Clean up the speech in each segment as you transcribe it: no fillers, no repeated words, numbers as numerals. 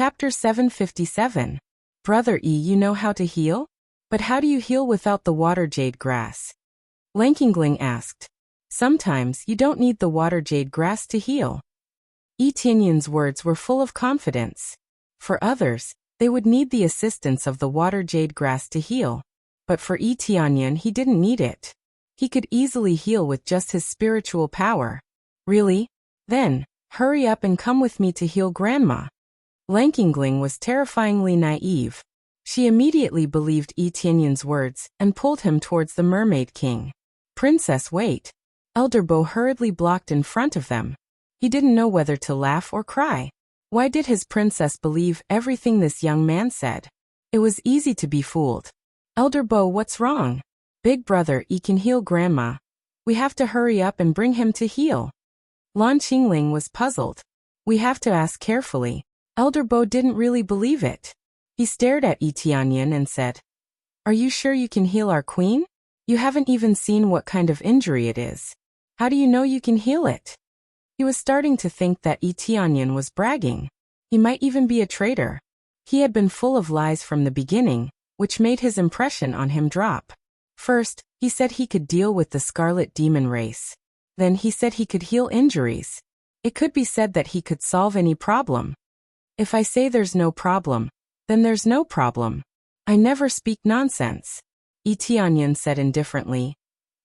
Chapter 757. Brother E, you know how to heal? But how do you heal without the water jade grass? Lankingling asked. Sometimes you don't need the water jade grass to heal. E Tianyun's words were full of confidence. For others, they would need the assistance of the water jade grass to heal. But for E Tianyun, he didn't need it. He could easily heal with just his spiritual power. Really? Then, hurry up and come with me to heal Grandma. Lankingling was terrifyingly naive. She immediately believed E Tianyun's words and pulled him towards the Mermaid King. Princess, wait. Elder Bo hurriedly blocked in front of them. He didn't know whether to laugh or cry. Why did his princess believe everything this young man said? It was easy to be fooled. Elder Bo, what's wrong? Big brother E can heal Grandma. We have to hurry up and bring him to heal. Lan Qingling was puzzled. We have to ask carefully. Elder Bo didn't really believe it. He stared at E Tianyun and said, Are you sure you can heal our queen? You haven't even seen what kind of injury it is. How do you know you can heal it? He was starting to think that E Tianyun was bragging. He might even be a traitor. He had been full of lies from the beginning, which made his impression on him drop. First, he said he could deal with the Scarlet Demon race. Then he said he could heal injuries. It could be said that he could solve any problem. If I say there's no problem, then there's no problem. I never speak nonsense. E Tianyun said indifferently.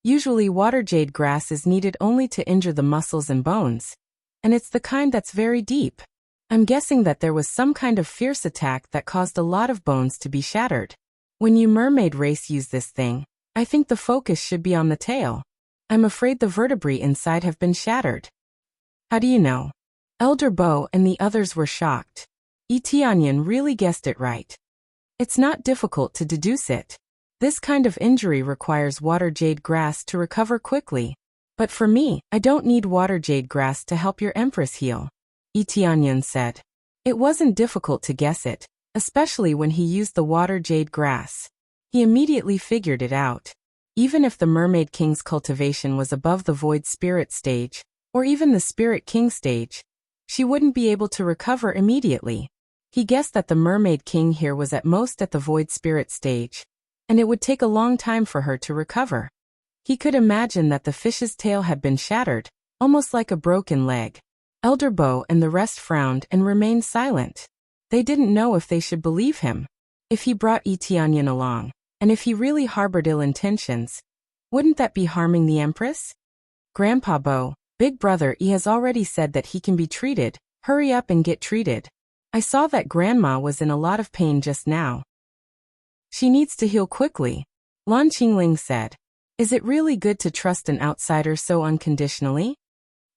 Usually water jade grass is needed only to injure the muscles and bones. And it's the kind that's very deep. I'm guessing that there was some kind of fierce attack that caused a lot of bones to be shattered. When you mermaid race use this thing, I think the focus should be on the tail. I'm afraid the vertebrae inside have been shattered. How do you know? Elder Bo and the others were shocked. E Tianyun really guessed it right. It's not difficult to deduce it. This kind of injury requires water jade grass to recover quickly. But for me, I don't need water jade grass to help your empress heal. E Tianyun said. It wasn't difficult to guess it, especially when he used the water jade grass. He immediately figured it out. Even if the Mermaid King's cultivation was above the Void Spirit stage, or even the Spirit King stage, she wouldn't be able to recover immediately. He guessed that the Mermaid King here was at most at the Void Spirit stage, and it would take a long time for her to recover. He could imagine that the fish's tail had been shattered, almost like a broken leg. Elder Bo and the rest frowned and remained silent. They didn't know if they should believe him. If he brought E Tianyun along, and if he really harbored ill intentions, wouldn't that be harming the Empress? Grandpa Bo, Big Brother E has already said that he can be treated. Hurry up and get treated. I saw that Grandma was in a lot of pain just now. She needs to heal quickly. Lan Qingling said. Is it really good to trust an outsider so unconditionally?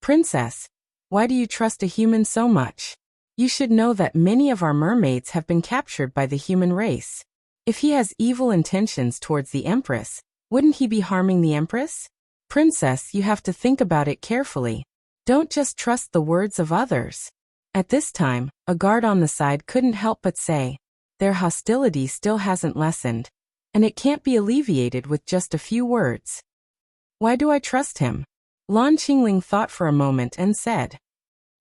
Princess, why do you trust a human so much? You should know that many of our mermaids have been captured by the human race. If he has evil intentions towards the Empress, wouldn't he be harming the Empress? Princess, you have to think about it carefully. Don't just trust the words of others. At this time, a guard on the side couldn't help but say, their hostility still hasn't lessened, and it can't be alleviated with just a few words. Why do I trust him? Lan Qingling thought for a moment and said,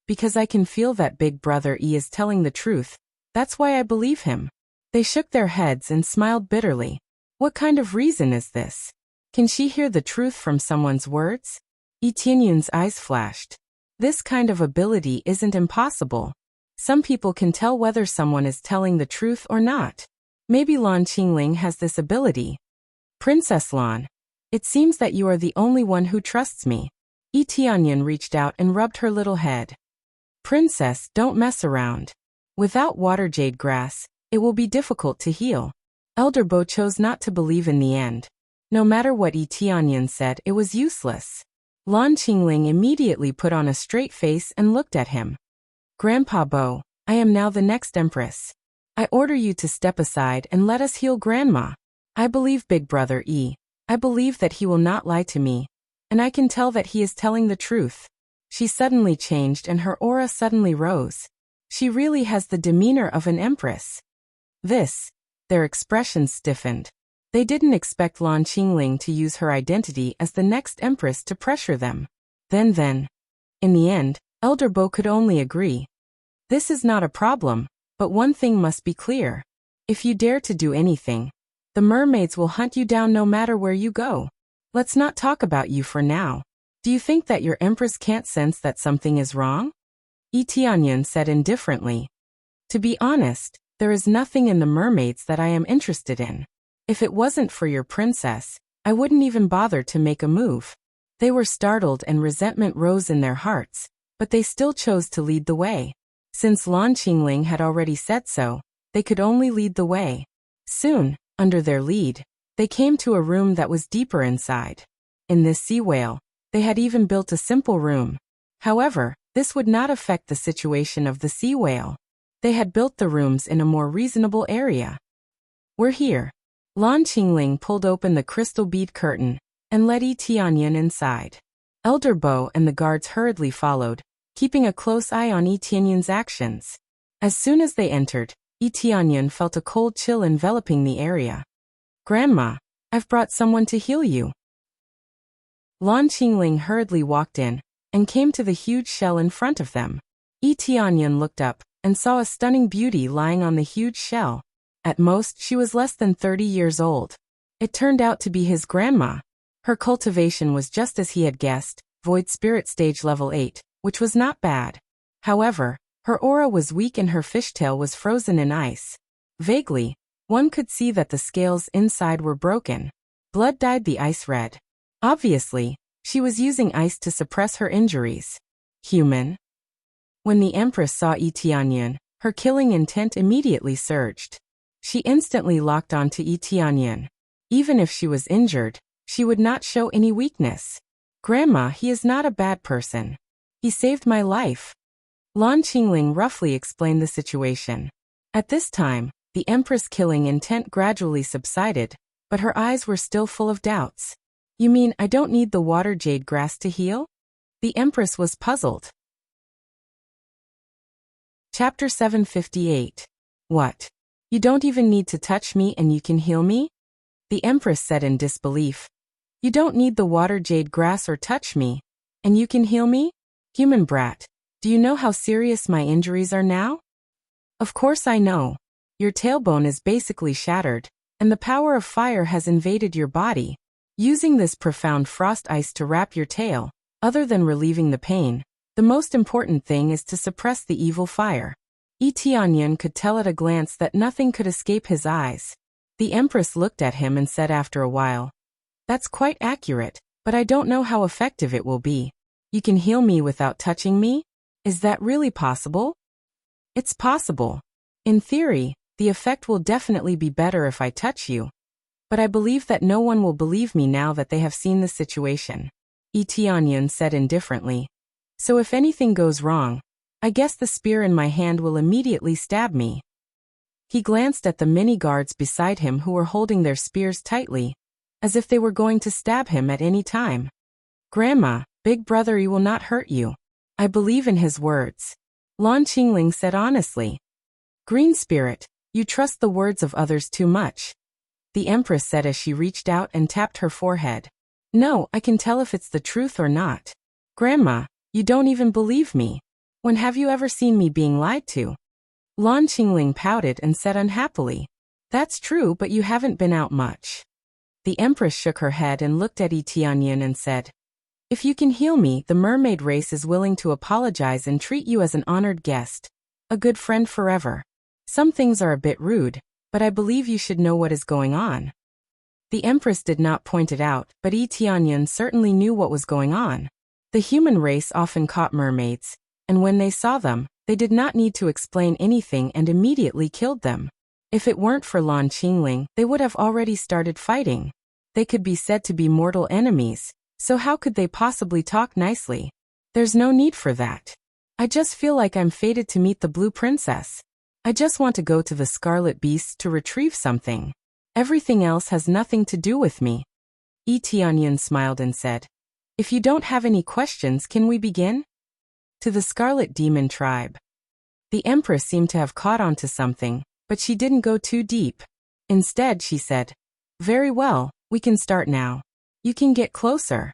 Because I can feel that Big Brother E is telling the truth. That's why I believe him. They shook their heads and smiled bitterly. What kind of reason is this? Can she hear the truth from someone's words? E Tianyun's eyes flashed. This kind of ability isn't impossible. Some people can tell whether someone is telling the truth or not. Maybe Lan Qingling has this ability. Princess Lan, it seems that you are the only one who trusts me. E Tianyun reached out and rubbed her little head. Princess, don't mess around. Without water jade grass, it will be difficult to heal. Elder Bo chose not to believe in the end. No matter what E Tianyun said, it was useless. Lan Qingling immediately put on a straight face and looked at him. Grandpa Bo, I am now the next Empress. I order you to step aside and let us heal Grandma. I believe Big Brother E. I believe that he will not lie to me. And I can tell that he is telling the truth. She suddenly changed and her aura suddenly rose. She really has the demeanor of an Empress. Their expressions stiffened. They didn't expect Lan Qingling to use her identity as the next Empress to pressure them. Then. In the end, Elder Bo could only agree. This is not a problem. But one thing must be clear. If you dare to do anything, the mermaids will hunt you down no matter where you go. Let's not talk about you for now. Do you think that your empress can't sense that something is wrong? Yi Tianyan said indifferently. To be honest, there is nothing in the mermaids that I am interested in. If it wasn't for your princess, I wouldn't even bother to make a move. They were startled and resentment rose in their hearts, but they still chose to lead the way. Since Lan Qingling had already said so, they could only lead the way. Soon, under their lead, they came to a room that was deeper inside. In this sea whale, they had even built a simple room. However, this would not affect the situation of the sea whale. They had built the rooms in a more reasonable area. We're here. Lan Qingling pulled open the crystal bead curtain and led Yi Tianyan inside. Elder Bo and the guards hurriedly followed, keeping a close eye on Yi Tianyan's actions. As soon as they entered, Yi Tianyan felt a cold chill enveloping the area. Grandma, I've brought someone to heal you. Lan Qingling hurriedly walked in and came to the huge shell in front of them. Yi Tianyan looked up and saw a stunning beauty lying on the huge shell. At most, she was less than 30 years old. It turned out to be his grandma. Her cultivation was just as he had guessed, void spirit stage level 8, which was not bad. However, her aura was weak and her fishtail was frozen in ice. Vaguely, one could see that the scales inside were broken. Blood dyed the ice red. Obviously, she was using ice to suppress her injuries. Human. When the Empress saw Yi Tianyan, her killing intent immediately surged. She instantly locked onto Yi Tianyan. Even if she was injured, she would not show any weakness. Grandma, he is not a bad person. He saved my life. Lan Qingling roughly explained the situation. At this time, the Empress' killing intent gradually subsided, but her eyes were still full of doubts. You mean I don't need the water jade grass to heal? The Empress was puzzled. Chapter 758. What? You don't even need to touch me and you can heal me? The Empress said in disbelief. You don't need the water jade grass or touch me, and you can heal me? Human brat, do you know how serious my injuries are now? Of course I know. Your tailbone is basically shattered, and the power of fire has invaded your body. Using this profound frost ice to wrap your tail, other than relieving the pain, the most important thing is to suppress the evil fire. Yi Tianyan could tell at a glance that nothing could escape his eyes. The Empress looked at him and said after a while, That's quite accurate, but I don't know how effective it will be. You can heal me without touching me? Is that really possible? It's possible. In theory, the effect will definitely be better if I touch you. But I believe that no one will believe me now that they have seen the situation. Yi Tianyan said indifferently. So if anything goes wrong, I guess the spear in my hand will immediately stab me. He glanced at the many guards beside him who were holding their spears tightly, as if they were going to stab him at any time. Grandma, big brother, he will not hurt you. I believe in his words. Lan Qingling said honestly. Green spirit, you trust the words of others too much. The Empress said as she reached out and tapped her forehead. No, I can tell if it's the truth or not. Grandma, you don't even believe me. When have you ever seen me being lied to? Lan Qingling pouted and said unhappily. That's true, but you haven't been out much. The Empress shook her head and looked at Yi Tianyan and said, If you can heal me, the mermaid race is willing to apologize and treat you as an honored guest. A good friend forever. Some things are a bit rude, but I believe you should know what is going on. The Empress did not point it out, but Yi Tianyan certainly knew what was going on. The human race often caught mermaids, and when they saw them, they did not need to explain anything and immediately killed them. If it weren't for Lan Qingling, they would have already started fighting. They could be said to be mortal enemies, so how could they possibly talk nicely? There's no need for that. I just feel like I'm fated to meet the Blue Princess. I just want to go to the Scarlet Beasts to retrieve something. Everything else has nothing to do with me. Yi Tianyan smiled and said, If you don't have any questions, can we begin? To the Scarlet Demon Tribe. The Empress seemed to have caught on to something, but she didn't go too deep. Instead, she said, Very well, we can start now. You can get closer.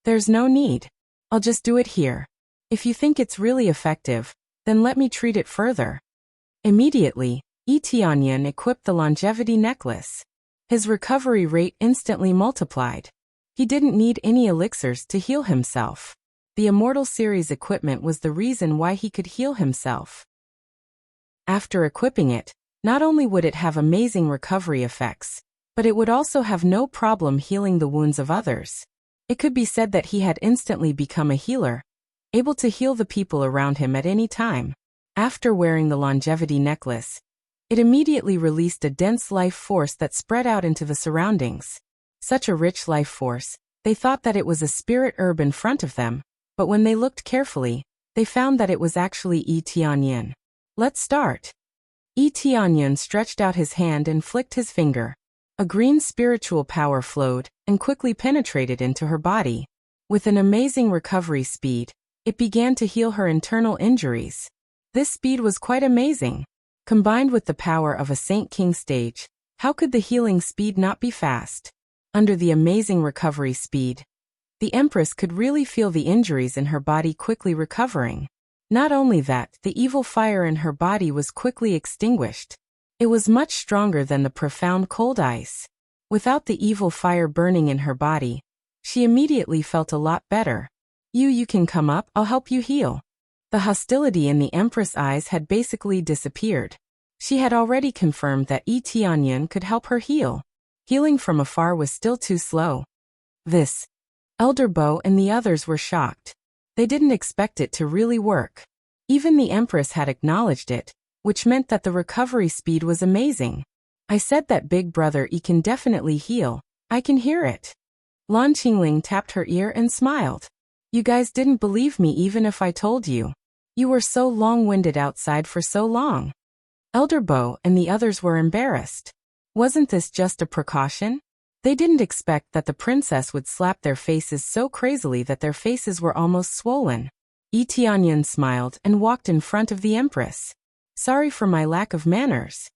There's no need. I'll just do it here. If you think it's really effective, then let me treat it further. Immediately, Yi Tianyan equipped the longevity necklace. His recovery rate instantly multiplied. He didn't need any elixirs to heal himself. The Immortal Series equipment was the reason why he could heal himself. After equipping it, not only would it have amazing recovery effects, but it would also have no problem healing the wounds of others. It could be said that he had instantly become a healer, able to heal the people around him at any time. After wearing the longevity necklace, it immediately released a dense life force that spread out into the surroundings. Such a rich life force, they thought that it was a spirit herb in front of them, but when they looked carefully, they found that it was actually Yi Tianyan. Let's start. Yi Tianyan stretched out his hand and flicked his finger. A green spiritual power flowed and quickly penetrated into her body. With an amazing recovery speed, it began to heal her internal injuries. This speed was quite amazing. Combined with the power of a Saint King stage, how could the healing speed not be fast? Under the amazing recovery speed, the Empress could really feel the injuries in her body quickly recovering. Not only that, the evil fire in her body was quickly extinguished. It was much stronger than the profound cold ice. Without the evil fire burning in her body, she immediately felt a lot better. You can come up, I'll help you heal. The hostility in the Empress' eyes had basically disappeared. She had already confirmed that Yi Tianyan could help her heal. Healing from afar was still too slow. This. Elder Bo and the others were shocked. They didn't expect it to really work. Even the Empress had acknowledged it, which meant that the recovery speed was amazing. I said that Big Brother Yi can definitely heal. I can hear it. Lan Qingling tapped her ear and smiled. You guys didn't believe me even if I told you. You were so long-winded outside for so long. Elder Bo and the others were embarrassed. Wasn't this just a precaution? They didn't expect that the princess would slap their faces so crazily that their faces were almost swollen. Yi Tianyan smiled and walked in front of the Empress. Sorry for my lack of manners.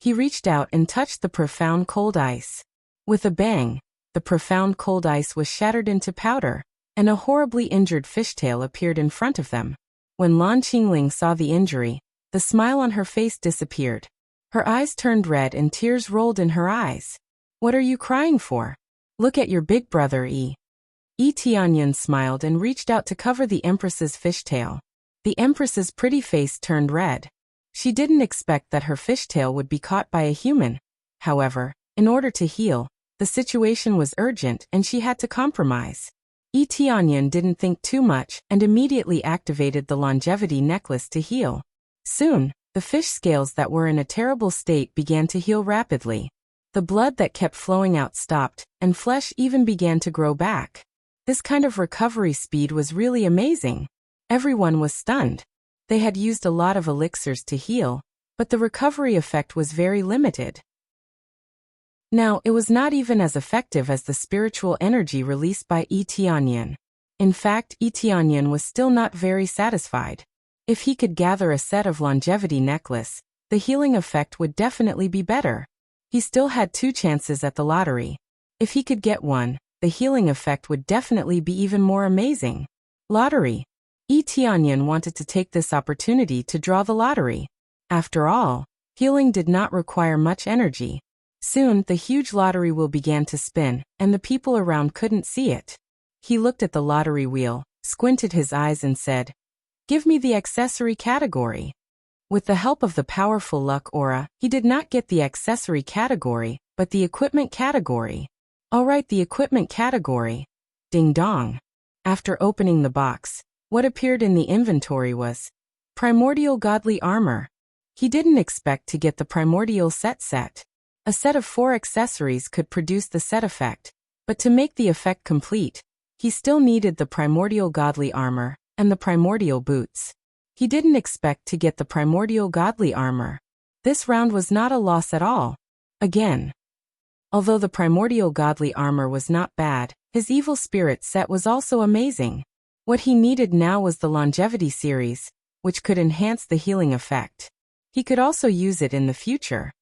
He reached out and touched the profound cold ice. With a bang, the profound cold ice was shattered into powder, and a horribly injured fishtail appeared in front of them. When Lan Qingling saw the injury, the smile on her face disappeared. Her eyes turned red and tears rolled in her eyes. What are you crying for? Look at your big brother Yi. Yi Tianyan smiled and reached out to cover the Empress's fishtail. The Empress's pretty face turned red. She didn't expect that her fishtail would be caught by a human. However, in order to heal, the situation was urgent and she had to compromise. Yi Tianyan didn't think too much and immediately activated the longevity necklace to heal. Soon, the fish scales that were in a terrible state began to heal rapidly. The blood that kept flowing out stopped, and flesh even began to grow back. This kind of recovery speed was really amazing. Everyone was stunned. They had used a lot of elixirs to heal, but the recovery effect was very limited. Now, it was not even as effective as the spiritual energy released by Yi Tianyan. In fact, Yi Tianyan was still not very satisfied. If he could gather a set of longevity necklace, the healing effect would definitely be better. He still had 2 chances at the lottery. If he could get one, the healing effect would definitely be even more amazing. Lottery. Yi Tianyan wanted to take this opportunity to draw the lottery. After all, healing did not require much energy. Soon, the huge lottery wheel began to spin, and the people around couldn't see it. He looked at the lottery wheel, squinted his eyes and said, "Give me the accessory category." With the help of the powerful luck aura, he did not get the accessory category, but the equipment category. Alright, the equipment category. Ding dong. After opening the box, what appeared in the inventory was Primordial Godly Armor. He didn't expect to get the Primordial set. A set of 4 accessories could produce the set effect, but to make the effect complete, he still needed the Primordial Godly Armor and the Primordial Boots. He didn't expect to get the Primordial Godly Armor. This round was not a loss at all. Again. Although the Primordial Godly Armor was not bad, his Evil Spirit set was also amazing. What he needed now was the Longevity series, which could enhance the healing effect. He could also use it in the future.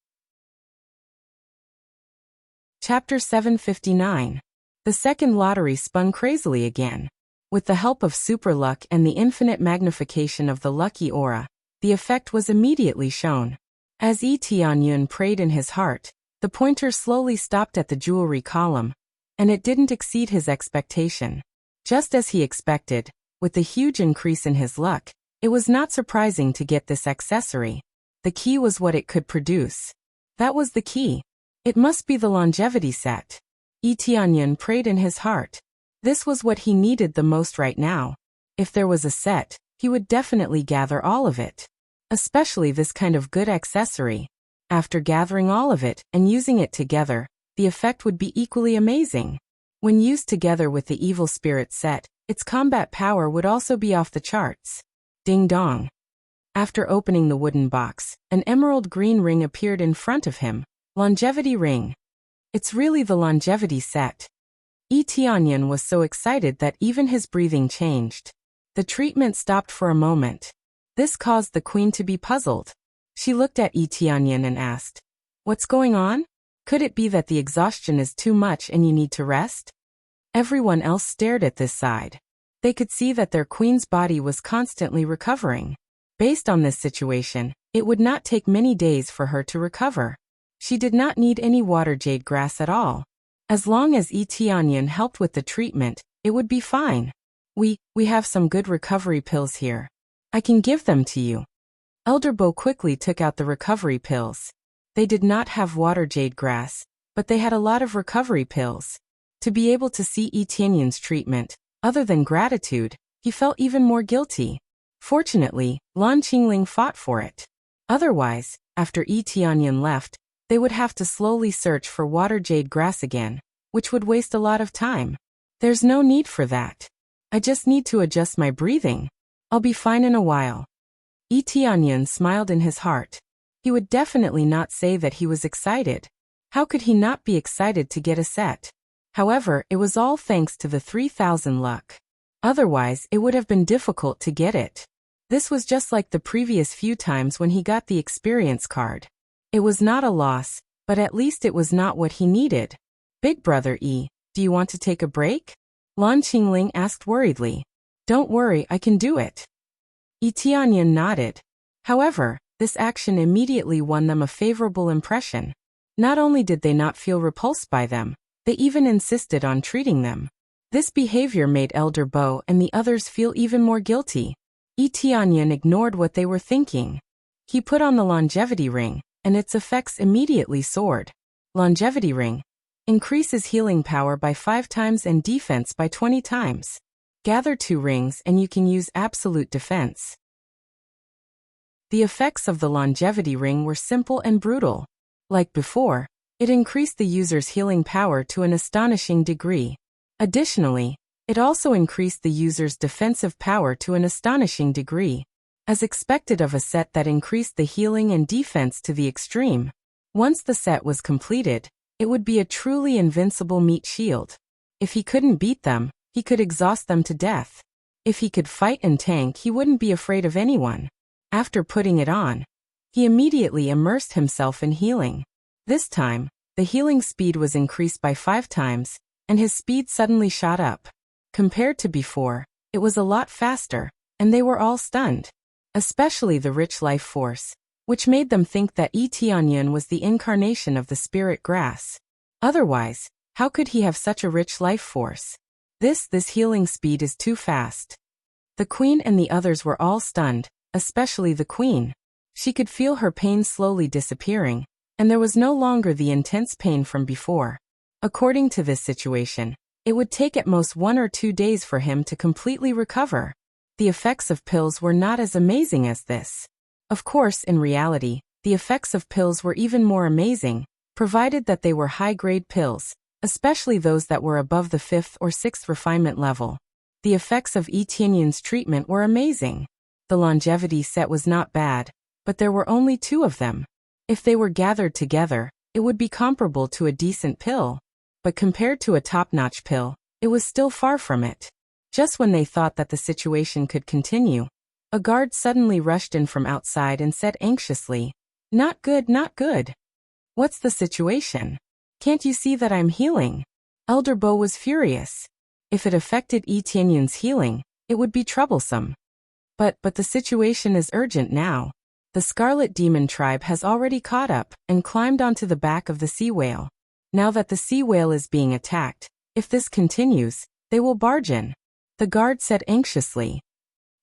Chapter 759. The second lottery spun crazily again. With the help of super luck and the infinite magnification of the lucky aura, The effect was immediately shown. As Yi Tianyun prayed in his heart, the pointer slowly stopped at the jewelry column, and it didn't exceed his expectation. Just as he expected, with the huge increase in his luck, it was not surprising to get this accessory. The key was what it could produce. That was the key. It must be the longevity set. Yi Tianyun prayed in his heart. This was what he needed the most right now. If there was a set, he would definitely gather all of it. Especially this kind of good accessory. After gathering all of it and using it together, the effect would be equally amazing. When used together with the evil spirit set, its combat power would also be off the charts. Ding dong. After opening the wooden box, an emerald green ring appeared in front of him. Longevity ring. It's really the longevity set. Yi Tianyun was so excited that even his breathing changed. The treatment stopped for a moment. This caused the queen to be puzzled. She looked at Yi Tianyun and asked, "What's going on? Could it be that the exhaustion is too much and you need to rest?" Everyone else stared at this side. They could see that their queen's body was constantly recovering. Based on this situation, it would not take many days for her to recover. She did not need any water jade grass at all. As long as Yi Tianyun helped with the treatment, it would be fine. We have some good recovery pills here. I can give them to you." Elder Bo quickly took out the recovery pills. They did not have water jade grass, but they had a lot of recovery pills. To be able to see Yi Tianyun's treatment, other than gratitude, he felt even more guilty. Fortunately, Lan Qingling fought for it. Otherwise, after Yi Tianyun left, they would have to slowly search for water jade grass again, which would waste a lot of time. There's no need for that. I just need to adjust my breathing. I'll be fine in a while. Yi Tianyun smiled in his heart. He would definitely not say that he was excited. How could he not be excited to get a set? However, it was all thanks to the 3,000 luck. Otherwise, it would have been difficult to get it. This was just like the previous few times when he got the experience card. It was not a loss, but at least it was not what he needed. "Big brother Yi, do you want to take a break?" Lan Qingling asked worriedly. "Don't worry, I can do it." Yi Tianyun nodded. However, this action immediately won them a favorable impression. Not only did they not feel repulsed by them, they even insisted on treating them. This behavior made Elder Bo and the others feel even more guilty. Yi Tianyun ignored what they were thinking. He put on the longevity ring, and its effects immediately soared. Longevity ring increases healing power by 5 times and defense by 20 times. Gather 2 rings and you can use absolute defense. The effects of the longevity ring were simple and brutal. Like before, it increased the user's healing power to an astonishing degree. Additionally, it also increased the user's defensive power to an astonishing degree. As expected of a set that increased the healing and defense to the extreme. Once the set was completed, it would be a truly invincible meat shield. If he couldn't beat them, he could exhaust them to death. If he could fight and tank, he wouldn't be afraid of anyone. After putting it on, he immediately immersed himself in healing. This time, the healing speed was increased by 5 times, and his speed suddenly shot up. Compared to before, it was a lot faster, and they were all stunned. Especially the rich life force, which made them think that Yi Tianyun was the incarnation of the spirit grass. Otherwise, how could he have such a rich life force? This healing speed is too fast. The queen and the others were all stunned, especially the queen. She could feel her pain slowly disappearing, and there was no longer the intense pain from before. According to this situation, it would take at most 1 or 2 days for him to completely recover. The effects of pills were not as amazing as this. Of course, in reality, the effects of pills were even more amazing, provided that they were high-grade pills, especially those that were above the 5th or 6th refinement level. The effects of Yi Tianyun's treatment were amazing. The longevity set was not bad, but there were only 2 of them. If they were gathered together, it would be comparable to a decent pill. But compared to a top-notch pill, it was still far from it. Just when they thought that the situation could continue, a guard suddenly rushed in from outside and said anxiously, "Not good, not good. What's the situation? Can't you see that I'm healing?" Elder Bo was furious. If it affected Yi Tianyun's healing, it would be troublesome. But the situation is urgent now. The Scarlet Demon tribe has already caught up and climbed onto the back of the sea whale. Now that the sea whale is being attacked, if this continues, they will barge in. The guard said anxiously.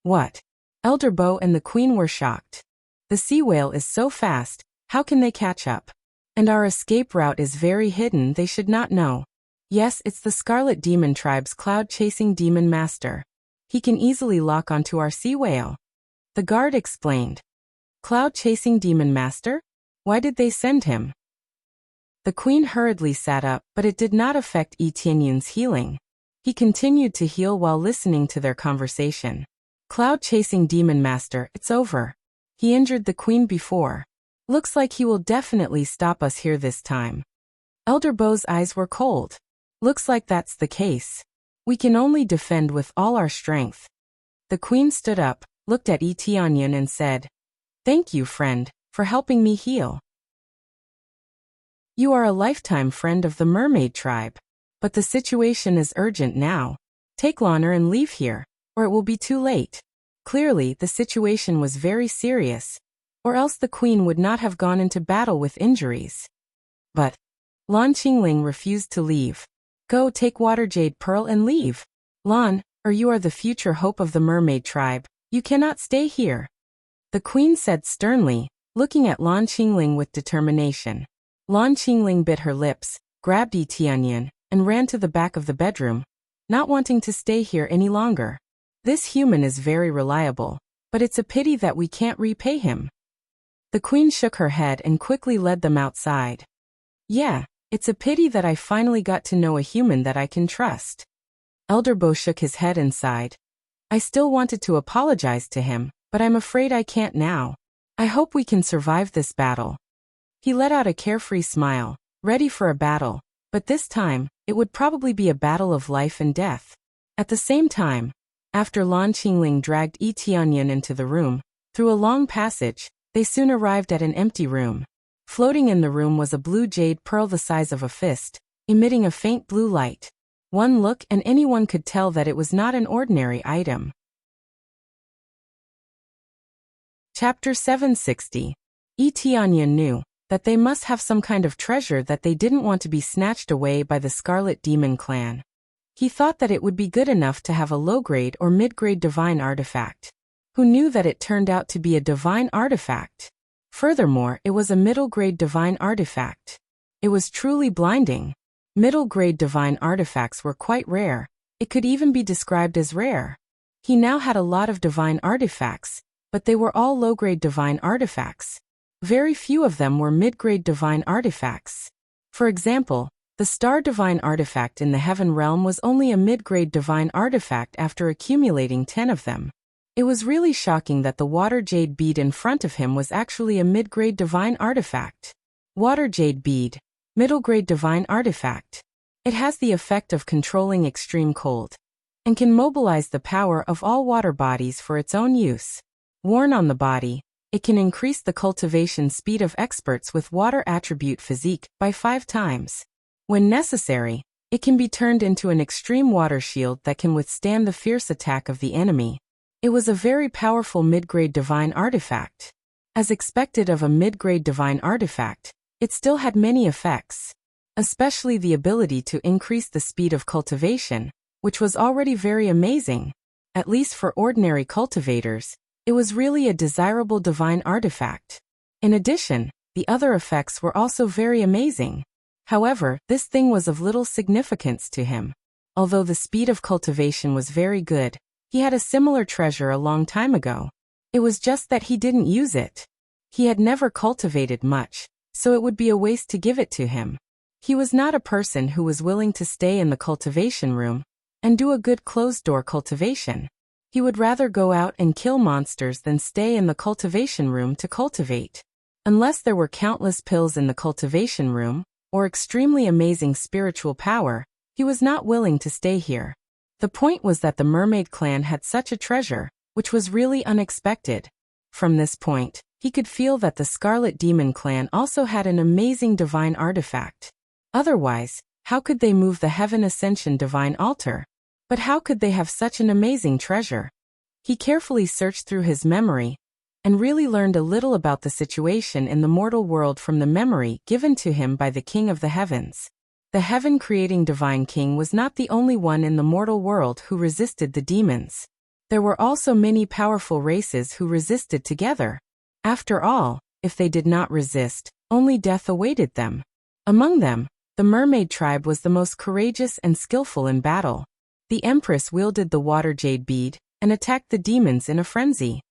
What? Elder Bo and the queen were shocked. The sea whale is so fast, how can they catch up? And our escape route is very hidden, they should not know. Yes, it's the Scarlet Demon tribe's cloud-chasing demon master. He can easily lock onto our sea whale. The guard explained. Cloud-chasing demon master? Why did they send him? The queen hurriedly sat up, but it did not affect Yi Tianyun's healing. He continued to heal while listening to their conversation. Cloud-chasing demon master, it's over. He injured the queen before. Looks like he will definitely stop us here this time. Elder Bo's eyes were cold. Looks like that's the case. We can only defend with all our strength. The queen stood up, looked at Yi Tianyun and said, Thank you, friend, for helping me heal. You are a lifetime friend of the mermaid tribe. But the situation is urgent now. Take Lanner and leave here, or it will be too late. Clearly, the situation was very serious, or else the queen would not have gone into battle with injuries. But Lan Qingling refused to leave. Go take Water Jade Pearl and leave. Lan, or you are the future hope of the mermaid tribe. You cannot stay here. The queen said sternly, looking at Lan Qingling with determination. Lan Qingling bit her lips, grabbed Yi Tianyun, and ran to the back of the bedroom, not wanting to stay here any longer. This human is very reliable, but it's a pity that we can't repay him. The queen shook her head and quickly led them outside. Yeah, it's a pity that I finally got to know a human that I can trust. Elder Bo shook his head and sighed. I still wanted to apologize to him, but I'm afraid I can't now. I hope we can survive this battle. He let out a carefree smile, ready for a battle, but this time, it would probably be a battle of life and death. At the same time, after Lan Qingling dragged Yi Tianyun into the room, through a long passage, they soon arrived at an empty room. Floating in the room was a blue jade pearl the size of a fist, emitting a faint blue light. One look and anyone could tell that it was not an ordinary item. Chapter 760. Yi Tianyun knew that they must have some kind of treasure that they didn't want to be snatched away by the Scarlet Demon clan. He thought that it would be good enough to have a low-grade or mid-grade divine artifact. Who knew that it turned out to be a divine artifact? Furthermore, it was a middle-grade divine artifact. It was truly blinding. Middle-grade divine artifacts were quite rare. It could even be described as rare. He now had a lot of divine artifacts, but they were all low-grade divine artifacts. Very few of them were mid-grade divine artifacts. For example, the Star Divine Artifact in the Heaven Realm was only a mid-grade divine artifact after accumulating 10 of them. It was really shocking that the Water Jade Bead in front of him was actually a mid-grade divine artifact. Water Jade Bead, middle-grade divine artifact. It has the effect of controlling extreme cold, and can mobilize the power of all water bodies for its own use. Worn on the body, it can increase the cultivation speed of experts with water attribute physique by 5 times. When necessary, it can be turned into an extreme water shield that can withstand the fierce attack of the enemy. It was a very powerful mid-grade divine artifact. As expected of a mid-grade divine artifact, it still had many effects, especially the ability to increase the speed of cultivation, which was already very amazing. At least for ordinary cultivators, it was really a desirable divine artifact. In addition, the other effects were also very amazing. However, this thing was of little significance to him. Although the speed of cultivation was very good, he had a similar treasure a long time ago. It was just that he didn't use it. He had never cultivated much, so it would be a waste to give it to him. He was not a person who was willing to stay in the cultivation room and do a good closed-door cultivation. He would rather go out and kill monsters than stay in the cultivation room to cultivate. Unless there were countless pills in the cultivation room, or extremely amazing spiritual power, he was not willing to stay here. The point was that the mermaid clan had such a treasure, which was really unexpected. From this point, he could feel that the Scarlet Demon clan also had an amazing divine artifact. Otherwise, how could they move the Heaven Ascension divine altar? But how could they have such an amazing treasure? He carefully searched through his memory and really learned a little about the situation in the mortal world from the memory given to him by the King of the Heavens. The heaven-creating divine king was not the only one in the mortal world who resisted the demons. There were also many powerful races who resisted together. After all, if they did not resist, only death awaited them. Among them, the mermaid tribe was the most courageous and skillful in battle. The empress wielded the water jade bead and attacked the demons in a frenzy.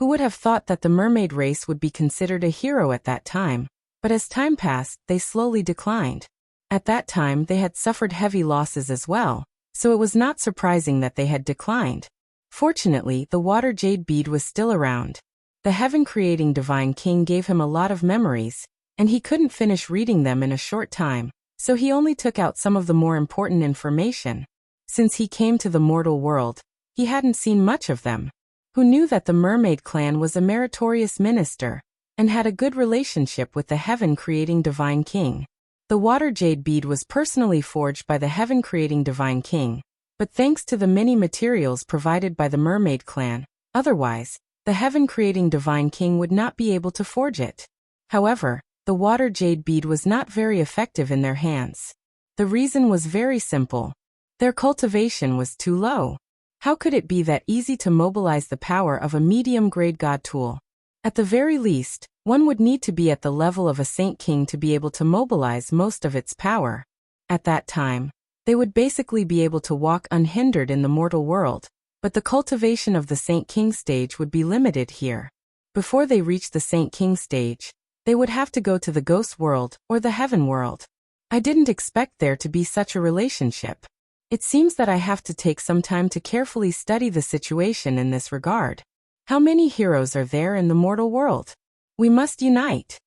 Who would have thought that the mermaid race would be considered a hero at that time? But as time passed, they slowly declined. At that time they had suffered heavy losses as well, so it was not surprising that they had declined. Fortunately, the water jade bead was still around. The heaven-creating divine king gave him a lot of memories, and he couldn't finish reading them in a short time, so he only took out some of the more important information. Since he came to the mortal world, he hadn't seen much of them. Who knew that the mermaid clan was a meritorious minister, and had a good relationship with the heaven-creating divine king. The water jade bead was personally forged by the heaven-creating divine king, but thanks to the many materials provided by the mermaid clan, otherwise, the heaven-creating divine king would not be able to forge it. However, the water jade bead was not very effective in their hands. The reason was very simple. Their cultivation was too low. How could it be that easy to mobilize the power of a medium-grade god tool? At the very least, one would need to be at the level of a saint king to be able to mobilize most of its power. At that time, they would basically be able to walk unhindered in the mortal world, but the cultivation of the saint king stage would be limited here. Before they reached the saint king stage, they would have to go to the ghost world or the heaven world. I didn't expect there to be such a relationship. It seems that I have to take some time to carefully study the situation in this regard. How many heroes are there in the mortal world? We must unite.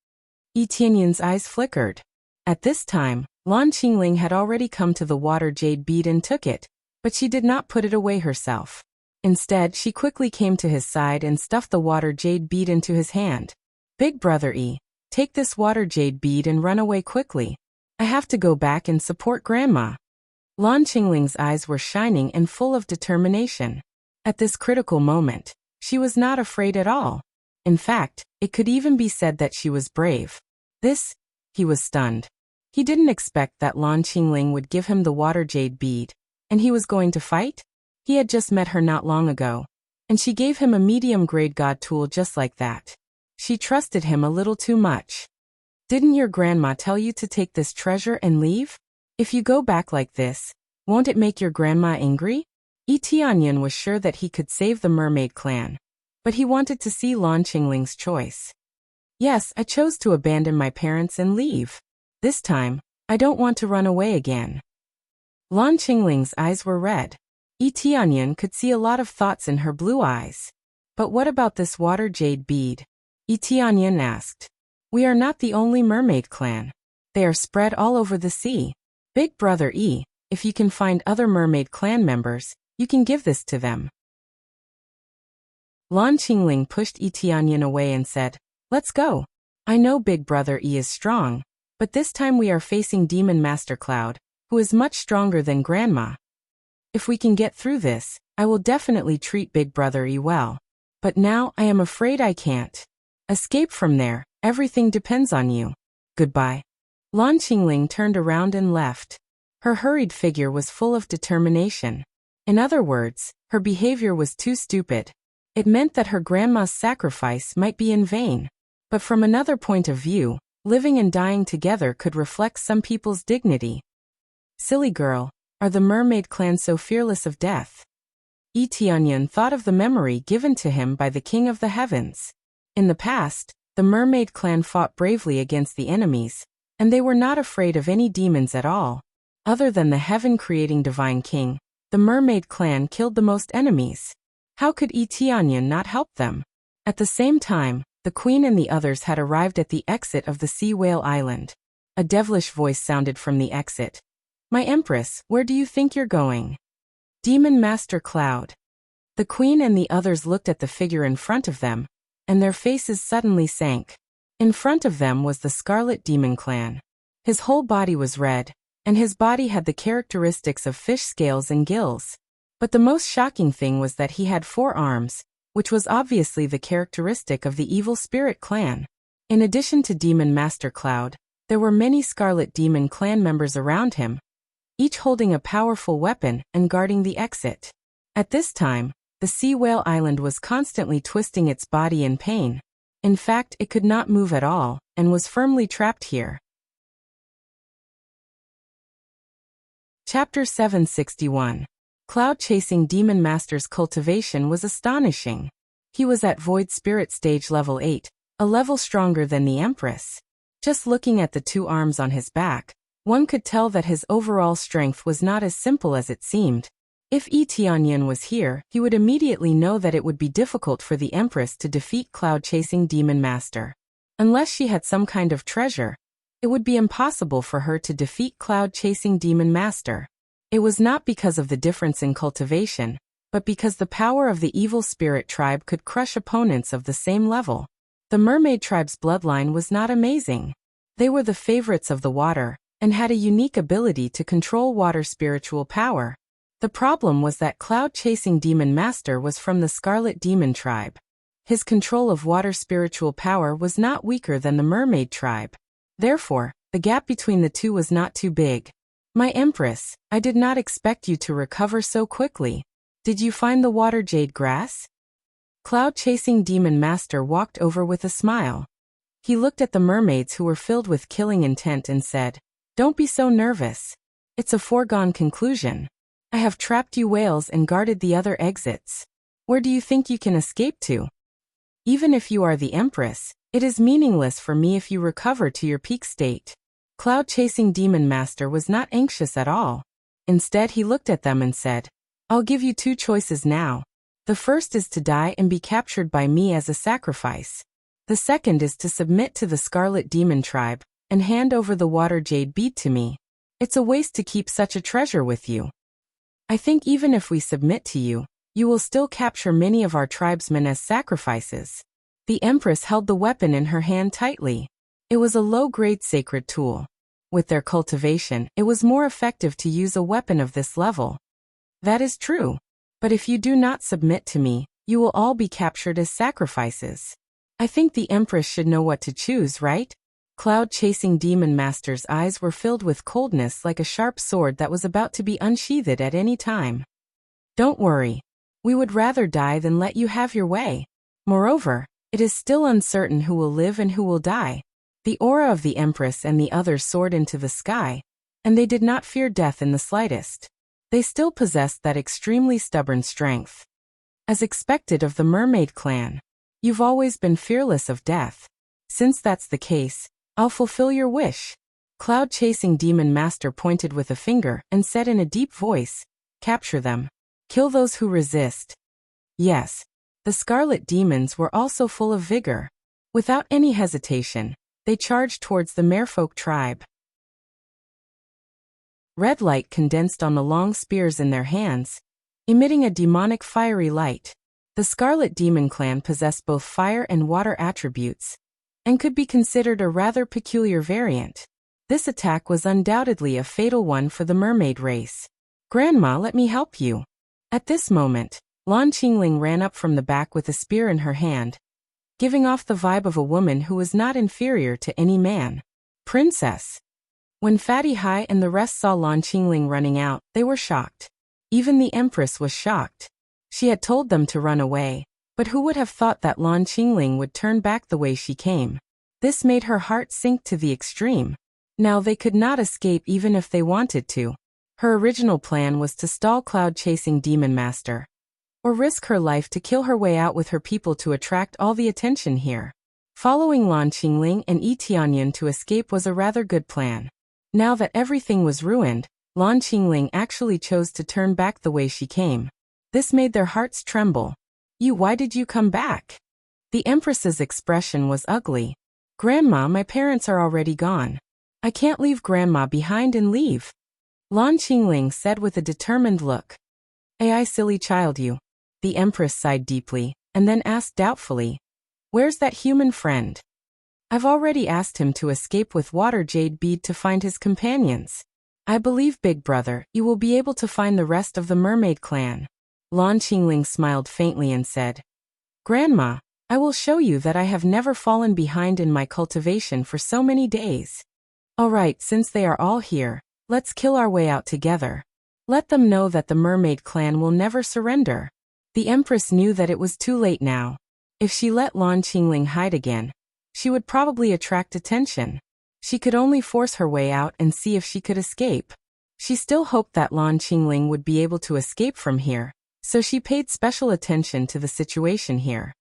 Yi Tianyun's eyes flickered. At this time, Lan Qingling had already come to the water jade bead and took it, but she did not put it away herself. Instead, she quickly came to his side and stuffed the water jade bead into his hand. Big brother Yi, take this water jade bead and run away quickly. I have to go back and support Grandma. Lan Qingling's eyes were shining and full of determination. At this critical moment, she was not afraid at all. In fact, it could even be said that she was brave. He was stunned. He didn't expect that Lan Qingling would give him the water jade bead, and he was going to fight? He had just met her not long ago, and she gave him a medium-grade god tool just like that. She trusted him a little too much. Didn't your grandma tell you to take this treasure and leave? If you go back like this, won't it make your grandma angry? Yi Tianyun was sure that he could save the mermaid clan, but he wanted to see Lan Qingling's choice. Yes, I chose to abandon my parents and leave. This time, I don't want to run away again. Lan Qingling's eyes were red. Yi Tianyun could see a lot of thoughts in her blue eyes. But what about this water jade bead? Yi Tianyun asked. We are not the only mermaid clan. They are spread all over the sea. Big brother Yi, if you can find other mermaid clan members, you can give this to them. Lan Qingling pushed Yi Tianyun away and said, Let's go. I know Big Brother Yi is strong, but this time we are facing Demon Master Cloud, who is much stronger than Grandma. If we can get through this, I will definitely treat Big Brother Yi well. But now I am afraid I can't. Escape from there, everything depends on you. Goodbye. Lan Qingling turned around and left. Her hurried figure was full of determination. In other words, her behavior was too stupid. It meant that her grandma's sacrifice might be in vain. But from another point of view, living and dying together could reflect some people's dignity. Silly girl, are the mermaid clan so fearless of death? Yi Tianyun thought of the memory given to him by the King of the Heavens. In the past, the mermaid clan fought bravely against the enemies, and they were not afraid of any demons at all. Other than the heaven-creating divine king, the mermaid clan killed the most enemies. How could Yi Tianyun not help them? At the same time, the queen and the others had arrived at the exit of the Sea Whale Island. A devilish voice sounded from the exit. My empress, where do you think you're going? Demon Master Cloud. The queen and the others looked at the figure in front of them, and their faces suddenly sank. In front of them was the Scarlet Demon Clan. His whole body was red, and his body had the characteristics of fish scales and gills. But the most shocking thing was that he had 4 arms, which was obviously the characteristic of the evil spirit clan. In addition to Demon Master Cloud, there were many Scarlet Demon clan members around him, each holding a powerful weapon and guarding the exit. At this time, the Sea Whale Island was constantly twisting its body in pain. In fact, it could not move at all, and was firmly trapped here. Chapter 761. Cloud chasing Demon Master's cultivation was astonishing. He was at Void Spirit Stage Level 8, a level stronger than the Empress. Just looking at the two arms on his back, one could tell that his overall strength was not as simple as it seemed. If Yi Tianyan was here, he would immediately know that it would be difficult for the Empress to defeat cloud-chasing Demon Master. Unless she had some kind of treasure, it would be impossible for her to defeat cloud-chasing Demon Master. It was not because of the difference in cultivation, but because the power of the evil spirit tribe could crush opponents of the same level. The mermaid tribe's bloodline was not amazing. They were the favorites of the water, and had a unique ability to control water spiritual power. The problem was that cloud-chasing Demon Master was from the Scarlet Demon tribe. His control of water spiritual power was not weaker than the mermaid tribe. Therefore, the gap between the two was not too big. My Empress, I did not expect you to recover so quickly. Did you find the water jade grass? Cloud-chasing Demon Master walked over with a smile. He looked at the mermaids who were filled with killing intent and said, "Don't be so nervous. It's a foregone conclusion. I have trapped you whales and guarded the other exits. Where do you think you can escape to? Even if you are the Empress, it is meaningless for me if you recover to your peak state." Cloud-chasing Demon Master was not anxious at all. Instead, he looked at them and said, "I'll give you two choices now. The first is to die and be captured by me as a sacrifice. The second is to submit to the Scarlet Demon tribe and hand over the water jade bead to me. It's a waste to keep such a treasure with you. I think even if we submit to you, you will still capture many of our tribesmen as sacrifices." The Empress held the weapon in her hand tightly. It was a low-grade sacred tool. With their cultivation, it was more effective to use a weapon of this level. "That is true. But if you do not submit to me, you will all be captured as sacrifices. I think the Empress should know what to choose, right?" Cloud-chasing Demon Master's eyes were filled with coldness like a sharp sword that was about to be unsheathed at any time. "Don't worry. We would rather die than let you have your way. Moreover, it is still uncertain who will live and who will die." The aura of the Empress and the others soared into the sky, and they did not fear death in the slightest. They still possessed that extremely stubborn strength. As expected of the Mermaid clan, you've always been fearless of death. Since that's the case, I'll fulfill your wish. Cloud-chasing Demon Master pointed with a finger and said in a deep voice, "Capture them. Kill those who resist." Yes, the Scarlet Demons were also full of vigor. Without any hesitation, they charged towards the Merfolk tribe. Red light condensed on the long spears in their hands, emitting a demonic fiery light. The Scarlet Demon clan possessed both fire and water attributes, and could be considered a rather peculiar variant. This attack was undoubtedly a fatal one for the mermaid race. "Grandma, let me help you." At this moment, Lan Qingling ran up from the back with a spear in her hand, giving off the vibe of a woman who was not inferior to any man. "Princess." When Fatty Hai and the rest saw Lan Qingling running out, they were shocked. Even the Empress was shocked. She had told them to run away, but who would have thought that Lan Qingling would turn back the way she came? This made her heart sink to the extreme. Now they could not escape even if they wanted to. Her original plan was to stall cloud-chasing Demon Master, or risk her life to kill her way out with her people to attract all the attention here. Following Lan Qingling and Yi Tianyan to escape was a rather good plan. Now that everything was ruined, Lan Qingling actually chose to turn back the way she came. This made their hearts tremble. Why did you come back?" The Empress's expression was ugly. "Grandma, my parents are already gone. I can't leave Grandma behind and leave," Lan Qingling said with a determined look. "Ai, silly child you." The Empress sighed deeply, and then asked doubtfully, "Where's that human friend?" "I've already asked him to escape with water jade bead to find his companions. I believe, big brother, you will be able to find the rest of the mermaid clan." Lan Qingling smiled faintly and said, Grandma, I will show you that I have never fallen behind in my cultivation for so many days. All right, since they are all here, let's kill our way out together. Let them know that the mermaid clan will never surrender. The Empress knew that it was too late now. If she let Lan Qingling hide again, she would probably attract attention. She could only force her way out and see if she could escape. She still hoped that Lan Qingling would be able to escape from here, so she paid special attention to the situation here.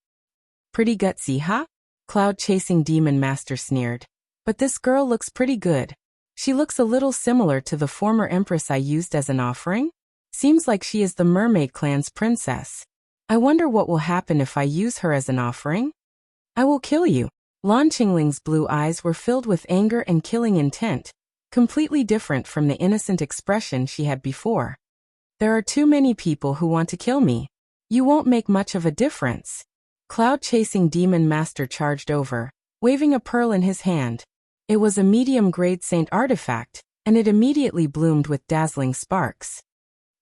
Pretty gutsy, huh? Cloud-chasing demon master sneered. But this girl looks pretty good. She looks a little similar to the former empress I used as an offering. Seems like she is the mermaid clan's princess. I wonder what will happen if I use her as an offering? I will kill you. Lan Qingling's blue eyes were filled with anger and killing intent, completely different from the innocent expression she had before. There are too many people who want to kill me. You won't make much of a difference. Cloud-chasing demon master charged over, waving a pearl in his hand. It was a medium-grade saint artifact, and it immediately bloomed with dazzling sparks.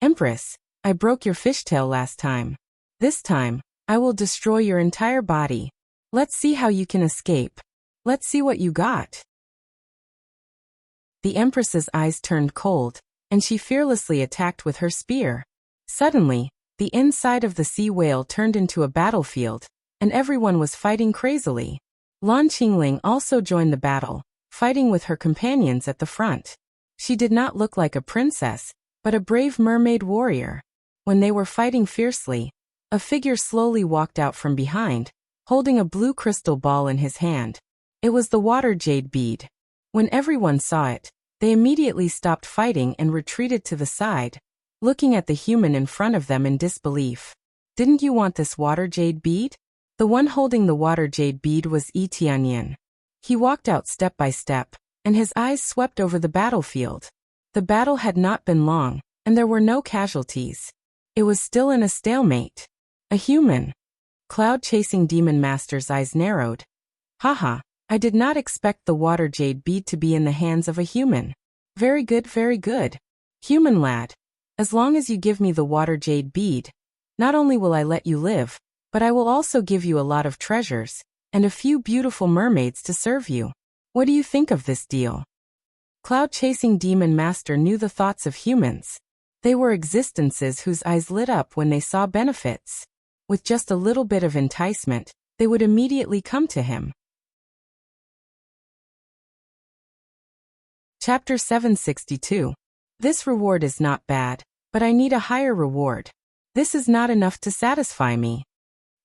Empress, I broke your fishtail last time. This time, I will destroy your entire body. Let's see how you can escape. Let's see what you got. The Empress's eyes turned cold, and she fearlessly attacked with her spear. Suddenly, the inside of the sea whale turned into a battlefield, and everyone was fighting crazily. Lan Qingling also joined the battle, fighting with her companions at the front. She did not look like a princess, but a brave mermaid warrior. When they were fighting fiercely, a figure slowly walked out from behind, holding a blue crystal ball in his hand. It was the water jade bead. When everyone saw it, they immediately stopped fighting and retreated to the side, looking at the human in front of them in disbelief. Didn't you want this water jade bead? The one holding the water jade bead was Yi Tianyan. He walked out step by step, and his eyes swept over the battlefield. The battle had not been long, and there were no casualties. It was still in a stalemate. A human. Cloud-chasing demon master's eyes narrowed. Haha, I did not expect the water jade bead to be in the hands of a human. Very good, very good. Human lad, as long as you give me the water jade bead, not only will I let you live, but I will also give you a lot of treasures, and a few beautiful mermaids to serve you. What do you think of this deal? Cloud-chasing demon master knew the thoughts of humans. They were existences whose eyes lit up when they saw benefits. With just a little bit of enticement, they would immediately come to him. Chapter 762. This reward is not bad, but I need a higher reward. This is not enough to satisfy me.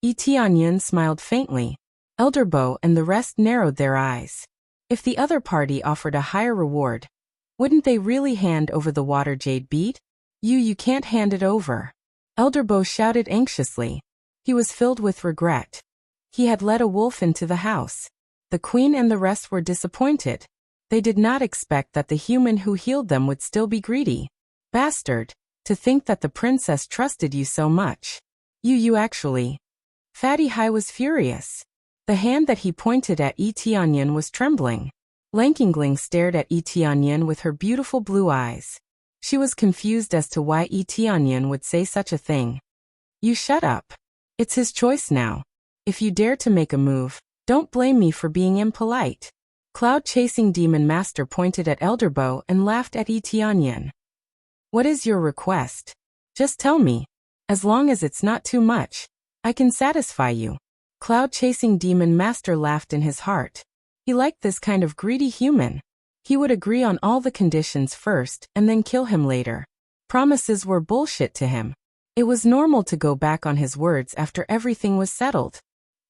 Yi Tianyan smiled faintly. Elderbo and the rest narrowed their eyes. If the other party offered a higher reward, wouldn't they really hand over the water jade bead? You can't hand it over. Elderbo shouted anxiously. He was filled with regret. He had let a wolf into the house. The queen and the rest were disappointed. They did not expect that the human who healed them would still be greedy. Bastard, to think that the princess trusted you so much. You actually. Fatty Hai was furious. The hand that he pointed at Yi Tianyan was trembling. Lankingling stared at Yi Tianyan with her beautiful blue eyes. She was confused as to why Yi Tianyan would say such a thing. You shut up. It's his choice now. If you dare to make a move, don't blame me for being impolite. Cloud-chasing demon master pointed at Elderbo and laughed at Yi Tianyan. What is your request? Just tell me. As long as it's not too much, I can satisfy you. Cloud-chasing demon master laughed in his heart. He liked this kind of greedy human. He would agree on all the conditions first and then kill him later. Promises were bullshit to him. It was normal to go back on his words after everything was settled.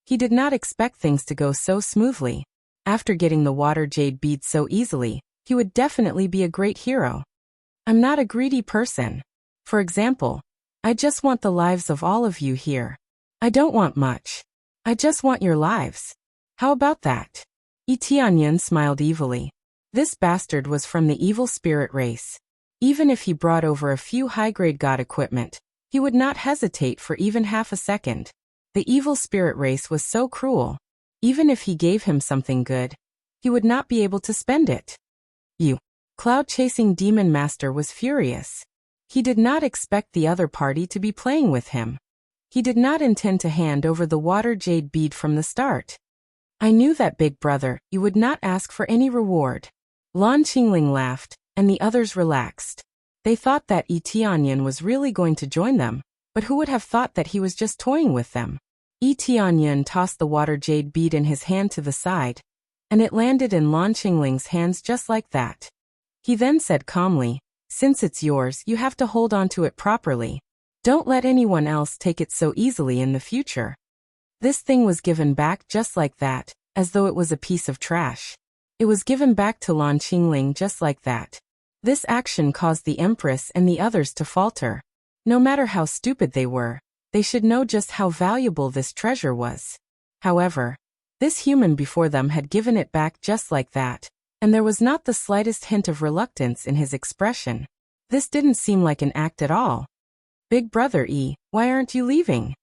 He did not expect things to go so smoothly. After getting the water jade bead so easily, he would definitely be a great hero. I'm not a greedy person. For example, I just want the lives of all of you here. I don't want much. I just want your lives. How about that? Yi Tianyan smiled evilly. This bastard was from the evil spirit race. Even if he brought over a few high-grade god equipment, he would not hesitate for even half a second. The evil spirit race was so cruel. Even if he gave him something good, he would not be able to spend it. Cloud-chasing demon master was furious. He did not expect the other party to be playing with him. He did not intend to hand over the water jade bead from the start. I knew that, big brother, you would not ask for any reward. Lan Qingling laughed, and the others relaxed. They thought that Yi Tianyan was really going to join them, but who would have thought that he was just toying with them? Yi Tianyan tossed the water jade bead in his hand to the side, and it landed in Lan Qingling's hands just like that. He then said calmly, "Since it's yours, you have to hold on to it properly. Don't let anyone else take it so easily in the future." This thing was given back just like that, as though it was a piece of trash. It was given back to Lan Qingling just like that. This action caused the Empress and the others to falter. No matter how stupid they were, they should know just how valuable this treasure was. However, this human before them had given it back just like that, and there was not the slightest hint of reluctance in his expression. This didn't seem like an act at all. "Big brother Yi, why aren't you leaving?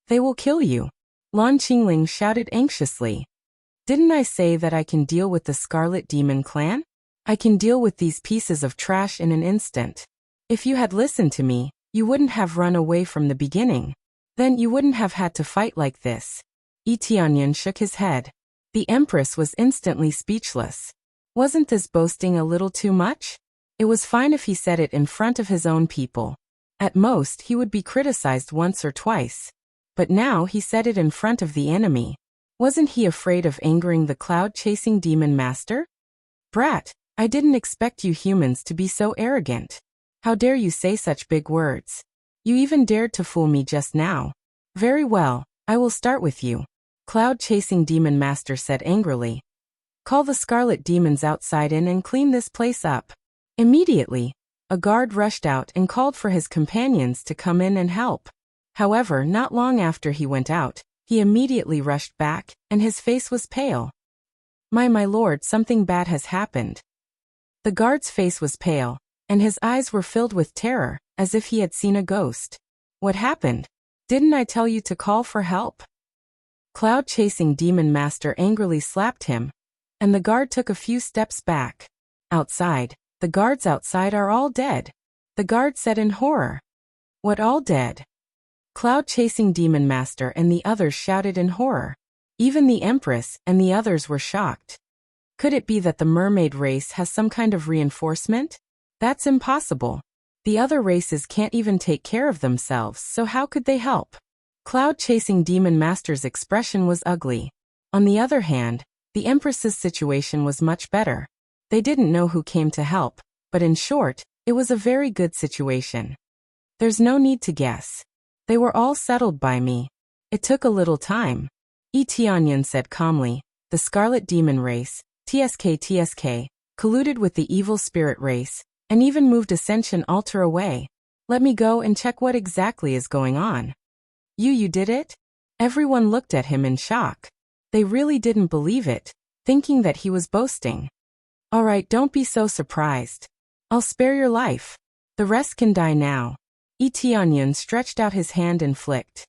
They will kill you," Lan Qingling shouted anxiously. "Didn't I say that I can deal with the Scarlet Demon clan? I can deal with these pieces of trash in an instant. If you had listened to me, you wouldn't have run away from the beginning. Then you wouldn't have had to fight like this." Yi Tianyan shook his head. The Empress was instantly speechless. Wasn't this boasting a little too much? It was fine if he said it in front of his own people. At most, he would be criticized once or twice. But now he said it in front of the enemy. Wasn't he afraid of angering the cloud-chasing demon master? "Brat, I didn't expect you humans to be so arrogant. How dare you say such big words? You even dared to fool me just now. Very well, I will start with you," Cloud-chasing demon master said angrily. "Call the scarlet demons outside in and clean this place up." Immediately, a guard rushed out and called for his companions to come in and help. However, not long after he went out, he immediately rushed back, and his face was pale. My lord, something bad has happened." The guard's face was pale, and his eyes were filled with terror, as if he had seen a ghost. "What happened? Didn't I tell you to call for help?" Cloud-chasing demon master angrily slapped him, and the guard took a few steps back. "Outside, the guards outside are all dead," the guard said in horror. "What, all dead?" Cloud-chasing demon master and the others shouted in horror. Even the Empress and the others were shocked. Could it be that the mermaid race has some kind of reinforcement? That's impossible. The other races can't even take care of themselves, so how could they help? Cloud-chasing demon master's expression was ugly. On the other hand, the Empress's situation was much better. They didn't know who came to help, but in short, it was a very good situation. "There's no need to guess. They were all settled by me. It took a little time," Yi Tianyan said calmly. "The Scarlet Demon race, TSK, colluded with the evil spirit race, and even moved Ascension Altar away. Let me go and check what exactly is going on." You did it?" Everyone looked at him in shock. They really didn't believe it, thinking that he was boasting. "All right, don't be so surprised. I'll spare your life. The rest can die now." Yi Tianyan stretched out his hand and flicked.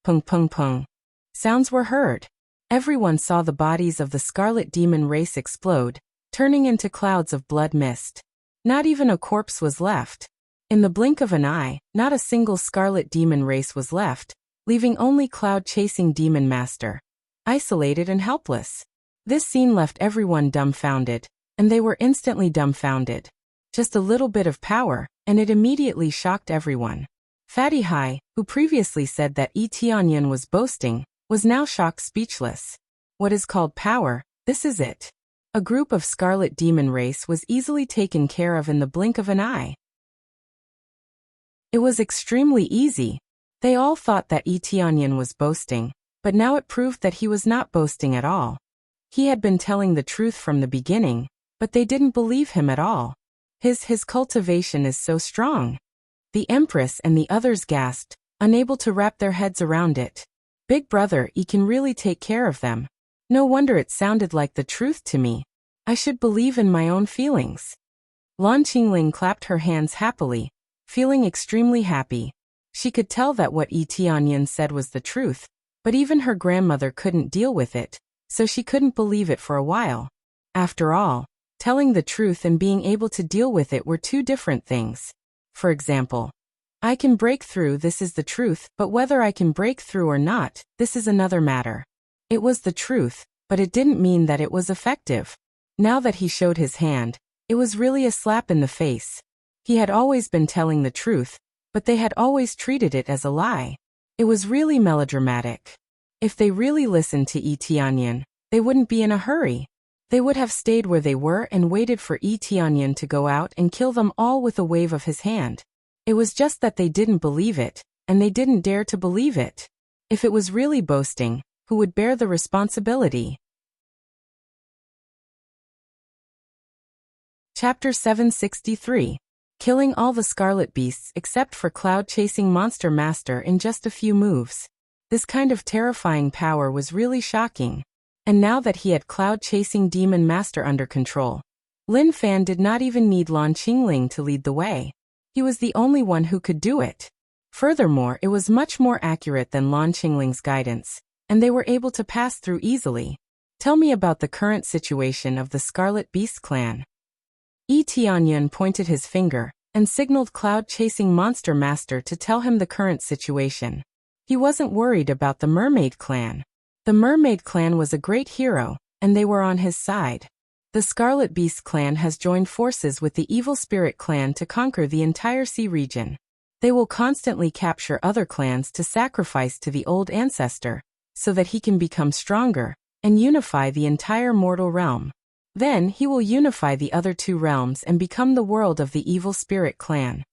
Pung pung pung. Sounds were heard. Everyone saw the bodies of the Scarlet Demon race explode, turning into clouds of blood mist. Not even a corpse was left. In the blink of an eye, not a single Scarlet Demon race was left, leaving only Cloud-chasing Demon Master, isolated and helpless. This scene left everyone dumbfounded, and they were instantly dumbfounded. Just a little bit of power, and it immediately shocked everyone. Fatty Hai, who previously said that Yi Tianyan was boasting, was now shocked speechless. What is called power, this is it. A group of Scarlet Demon race was easily taken care of in the blink of an eye. It was extremely easy. They all thought that Yi Tianyan was boasting, but now it proved that he was not boasting at all. He had been telling the truth from the beginning, but they didn't believe him at all. His cultivation is so strong. The Empress and the others gasped, unable to wrap their heads around it. "Big brother, he can really take care of them. No wonder it sounded like the truth to me. I should believe in my own feelings." Lan Qingling clapped her hands happily, feeling extremely happy. She could tell that what Yi Tianyan said was the truth, but even her grandmother couldn't deal with it, so she couldn't believe it for a while. After all, telling the truth and being able to deal with it were two different things. For example, I can break through, this is the truth, but whether I can break through or not, this is another matter. It was the truth, but it didn't mean that it was effective. Now that he showed his hand, it was really a slap in the face. He had always been telling the truth, but they had always treated it as a lie. It was really melodramatic. If they really listened to Yi Tianyan, they wouldn't be in a hurry. They would have stayed where they were and waited for Yi Tianyan to go out and kill them all with a wave of his hand. It was just that they didn't believe it, and they didn't dare to believe it. If it was really boasting, who would bear the responsibility? Chapter 763. Killing all the Scarlet Beasts except for Cloud-Chasing Monster Master in just a few moves. This kind of terrifying power was really shocking. And now that he had Cloud-Chasing Demon Master under control, Lin Fan did not even need Lan Qingling to lead the way. He was the only one who could do it. Furthermore, it was much more accurate than Lan Qingling's guidance, and they were able to pass through easily. Tell me about the current situation of the Scarlet Beast clan. Yi Tianyan pointed his finger and signaled Cloud-Chasing Monster Master to tell him the current situation. He wasn't worried about the Mermaid clan. The Mermaid clan was a great hero, and they were on his side. The Scarlet Beast clan has joined forces with the Evil Spirit clan to conquer the entire sea region. They will constantly capture other clans to sacrifice to the old ancestor, so that he can become stronger and unify the entire mortal realm. Then he will unify the other two realms and become the world of the Evil Spirit clan.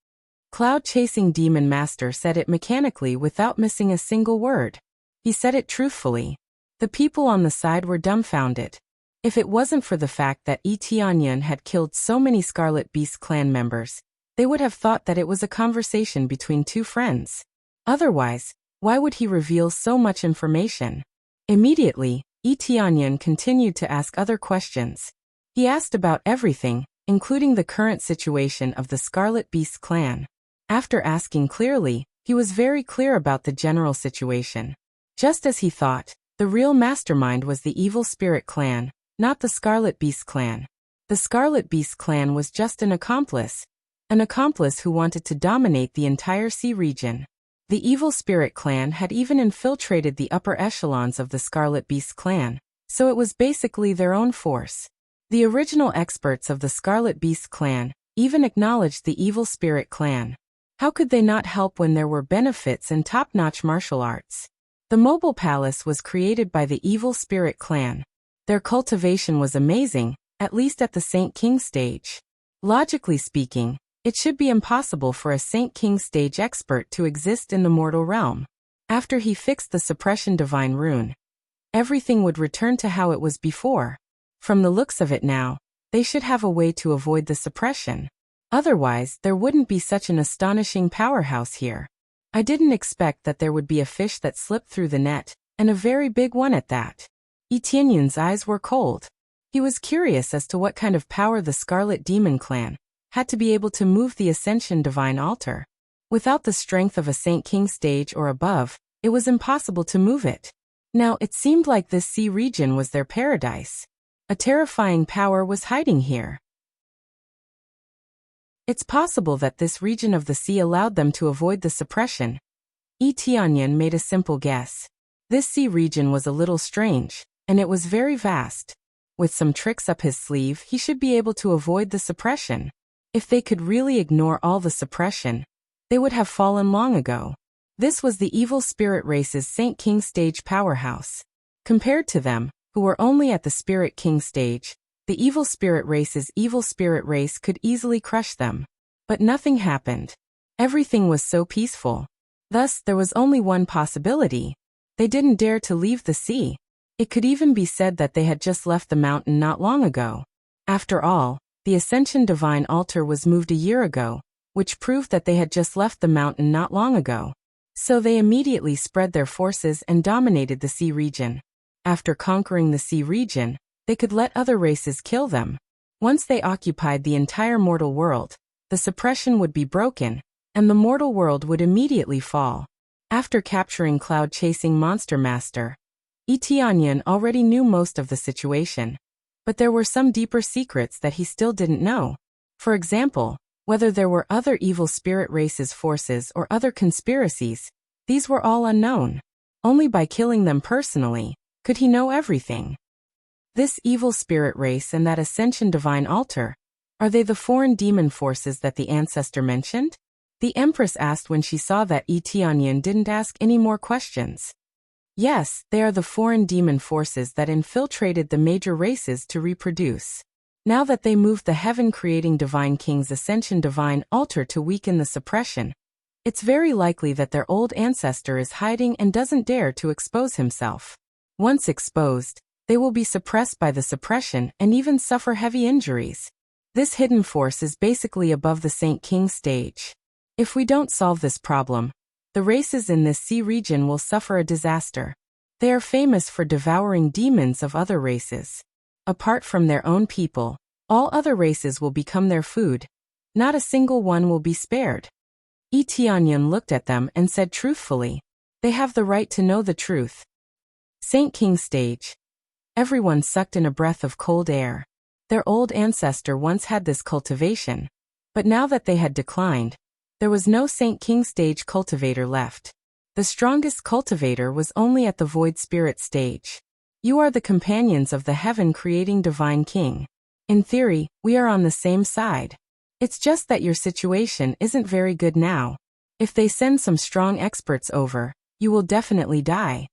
Cloud-Chasing Demon Master said it mechanically without missing a single word. He said it truthfully. The people on the side were dumbfounded. If it wasn't for the fact that Yi Tianyan had killed so many Scarlet Beast clan members, they would have thought that it was a conversation between two friends. Otherwise, why would he reveal so much information? Immediately, Yi Tianyan continued to ask other questions. He asked about everything, including the current situation of the Scarlet Beast clan. After asking clearly, he was very clear about the general situation. Just as he thought, the real mastermind was the Evil Spirit clan, not the Scarlet Beast clan. The Scarlet Beast clan was just an accomplice who wanted to dominate the entire sea region. The Evil Spirit clan had even infiltrated the upper echelons of the Scarlet Beast clan, so it was basically their own force. The original experts of the Scarlet Beast clan even acknowledged the Evil Spirit clan. How could they not help when there were benefits and top-notch martial arts? The mobile palace was created by the Evil Spirit clan. Their cultivation was amazing, at least at the Saint King stage. Logically speaking, it should be impossible for a Saint King stage expert to exist in the mortal realm. After he fixed the suppression divine rune, everything would return to how it was before. From the looks of it now, they should have a way to avoid the suppression. Otherwise, there wouldn't be such an astonishing powerhouse here. I didn't expect that there would be a fish that slipped through the net, and a very big one at that. Yi Tianyan's eyes were cold. He was curious as to what kind of power the Scarlet Demon clan had to be able to move the Ascension Divine Altar. Without the strength of a Saint King stage or above, it was impossible to move it. Now it seemed like this sea region was their paradise. A terrifying power was hiding here. It's possible that this region of the sea allowed them to avoid the suppression. Yi Tianyan made a simple guess. This sea region was a little strange, and it was very vast. With some tricks up his sleeve, he should be able to avoid the suppression. If they could really ignore all the suppression, they would have fallen long ago. This was the Evil Spirit race's Saint King stage powerhouse. Compared to them, who were only at the Spirit King stage, the Evil Spirit race's Evil Spirit race could easily crush them. But nothing happened. Everything was so peaceful. Thus, there was only one possibility. They didn't dare to leave the sea. It could even be said that they had just left the mountain not long ago. After all, the Ascension Divine Altar was moved a year ago, which proved that they had just left the mountain not long ago. So they immediately spread their forces and dominated the sea region. After conquering the sea region, they could let other races kill them. Once they occupied the entire mortal world, the suppression would be broken, and the mortal world would immediately fall. After capturing Cloud-Chasing Monster Master, Yi Tianyan already knew most of the situation. But there were some deeper secrets that he still didn't know. For example, Whether there were other evil spirit races forces or other conspiracies, these were all unknown. Only by killing them personally could he know everything. This evil spirit race and that ascension divine altar, are they the foreign demon forces that the ancestor mentioned? The Empress asked when she saw that Tianyan didn't ask any more questions. Yes, they are the foreign demon forces that infiltrated the major races to reproduce. Now that they moved the heaven-creating Divine King's Ascension Divine Altar to weaken the suppression, it's very likely that their old ancestor is hiding and doesn't dare to expose himself. Once exposed, they will be suppressed by the suppression and even suffer heavy injuries. This hidden force is basically above the Saint King stage. If we don't solve this problem, the races in this sea region will suffer a disaster. They are famous for devouring demons of other races. Apart from their own people, all other races will become their food. Not a single one will be spared. Tianyan looked at them and said truthfully, they have the right to know the truth. Saint King stage. Everyone sucked in a breath of cold air. Their old ancestor once had this cultivation, but now that they had declined, there was no Saint King stage cultivator left. The strongest cultivator was only at the Void Spirit stage. You are the companions of the heaven-creating Divine King. In theory, we are on the same side. It's just that your situation isn't very good now. If they send some strong experts over, you will definitely die.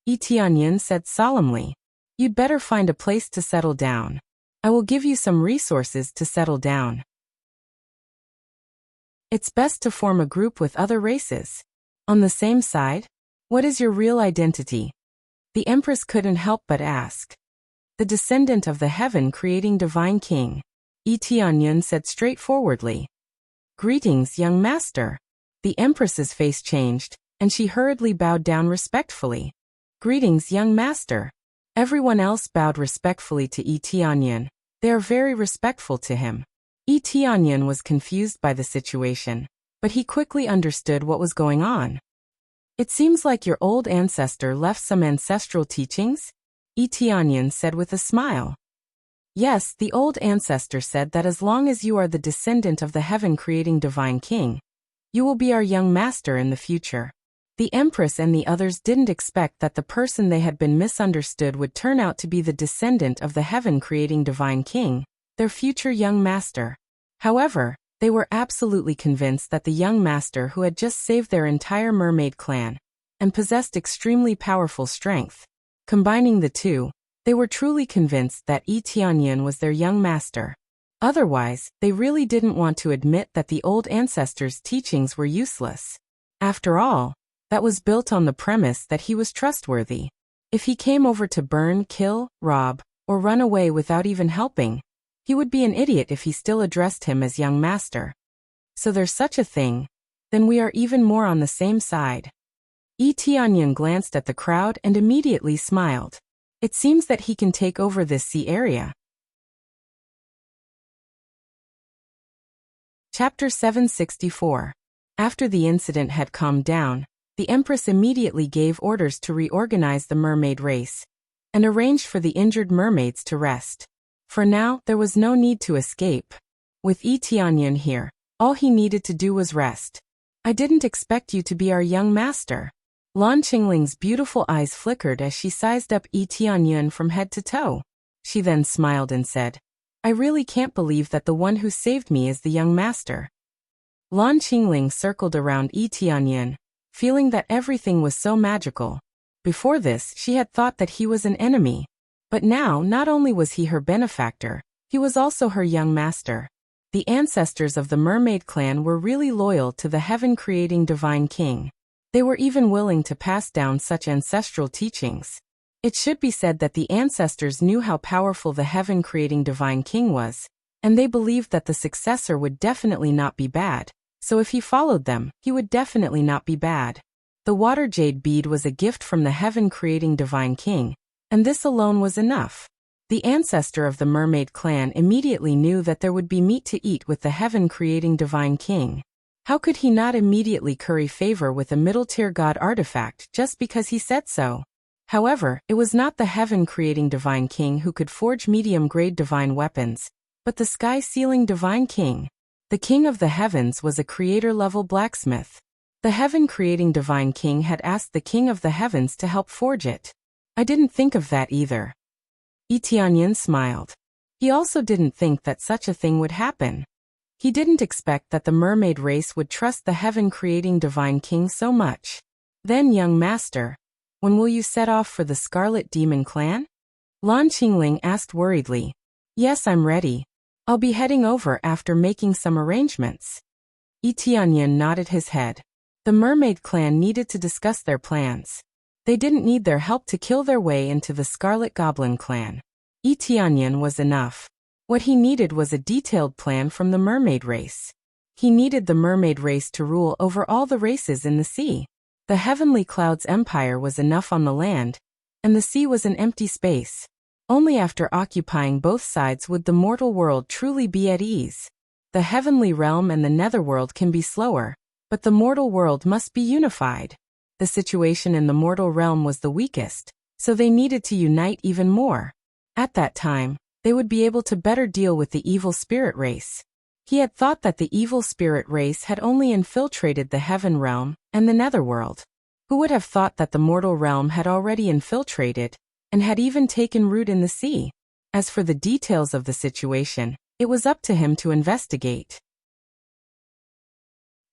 Tianyan said solemnly. You'd better find a place to settle down. I will give you some resources to settle down. It's best to form a group with other races. On the same side? What is your real identity? The Empress couldn't help but ask. The descendant of the heaven-creating Divine King, Tianyan said straightforwardly. Greetings, young master. The Empress's face changed, and she hurriedly bowed down respectfully. Greetings, young master. Everyone else bowed respectfully to Tianyan. They are very respectful to him. Tianyan was confused by the situation, but he quickly understood what was going on. It seems like your old ancestor left some ancestral teachings? Tianyan said with a smile. Yes, the old ancestor said that as long as you are the descendant of the heaven-creating Divine King, you will be our young master in the future. The Empress and the others didn't expect that the person they had been misunderstood would turn out to be the descendant of the heaven-creating Divine King, their future young master. However, they were absolutely convinced that the young master who had just saved their entire mermaid clan and possessed extremely powerful strength. Combining the two, they were truly convinced that Tianyan was their young master. Otherwise, they really didn't want to admit that the old ancestors' teachings were useless. After all, that was built on the premise that he was trustworthy. If he came over to burn, kill, rob, or run away without even helping, he would be an idiot if he still addressed him as young master. So there's such a thing. Then we are even more on the same side. Tianyan glanced at the crowd and immediately smiled. It seems that he can take over this sea area. Chapter 764. After the incident had calmed down, the Empress immediately gave orders to reorganize the mermaid race and arranged for the injured mermaids to rest. For now, there was no need to escape. With Tianyan here, all he needed to do was rest. I didn't expect you to be our young master. Lan Qingling's beautiful eyes flickered as she sized up Tianyan from head to toe. She then smiled and said, I really can't believe that the one who saved me is the young master. Lan Qingling circled around Tianyan, feeling that everything was so magical. Before this, she had thought that he was an enemy. But now, not only was he her benefactor, he was also her young master. The ancestors of the mermaid clan were really loyal to the heaven-creating Divine King. They were even willing to pass down such ancestral teachings. It should be said that the ancestors knew how powerful the heaven-creating Divine King was, and they believed that the successor would definitely not be bad, so if he followed them, he would definitely not be bad. The water jade bead was a gift from the heaven-creating Divine King, and this alone was enough. The ancestor of the mermaid clan immediately knew that there would be meat to eat with the heaven-creating Divine King. How could he not immediately curry favor with a middle-tier god artifact just because he said so? However, it was not the heaven-creating Divine King who could forge medium-grade divine weapons, but the sky-sealing Divine King. The king of the heavens was a creator-level blacksmith. The heaven-creating divine king had asked the king of the heavens to help forge it. I didn't think of that either. Yi Tianyan smiled. He also didn't think that such a thing would happen. He didn't expect that the mermaid race would trust the heaven-creating divine king so much. Then, young master, when will you set off for the Scarlet Demon clan? Lan Qingling asked worriedly. Yes, I'm ready. I'll be heading over after making some arrangements. Yi Tianyan nodded his head. The mermaid clan needed to discuss their plans. They didn't need their help to kill their way into the Scarlet Goblin clan. Yi Tianyan was enough. What he needed was a detailed plan from the mermaid race. He needed the mermaid race to rule over all the races in the sea. The Heavenly Cloud's empire was enough on the land, and the sea was an empty space. Only after occupying both sides would the mortal world truly be at ease. The heavenly realm and the netherworld can be slower, but the mortal world must be unified. The situation in the mortal realm was the weakest, so they needed to unite even more. At that time, they would be able to better deal with the evil spirit race. He had thought that the evil spirit race had only infiltrated the heaven realm and the netherworld. Who would have thought that the mortal realm had already infiltrated and had even taken root in the sea? As for the details of the situation, it was up to him to investigate.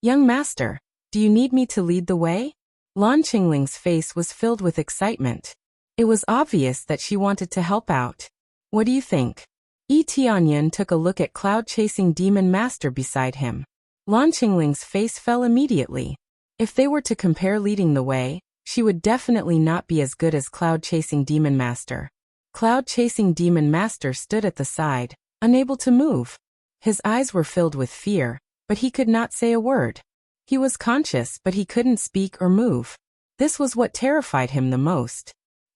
Young master, do you need me to lead the way? Lan Qingling's face was filled with excitement. It was obvious that she wanted to help out. What do you think? Yi Tianyan took a look at cloud-chasing demon master beside him. Lan Qingling's face fell immediately. If they were to compare leading the way, she would definitely not be as good as cloud-chasing demon master. Cloud-chasing demon master stood at the side, unable to move. His eyes were filled with fear, but he could not say a word. He was conscious, but he couldn't speak or move. This was what terrified him the most.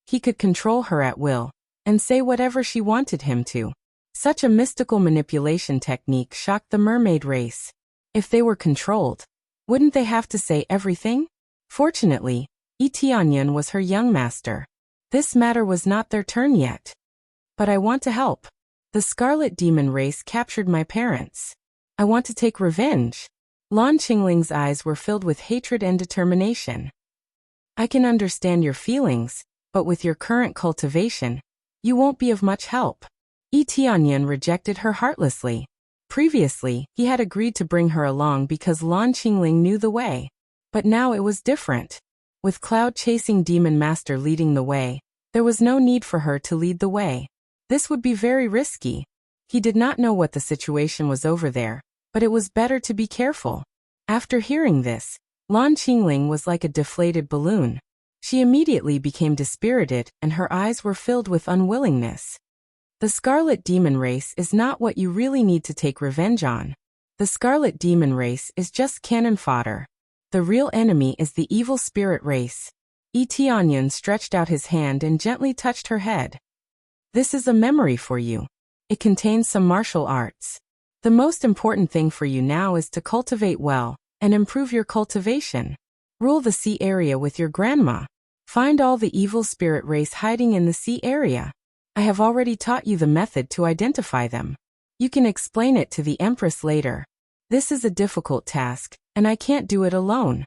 He could control her at will and say whatever she wanted him to. Such a mystical manipulation technique shocked the mermaid race. If they were controlled, wouldn't they have to say everything? Fortunately, Yi Tianyan was her young master. This matter was not their turn yet. But I want to help. The Scarlet Demon race captured my parents. I want to take revenge. Lan Qingling's eyes were filled with hatred and determination. I can understand your feelings, but with your current cultivation, you won't be of much help. Yi Tianyan rejected her heartlessly. Previously, he had agreed to bring her along because Lan Qingling knew the way. But now it was different. With cloud-chasing demon master leading the way, there was no need for her to lead the way. This would be very risky. He did not know what the situation was over there, but it was better to be careful. After hearing this, Lan Qingling was like a deflated balloon. She immediately became dispirited and her eyes were filled with unwillingness. The Scarlet Demon race is not what you really need to take revenge on. The Scarlet Demon race is just cannon fodder. The real enemy is the evil spirit race. Yi Tianyan stretched out his hand and gently touched her head. This is a memory for you. It contains some martial arts. The most important thing for you now is to cultivate well and improve your cultivation. Rule the sea area with your grandma. Find all the evil spirit race hiding in the sea area. I have already taught you the method to identify them. You can explain it to the Empress later. This is a difficult task, and I can't do it alone.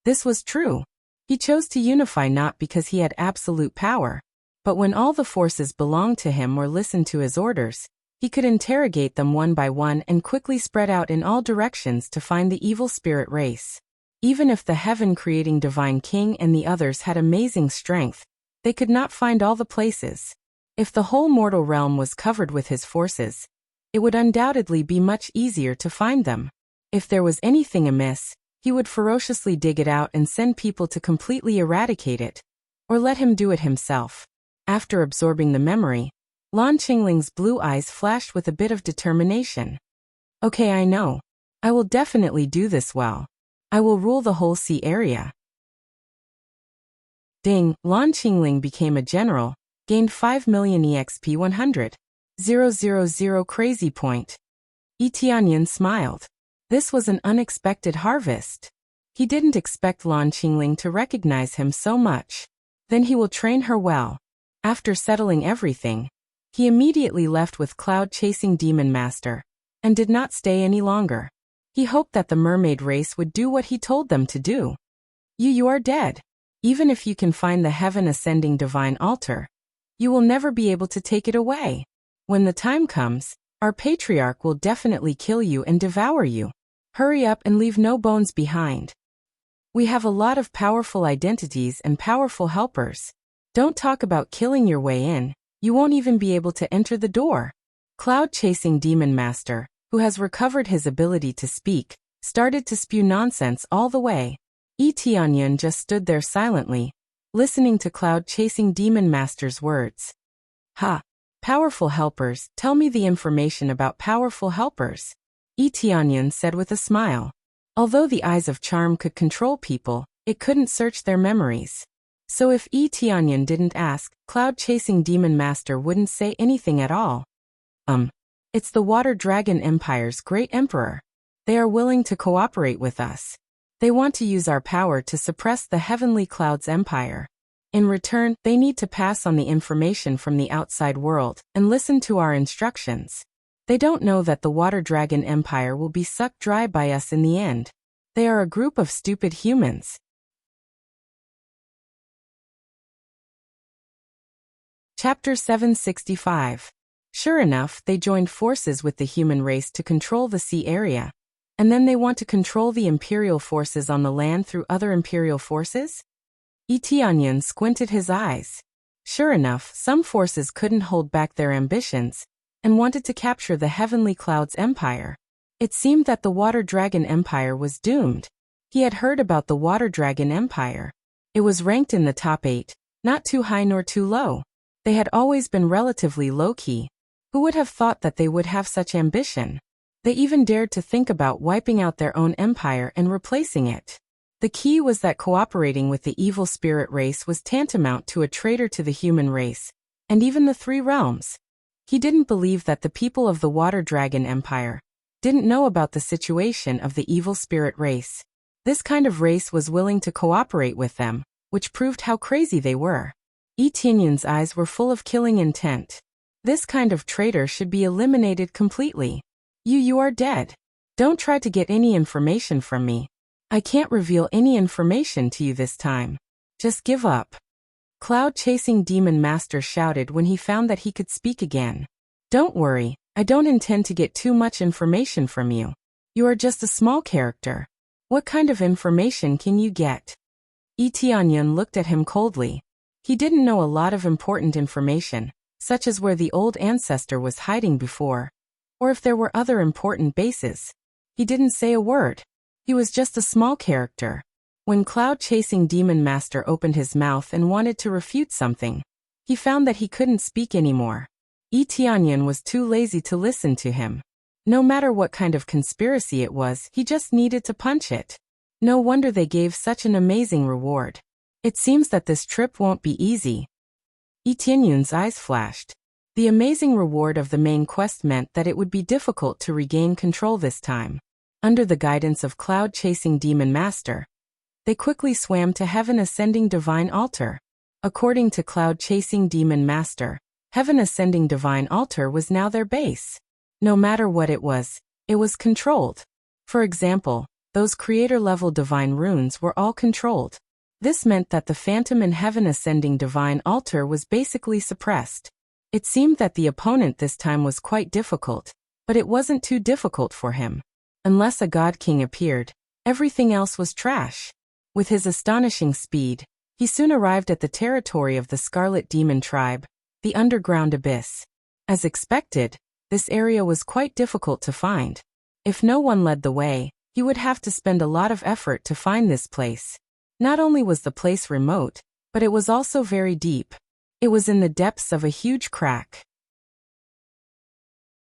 This was true. He chose to unify not because he had absolute power, but when all the forces belonged to him or listened to his orders, he could interrogate them one by one and quickly spread out in all directions to find the evil spirit race. Even if the heaven-creating divine king and the others had amazing strength, they could not find all the places. If the whole mortal realm was covered with his forces, it would undoubtedly be much easier to find them. If there was anything amiss, he would ferociously dig it out and send people to completely eradicate it, or let him do it himself. After absorbing the memory, Lan Qingling's blue eyes flashed with a bit of determination. Okay, I know. I will definitely do this well. I will rule the whole sea area. Ding, Lan Qingling became a general, gained 5 million EXP 100. 000 crazy point. Yi Tianyan smiled. This was an unexpected harvest. He didn't expect Lan Qingling to recognize him so much. Then he will train her well. After settling everything, he immediately left with cloud-chasing demon master and did not stay any longer. He hoped that the mermaid race would do what he told them to do. You are dead. Even if you can find the heaven-ascending divine altar, you will never be able to take it away. When the time comes, our patriarch will definitely kill you and devour you. Hurry up and leave no bones behind. We have a lot of powerful identities and powerful helpers. Don't talk about killing your way in, you won't even be able to enter the door. Cloud-chasing demon master, who has recovered his ability to speak, started to spew nonsense all the way. Tianyun just stood there silently, listening to cloud-chasing demon master's words. Ha! Powerful helpers, tell me the information about powerful helpers. Tianyun said with a smile. Although the eyes of charm could control people, it couldn't search their memories. So if Tianyun didn't ask, cloud-chasing demon master wouldn't say anything at all. It's the Water Dragon Empire's great emperor. They are willing to cooperate with us. They want to use our power to suppress the Heavenly Clouds Empire. In return, they need to pass on the information from the outside world and listen to our instructions. They don't know that the Water Dragon Empire will be sucked dry by us in the end. They are a group of stupid humans. Chapter 765. Sure enough, they joined forces with the human race to control the sea area. And then they want to control the imperial forces on the land through other imperial forces? Tianyun squinted his eyes. Sure enough, some forces couldn't hold back their ambitions and wanted to capture the Heavenly Clouds Empire. It seemed that the Water Dragon Empire was doomed. He had heard about the Water Dragon Empire. It was ranked in the top 8, not too high nor too low. They had always been relatively low-key. Who would have thought that they would have such ambition? They even dared to think about wiping out their own empire and replacing it. The key was that cooperating with the evil spirit race was tantamount to a traitor to the human race, and even the 3 realms. He didn't believe that the people of the Water Dragon Empire didn't know about the situation of the evil spirit race. This kind of race was willing to cooperate with them, which proved how crazy they were. Tianyun's eyes were full of killing intent. This kind of traitor should be eliminated completely. You are dead. Don't try to get any information from me. I can't reveal any information to you this time. Just give up. Cloud-chasing demon master shouted when he found that he could speak again. Don't worry, I don't intend to get too much information from you. You are just a small character. What kind of information can you get? Tianyun looked at him coldly. He didn't know a lot of important information, such as where the old ancestor was hiding before, or if there were other important bases. He didn't say a word. He was just a small character. When Cloud-chasing demon master opened his mouth and wanted to refute something, he found that he couldn't speak anymore. Tianyun was too lazy to listen to him. No matter what kind of conspiracy it was, he just needed to punch it. No wonder they gave such an amazing reward. It seems that this trip won't be easy. Tianyun's eyes flashed. The amazing reward of the main quest meant that it would be difficult to regain control this time. Under the guidance of Cloud-chasing demon master, they quickly swam to Heaven-ascending divine altar. According to Cloud-chasing demon master, Heaven-ascending divine altar was now their base. No matter what it was controlled. For example, those creator-level divine runes were all controlled. This meant that the phantom in Heaven-ascending divine altar was basically suppressed. It seemed that the opponent this time was quite difficult, but it wasn't too difficult for him. Unless a god king appeared, everything else was trash. With his astonishing speed, he soon arrived at the territory of the Scarlet Demon tribe, the underground abyss. As expected, this area was quite difficult to find. If no one led the way, he would have to spend a lot of effort to find this place. Not only was the place remote, but it was also very deep. It was in the depths of a huge crack.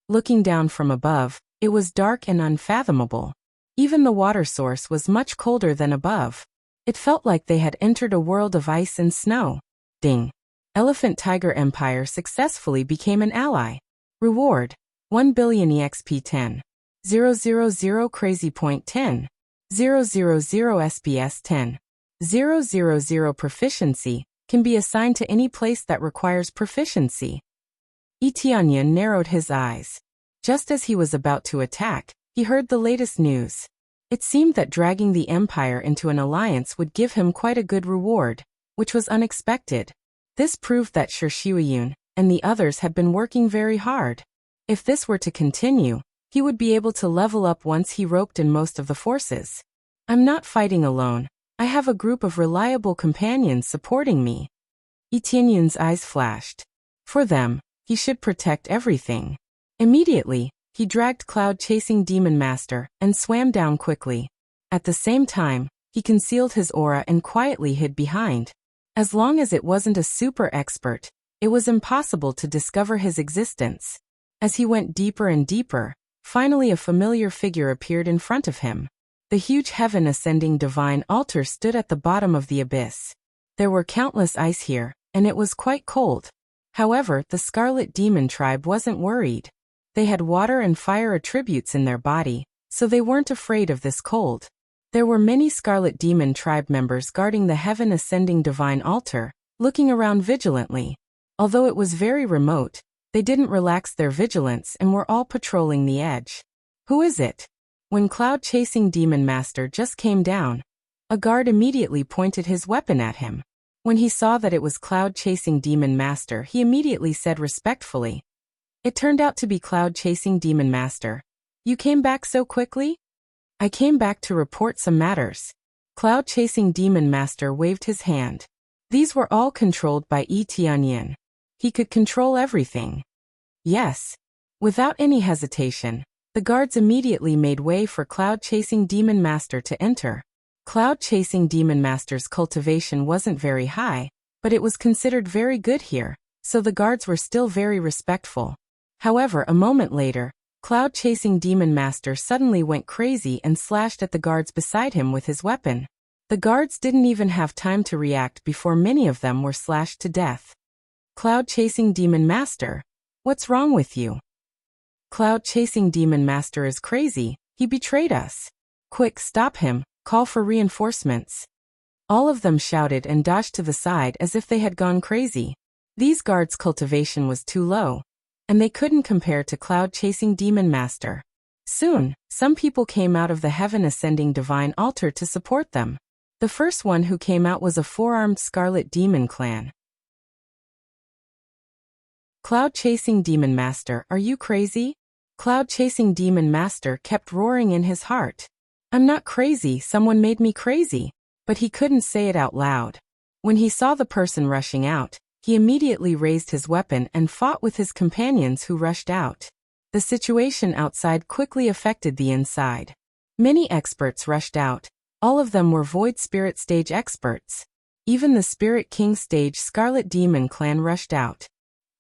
Looking down from above, it was dark and unfathomable. Even the water source was much colder than above. It felt like they had entered a world of ice and snow. Ding! Elephant Tiger Empire successfully became an ally. Reward: 1 billion EXP 10. 000 Crazy Point 10. 000 SPS 10. 000 Proficiency can be assigned to any place that requires proficiency. Tianyun narrowed his eyes. Just as he was about to attack, he heard the latest news. It seemed that dragging the Empire into an alliance would give him quite a good reward, which was unexpected. This proved that Shiueyun and the others had been working very hard. If this were to continue, he would be able to level up once he roped in most of the forces. I'm not fighting alone. I have a group of reliable companions supporting me. Etiennen's eyes flashed. For them, he should protect everything. Immediately, he dragged Cloud-Chasing Demon Master and swam down quickly. At the same time, he concealed his aura and quietly hid behind. As long as it wasn't a super expert, it was impossible to discover his existence. As he went deeper and deeper, finally a familiar figure appeared in front of him. The huge heaven-ascending divine altar stood at the bottom of the abyss. There were countless ice here, and it was quite cold. However, the Scarlet Demon tribe wasn't worried. They had water and fire attributes in their body, so they weren't afraid of this cold. There were many Scarlet Demon tribe members guarding the heaven-ascending divine altar, looking around vigilantly. Although it was very remote, they didn't relax their vigilance and were all patrolling the edge. Who is it? When Cloud-Chasing Demon Master just came down, a guard immediately pointed his weapon at him. When he saw that it was Cloud-Chasing Demon Master, he immediately said respectfully. It turned out to be Cloud-Chasing Demon Master. You came back so quickly? I came back to report some matters. Cloud-Chasing Demon Master waved his hand. These were all controlled by Etienne. He could control everything. Yes. Without any hesitation, the guards immediately made way for Cloud-Chasing Demon Master to enter. Cloud-Chasing Demon Master's cultivation wasn't very high, but it was considered very good here, so the guards were still very respectful. However, a moment later, Cloud-Chasing Demon Master suddenly went crazy and slashed at the guards beside him with his weapon. The guards didn't even have time to react before many of them were slashed to death. Cloud-Chasing Demon Master, what's wrong with you? Cloud-Chasing Demon Master is crazy, he betrayed us. Quick, stop him, call for reinforcements. All of them shouted and dodged to the side as if they had gone crazy. These guards' cultivation was too low, and they couldn't compare to Cloud-Chasing Demon Master. Soon, some people came out of the heaven-ascending divine altar to support them. The first one who came out was a four-armed Scarlet Demon clan. Cloud-Chasing Demon Master, are you crazy? Cloud-Chasing Demon Master kept roaring in his heart. I'm not crazy, someone made me crazy. But he couldn't say it out loud. When he saw the person rushing out, he immediately raised his weapon and fought with his companions who rushed out. The situation outside quickly affected the inside. Many experts rushed out. All of them were Void Spirit Stage experts. Even the Spirit King Stage Scarlet Demon Clan rushed out.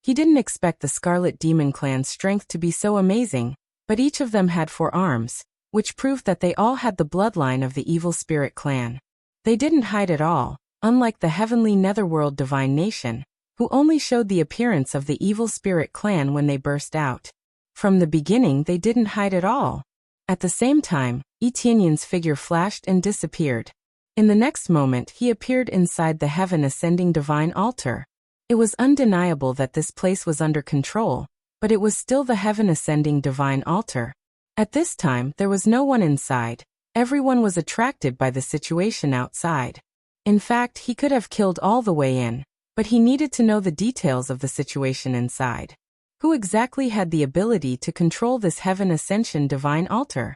He didn't expect the Scarlet Demon Clan's strength to be so amazing, but each of them had 4 arms, which proved that they all had the bloodline of the Evil Spirit Clan. They didn't hide at all, unlike the Heavenly Netherworld Divine Nation, who only showed the appearance of the Evil Spirit Clan when they burst out. From the beginning they didn't hide at all. At the same time, Etienne's figure flashed and disappeared. In the next moment he appeared inside the heaven-ascending divine altar. It was undeniable that this place was under control, but it was still the heaven-ascending divine altar. At this time there was no one inside. Everyone was attracted by the situation outside. In fact, he could have killed all the way in, but he needed to know the details of the situation inside. Who exactly had the ability to control this Heaven Ascension divine altar?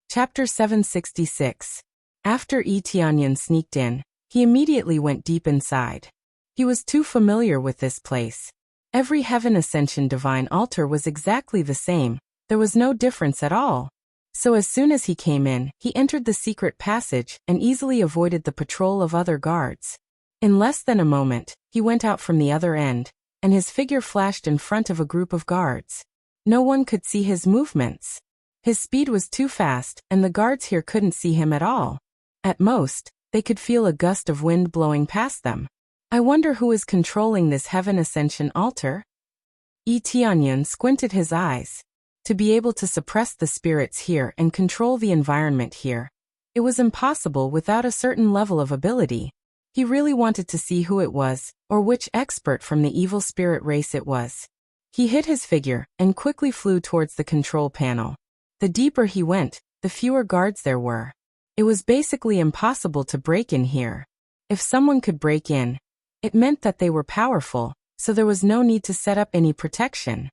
Chapter 766. After Etienne sneaked in, he immediately went deep inside. He was too familiar with this place. Every Heaven Ascension divine altar was exactly the same. There was no difference at all. So as soon as he came in, he entered the secret passage and easily avoided the patrol of other guards. In less than a moment, he went out from the other end, and his figure flashed in front of a group of guards. No one could see his movements. His speed was too fast, and the guards here couldn't see him at all. At most, they could feel a gust of wind blowing past them. I wonder who is controlling this Heaven Ascension altar? Etienne squinted his eyes. To be able to suppress the spirits here and control the environment here, it was impossible without a certain level of ability. He really wanted to see who it was, or which expert from the evil spirit race it was. He hid his figure and quickly flew towards the control panel. The deeper he went, the fewer guards there were. It was basically impossible to break in here. If someone could break in, it meant that they were powerful, so there was no need to set up any protection.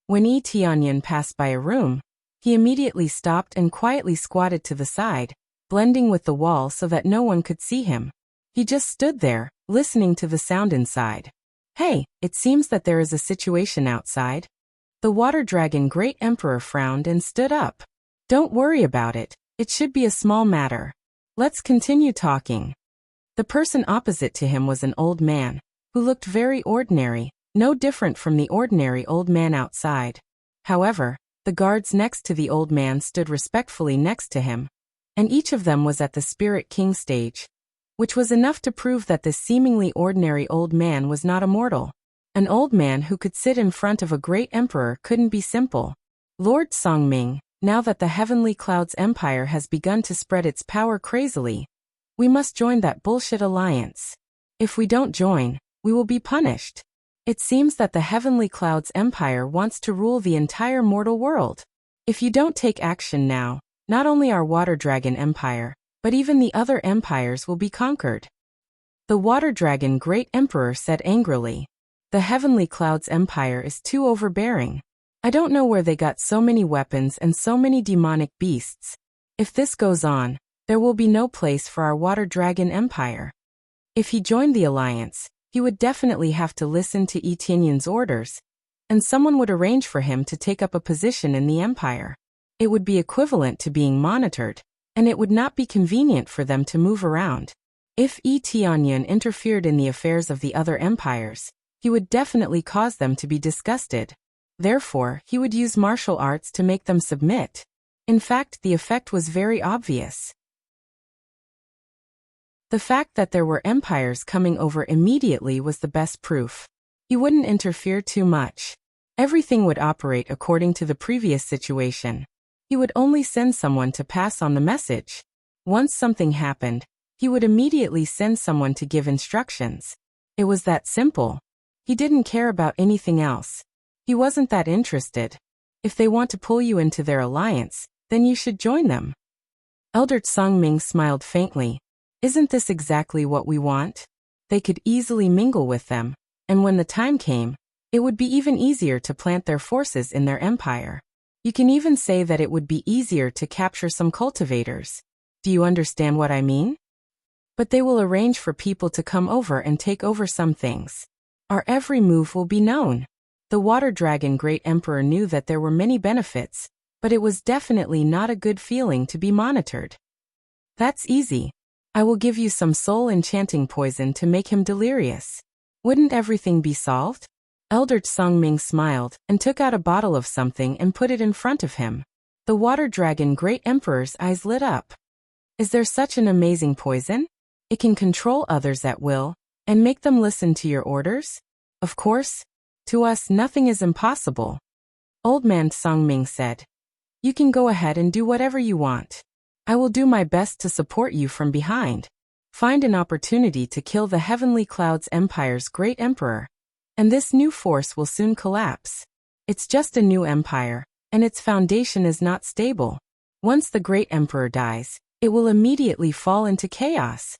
When Yi Tianyan passed by a room, he immediately stopped and quietly squatted to the side, blending with the wall so that no one could see him. He just stood there, listening to the sound inside. Hey, it seems that there is a situation outside. The water dragon Great Emperor frowned and stood up. Don't worry about it, it should be a small matter. Let's continue talking. The person opposite to him was an old man, who looked very ordinary, no different from the ordinary old man outside. However, the guards next to the old man stood respectfully next to him, and each of them was at the Spirit King stage, which was enough to prove that this seemingly ordinary old man was not a mortal. An old man who could sit in front of a great emperor couldn't be simple. Lord Songming, now that the Heavenly Clouds Empire has begun to spread its power crazily, we must join that bullshit alliance. If we don't join, we will be punished. It seems that the Heavenly Clouds Empire wants to rule the entire mortal world. If you don't take action now, not only our Water Dragon Empire, but even the other empires will be conquered. The Water Dragon Great Emperor said angrily. The Heavenly Clouds Empire is too overbearing. I don't know where they got so many weapons and so many demonic beasts. If this goes on, there will be no place for our Water Dragon Empire. If he joined the alliance, he would definitely have to listen to Yi Tianyan's orders, and someone would arrange for him to take up a position in the empire. It would be equivalent to being monitored, and it would not be convenient for them to move around. If Yi Tianyan interfered in the affairs of the other empires, he would definitely cause them to be disgusted. Therefore, he would use martial arts to make them submit. In fact, the effect was very obvious. The fact that there were empires coming over immediately was the best proof. He wouldn't interfere too much. Everything would operate according to the previous situation. He would only send someone to pass on the message. Once something happened, he would immediately send someone to give instructions. It was that simple. He didn't care about anything else. He wasn't that interested. If they want to pull you into their alliance, then you should join them. Elder Songming smiled faintly. Isn't this exactly what we want? They could easily mingle with them, and when the time came, it would be even easier to plant their forces in their empire. You can even say that it would be easier to capture some cultivators. Do you understand what I mean? But they will arrange for people to come over and take over some things. Our every move will be known. The Water Dragon Great Emperor knew that there were many benefits, but it was definitely not a good feeling to be monitored. That's easy. I will give you some soul enchanting poison to make him delirious. Wouldn't everything be solved? Elder Songming smiled and took out a bottle of something and put it in front of him. The Water Dragon Great Emperor's eyes lit up. Is there such an amazing poison? It can control others at will and make them listen to your orders? Of course. To us nothing is impossible. Old Man Songming said. You can go ahead and do whatever you want. I will do my best to support you from behind. Find an opportunity to kill the Heavenly Clouds Empire's Great Emperor, and this new force will soon collapse. It's just a new empire, and its foundation is not stable. Once the Great Emperor dies, it will immediately fall into chaos.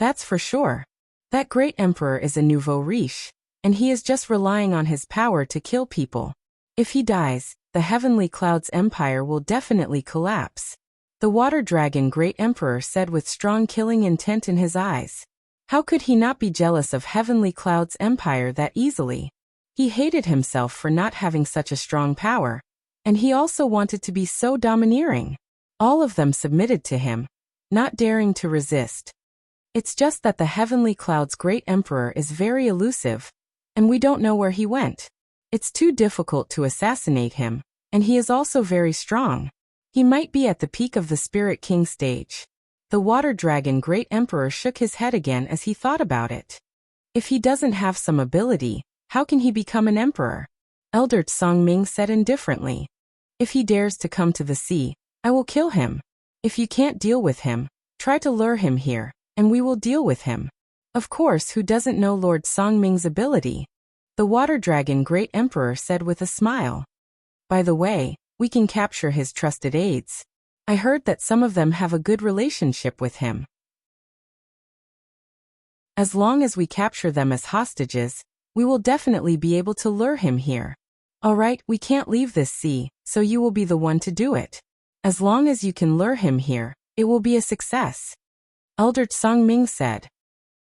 That's for sure. That Great Emperor is a nouveau riche, and he is just relying on his power to kill people. If he dies, the Heavenly Clouds Empire will definitely collapse. The Water Dragon Great Emperor said with strong killing intent in his eyes. How could he not be jealous of Heavenly Cloud's empire that easily? He hated himself for not having such a strong power, and he also wanted to be so domineering. All of them submitted to him, not daring to resist. It's just that the Heavenly Cloud's Great Emperor is very elusive, and we don't know where he went. It's too difficult to assassinate him, and he is also very strong. He might be at the peak of the Spirit King stage. The Water Dragon Great Emperor shook his head again as he thought about it. If he doesn't have some ability, how can he become an emperor? Elder Songming said indifferently. If he dares to come to the sea, I will kill him. If you can't deal with him, try to lure him here, and we will deal with him. Of course, who doesn't know Lord Songming's ability? The Water Dragon Great Emperor said with a smile. By the way, we can capture his trusted aides. I heard that some of them have a good relationship with him. As long as we capture them as hostages, we will definitely be able to lure him here. Alright, we can't leave this sea, so you will be the one to do it. As long as you can lure him here, it will be a success. Elder Songming said.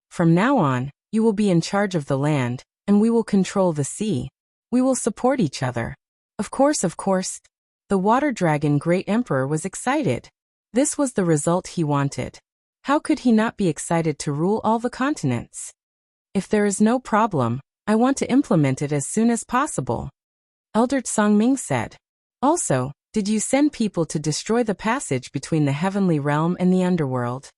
From now on, you will be in charge of the land, and we will control the sea. We will support each other. Of course. The Water Dragon Great Emperor was excited. This was the result he wanted. How could he not be excited to rule all the continents? If there is no problem, I want to implement it as soon as possible. Elder Songming said. Also, did you send people to destroy the passage between the heavenly realm and the underworld?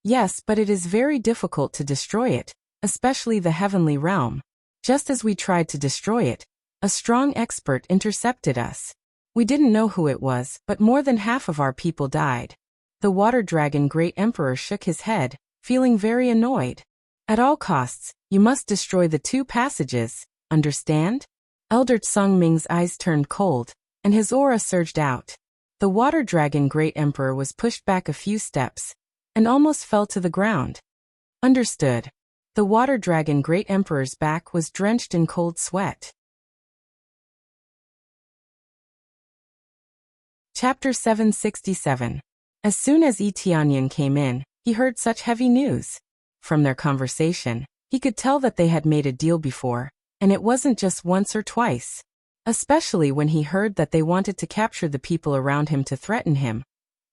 Yes, but it is very difficult to destroy it, especially the heavenly realm. Just as we tried to destroy it, a strong expert intercepted us. We didn't know who it was, but more than half of our people died. The Water Dragon Great Emperor shook his head, feeling very annoyed. At all costs, you must destroy the 2 passages, understand? Elder Songming's eyes turned cold, and his aura surged out. The Water Dragon Great Emperor was pushed back a few steps, and almost fell to the ground. Understood. The Water Dragon Great Emperor's back was drenched in cold sweat. Chapter 767. As soon as Yi Tianyan came in, he heard such heavy news. From their conversation, he could tell that they had made a deal before, and it wasn't just once or twice. Especially when he heard that they wanted to capture the people around him to threaten him.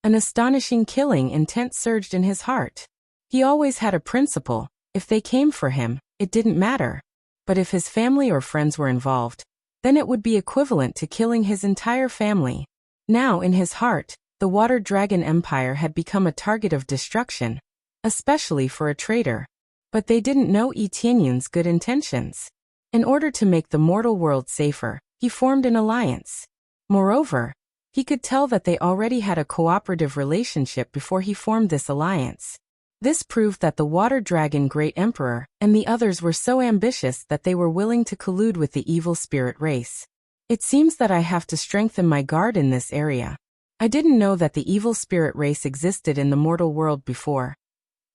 An astonishing killing intent surged in his heart. He always had a principle: if they came for him, it didn't matter. But if his family or friends were involved, then it would be equivalent to killing his entire family. Now in his heart, the Water Dragon Empire had become a target of destruction, especially for a traitor. But they didn't know Yi Tianyan's good intentions. In order to make the mortal world safer, he formed an alliance. Moreover, he could tell that they already had a cooperative relationship before he formed this alliance. This proved that the Water Dragon Great Emperor and the others were so ambitious that they were willing to collude with the evil spirit race. It seems that I have to strengthen my guard in this area. I didn't know that the evil spirit race existed in the mortal world before.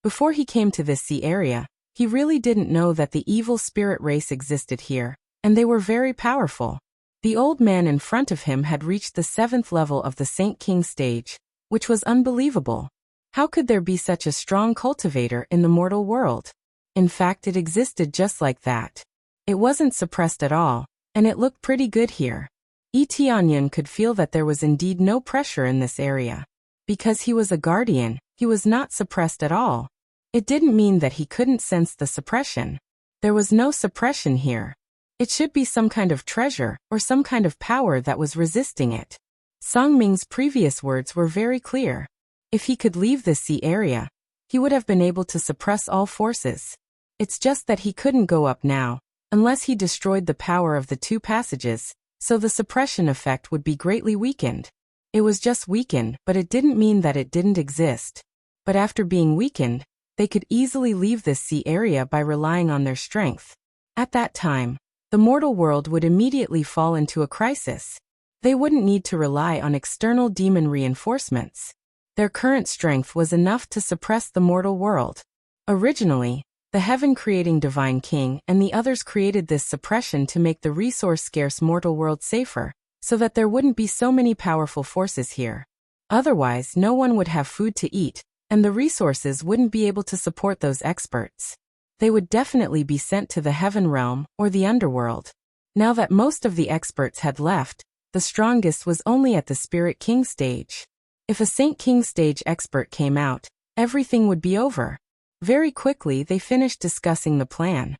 Before he came to this sea area, he really didn't know that the evil spirit race existed here, and they were very powerful. The old man in front of him had reached the 7th level of the Saint King stage, which was unbelievable. How could there be such a strong cultivator in the mortal world? In fact, it existed just like that. It wasn't suppressed at all, and it looked pretty good here. Yi Tianyan could feel that there was indeed no pressure in this area. Because he was a guardian, he was not suppressed at all. It didn't mean that he couldn't sense the suppression. There was no suppression here. It should be some kind of treasure or some kind of power that was resisting it. Songming's previous words were very clear. If he could leave this sea area, he would have been able to suppress all forces. It's just that he couldn't go up now, unless he destroyed the power of the 2 passages, so the suppression effect would be greatly weakened. It was just weakened, but it didn't mean that it didn't exist. But after being weakened, they could easily leave this sea area by relying on their strength. At that time, the mortal world would immediately fall into a crisis. They wouldn't need to rely on external demon reinforcements. Their current strength was enough to suppress the mortal world. Originally, the heaven-creating Divine King and the others created this suppression to make the resource-scarce mortal world safer, so that there wouldn't be so many powerful forces here. Otherwise, no one would have food to eat, and the resources wouldn't be able to support those experts. They would definitely be sent to the heaven realm or the underworld. Now that most of the experts had left, the strongest was only at the Spirit King stage. If a Saint King stage expert came out, everything would be over. Very quickly they finished discussing the plan.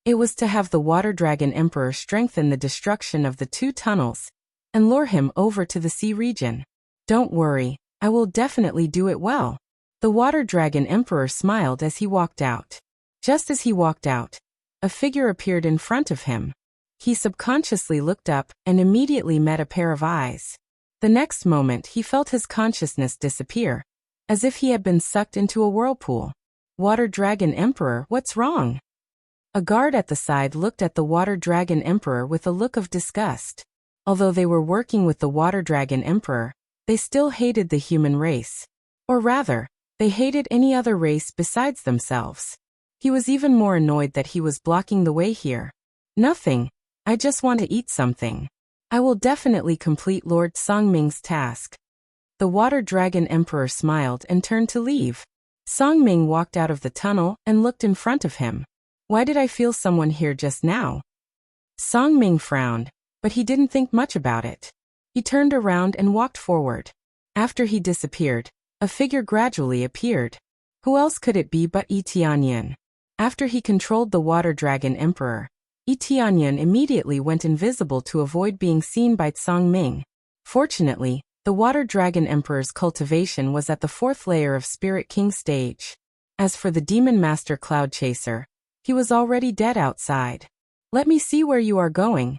It was to have the Water Dragon Emperor strengthen the destruction of the 2 tunnels and lure him over to the sea region. Don't worry, I will definitely do it well. The Water Dragon Emperor smiled as he walked out. Just as he walked out, a figure appeared in front of him. He subconsciously looked up and immediately met a pair of eyes. The next moment he felt his consciousness disappear, as if he had been sucked into a whirlpool. Water Dragon Emperor, what's wrong? A guard at the side looked at the Water Dragon Emperor with a look of disgust. Although they were working with the Water Dragon Emperor, they still hated the human race. Or rather, they hated any other race besides themselves. He was even more annoyed that he was blocking the way here. Nothing. I just want to eat something. I will definitely complete Lord Songming's task. The Water Dragon Emperor smiled and turned to leave. Songming walked out of the tunnel and looked in front of him. Why did I feel someone here just now? Songming frowned, but he didn't think much about it. He turned around and walked forward. After he disappeared, a figure gradually appeared. Who else could it be but Yi Tianyan? After he controlled the Water Dragon Emperor, Yi Tianyan immediately went invisible to avoid being seen by Songming. Fortunately, the Water Dragon Emperor's cultivation was at the 4th layer of Spirit King stage. As for the Demon Master Cloud Chaser, he was already dead outside. Let me see where you are going.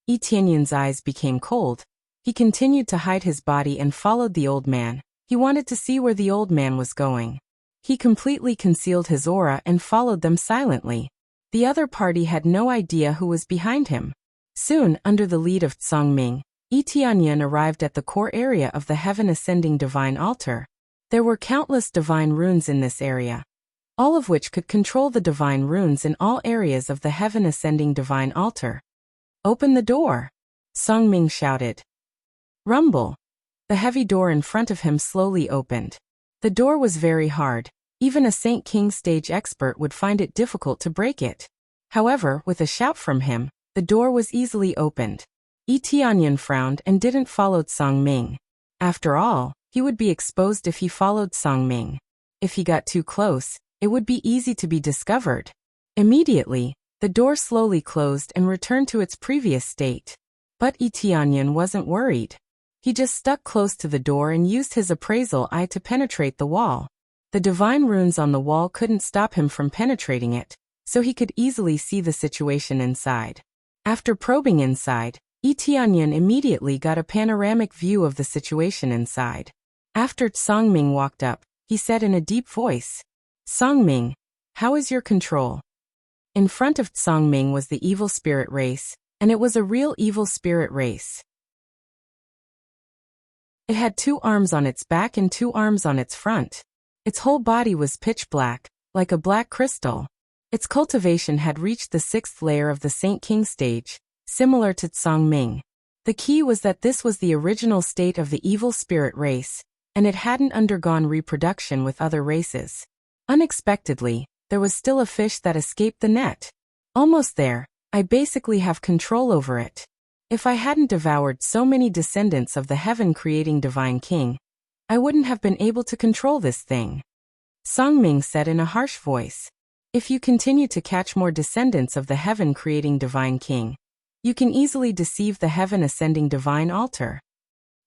Yi Tianyan's eyes became cold. He continued to hide his body and followed the old man. He wanted to see where the old man was going. He completely concealed his aura and followed them silently. The other party had no idea who was behind him. Soon, under the lead of Songming, Yi Tianyan arrived at the core area of the Heaven Ascending Divine Altar. There were countless divine runes in this area, all of which could control the divine runes in all areas of the Heaven Ascending Divine Altar. Open the door! Songming shouted. Rumble! The heavy door in front of him slowly opened. The door was very hard. Even a Saint King stage expert would find it difficult to break it. However, with a shout from him, the door was easily opened. Yi Tianyan frowned and didn't follow Songming. After all, he would be exposed if he followed Songming. If he got too close, it would be easy to be discovered. Immediately, the door slowly closed and returned to its previous state. But Yi Tianyan wasn't worried. He just stuck close to the door and used his appraisal eye to penetrate the wall. The divine runes on the wall couldn't stop him from penetrating it, so he could easily see the situation inside. After probing inside, Yi Tianyan immediately got a panoramic view of the situation inside. After Songming walked up, he said in a deep voice, Songming, how is your control? In front of Songming was the evil spirit race, and it was a real evil spirit race. It had 2 arms on its back and 2 arms on its front. Its whole body was pitch black, like a black crystal. Its cultivation had reached the 6th layer of the Saint King stage, similar to Songming. The key was that this was the original state of the evil spirit race, and it hadn't undergone reproduction with other races. Unexpectedly, there was still a fish that escaped the net. Almost there, I basically have control over it. If I hadn't devoured so many descendants of the heaven-creating Divine King, I wouldn't have been able to control this thing. Songming said in a harsh voice. If you continue to catch more descendants of the heaven-creating Divine King, you can easily deceive the heaven-ascending Divine Altar.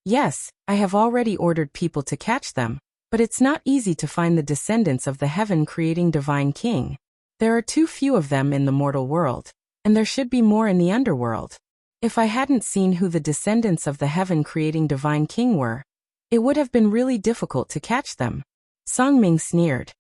Yes, I have already ordered people to catch them, but it's not easy to find the descendants of the heaven-creating Divine King. There are too few of them in the mortal world, and there should be more in the underworld. If I hadn't seen who the descendants of the heaven-creating Divine King were, it would have been really difficult to catch them. Songming sneered.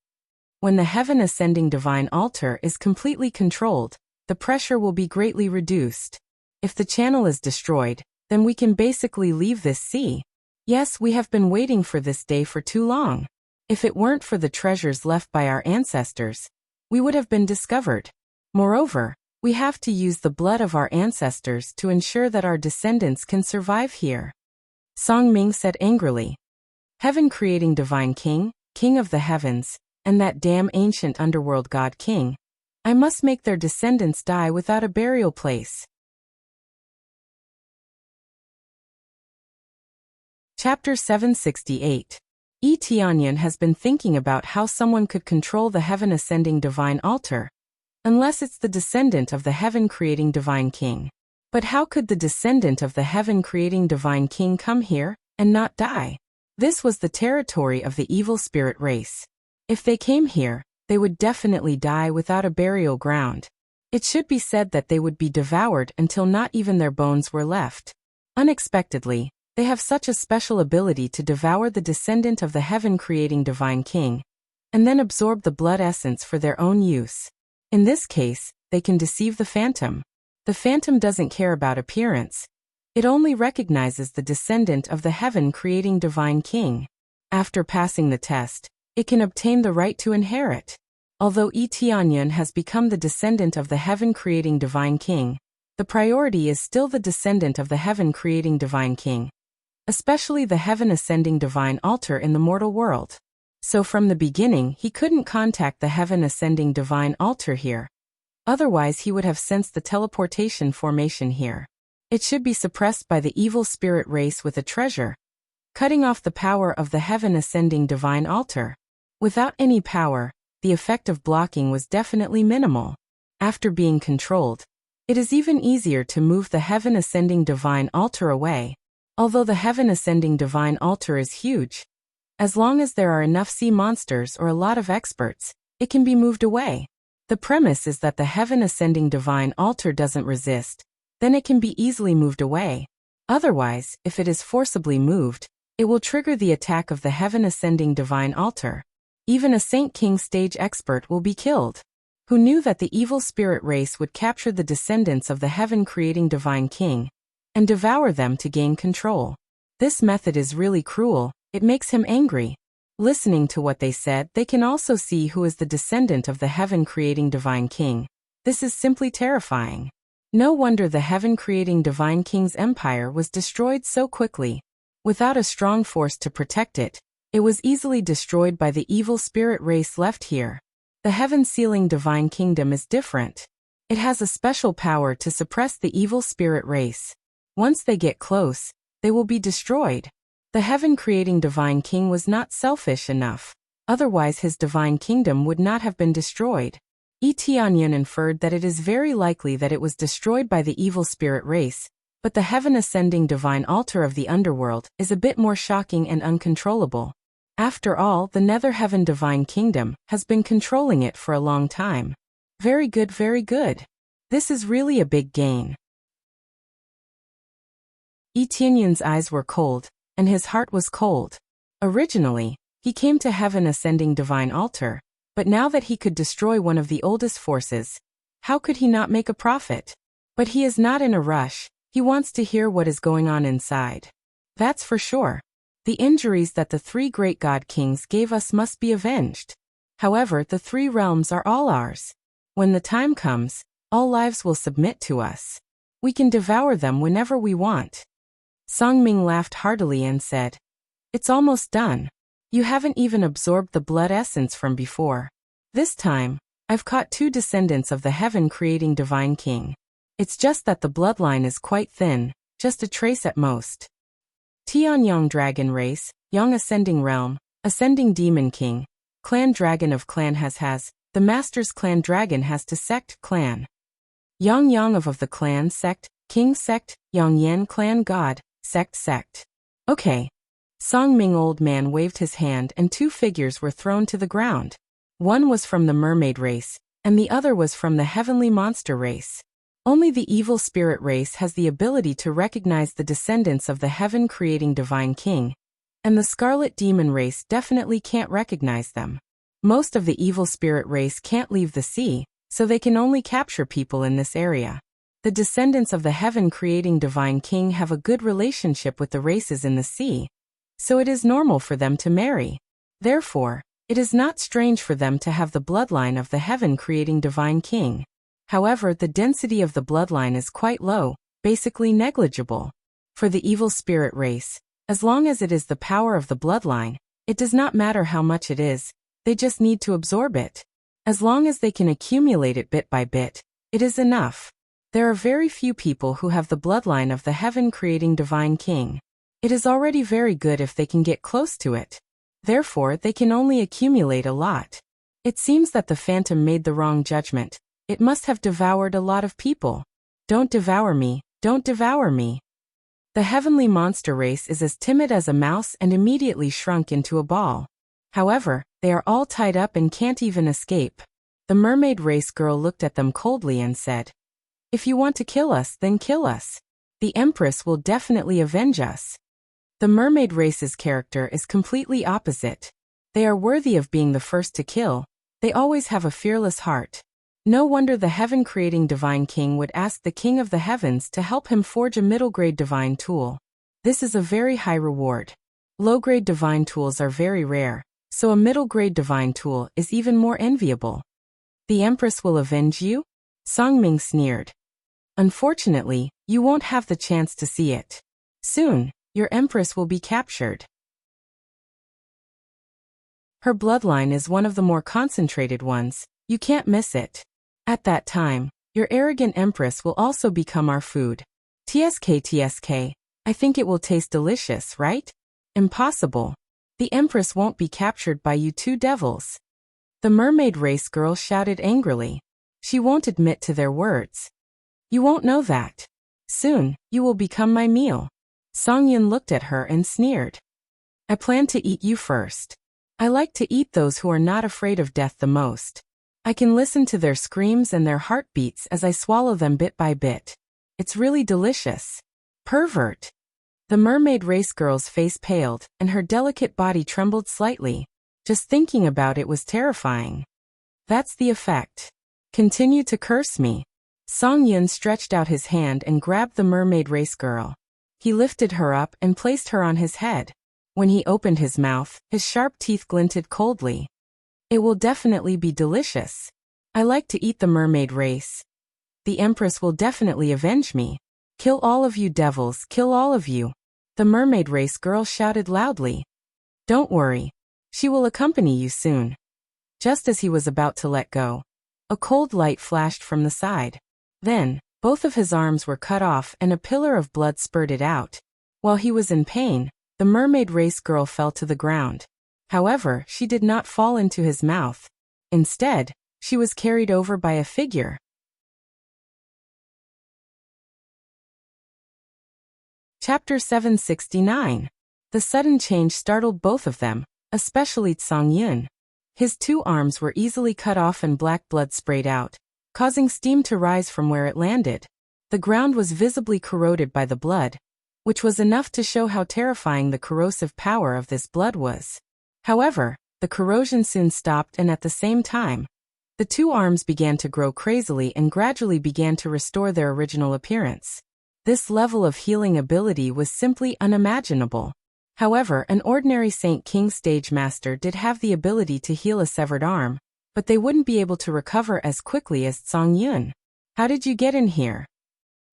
When the heaven-ascending Divine Altar is completely controlled, the pressure will be greatly reduced. If the channel is destroyed, then we can basically leave this sea. Yes, we have been waiting for this day for too long. If it weren't for the treasures left by our ancestors, we would have been discovered. Moreover, we have to use the blood of our ancestors to ensure that our descendants can survive here. Songming said angrily. Heaven-creating Divine King, King of the Heavens, and that damn ancient underworld god king. I must make their descendants die without a burial place. Chapter 768. Yi Tianyan has been thinking about how someone could control the heaven-ascending Divine Altar, unless it's the descendant of the heaven-creating Divine King. But how could the descendant of the heaven-creating Divine King come here and not die? This was the territory of the evil spirit race. If they came here, they would definitely die without a burial ground. It should be said that they would be devoured until not even their bones were left. Unexpectedly, They have such a special ability to devour the descendant of the heaven-creating divine king, and then absorb the blood essence for their own use. In this case, they can deceive the phantom. The phantom doesn't care about appearance. It only recognizes the descendant of the heaven-creating divine king. After passing the test, it can obtain the right to inherit. Although Tianyun has become the descendant of the heaven-creating divine king, the priority is still the descendant of the heaven-creating divine king, especially the heaven-ascending divine altar in the mortal world. So from the beginning he couldn't contact the heaven-ascending divine altar here. Otherwise he would have sensed the teleportation formation here. It should be suppressed by the evil spirit race with a treasure, cutting off the power of the heaven-ascending divine altar. Without any power, the effect of blocking was definitely minimal. After being controlled, it is even easier to move the heaven-ascending divine altar away. Although the heaven-ascending divine altar is huge, as long as there are enough sea monsters or a lot of experts, it can be moved away. The premise is that the heaven-ascending divine altar doesn't resist, then it can be easily moved away. Otherwise, if it is forcibly moved, it will trigger the attack of the heaven-ascending divine altar. Even a Saint King stage expert will be killed. Who knew that the evil spirit race would capture the descendants of the heaven-creating divine king and devour them to gain control? This method is really cruel. It makes him angry. Listening to what they said, they can also see who is the descendant of the heaven-creating divine king. This is simply terrifying. No wonder the heaven-creating divine king's empire was destroyed so quickly. Without a strong force to protect it, it was easily destroyed by the evil spirit race left here. The heaven-sealing divine kingdom is different. It has a special power to suppress the evil spirit race. Once they get close, they will be destroyed. The heaven-creating divine king was not selfish enough. Otherwise his divine kingdom would not have been destroyed. Tianyun inferred that it is very likely that it was destroyed by the evil spirit race, but the heaven-ascending divine altar of the underworld is a bit more shocking and uncontrollable. After all, the nether heaven divine kingdom has been controlling it for a long time. Very good, very good. This is really a big gain. Tianyun's eyes were cold, and his heart was cold. Originally, he came to heaven-ascending divine altar, but now that he could destroy one of the oldest forces, how could he not make a profit? But he is not in a rush. He wants to hear what is going on inside. That's for sure. The injuries that the three great god kings gave us must be avenged. However, the three realms are all ours. When the time comes, all lives will submit to us. We can devour them whenever we want. Songming laughed heartily and said, "It's almost done. You haven't even absorbed the blood essence from before. This time, I've caught two descendants of the heaven-creating divine king. It's just that the bloodline is quite thin, just a trace at most." Tianyong dragon race, Yang ascending realm, ascending demon king, clan dragon of clan has, the master's clan dragon has to sect clan. Yang of the clan sect, king sect, Yang Yan clan god, sect. Okay. Songming old man waved his hand and two figures were thrown to the ground. One was from the mermaid race, and the other was from the heavenly monster race. Only the evil spirit race has the ability to recognize the descendants of the heaven-creating divine king, and the scarlet demon race definitely can't recognize them. Most of the evil spirit race can't leave the sea, so they can only capture people in this area. The descendants of the heaven-creating divine king have a good relationship with the races in the sea, so it is normal for them to marry. Therefore, it is not strange for them to have the bloodline of the heaven-creating divine king. However, the density of the bloodline is quite low, basically negligible. For the evil spirit race, as long as it is the power of the bloodline, it does not matter how much it is, they just need to absorb it. As long as they can accumulate it bit by bit, it is enough. There are very few people who have the bloodline of the heaven-creating divine king. It is already very good if they can get close to it. Therefore, they can only accumulate a lot. It seems that the phantom made the wrong judgment. It must have devoured a lot of people. Don't devour me, don't devour me. The heavenly monster race is as timid as a mouse and immediately shrunk into a ball. However, they are all tied up and can't even escape. The mermaid race girl looked at them coldly and said, "If you want to kill us, then kill us. The Empress will definitely avenge us." The mermaid race's character is completely opposite. They are worthy of being the first to kill. They always have a fearless heart. No wonder the heaven-creating divine king would ask the king of the heavens to help him forge a middle-grade divine tool. This is a very high reward. Low-grade divine tools are very rare, so a middle-grade divine tool is even more enviable. The Empress will avenge you? Songming sneered. Unfortunately, you won't have the chance to see it. Soon, your Empress will be captured. Her bloodline is one of the more concentrated ones. You can't miss it. At that time, your arrogant Empress will also become our food. TSK, I think it will taste delicious, right? Impossible. The Empress won't be captured by you two devils. The mermaid race girl shouted angrily. She won't admit to their words. You won't know that. Soon, you will become my meal. Songyun looked at her and sneered. I plan to eat you first. I like to eat those who are not afraid of death the most. I can listen to their screams and their heartbeats as I swallow them bit by bit. It's really delicious. Pervert. The mermaid race girl's face paled, and her delicate body trembled slightly. Just thinking about it was terrifying. That's the effect. Continue to curse me. Songyun stretched out his hand and grabbed the mermaid race girl. He lifted her up and placed her on his head. When he opened his mouth, his sharp teeth glinted coldly. It will definitely be delicious. I like to eat the mermaid race. The Empress will definitely avenge me. Kill all of you devils, kill all of you. The mermaid race girl shouted loudly. Don't worry. She will accompany you soon. Just as he was about to let go, a cold light flashed from the side. Then, both of his arms were cut off and a pillar of blood spurted out. While he was in pain, the mermaid race girl fell to the ground. However, she did not fall into his mouth. Instead, she was carried over by a figure. Chapter 769. The sudden change startled both of them, especially Songyun. His two arms were easily cut off and black blood sprayed out, causing steam to rise from where it landed. The ground was visibly corroded by the blood, which was enough to show how terrifying the corrosive power of this blood was. However, the corrosion soon stopped, and at the same time, the two arms began to grow crazily and gradually began to restore their original appearance. This level of healing ability was simply unimaginable. However, an ordinary Saint King stage master did have the ability to heal a severed arm, but they wouldn't be able to recover as quickly as Songyun. How did you get in here?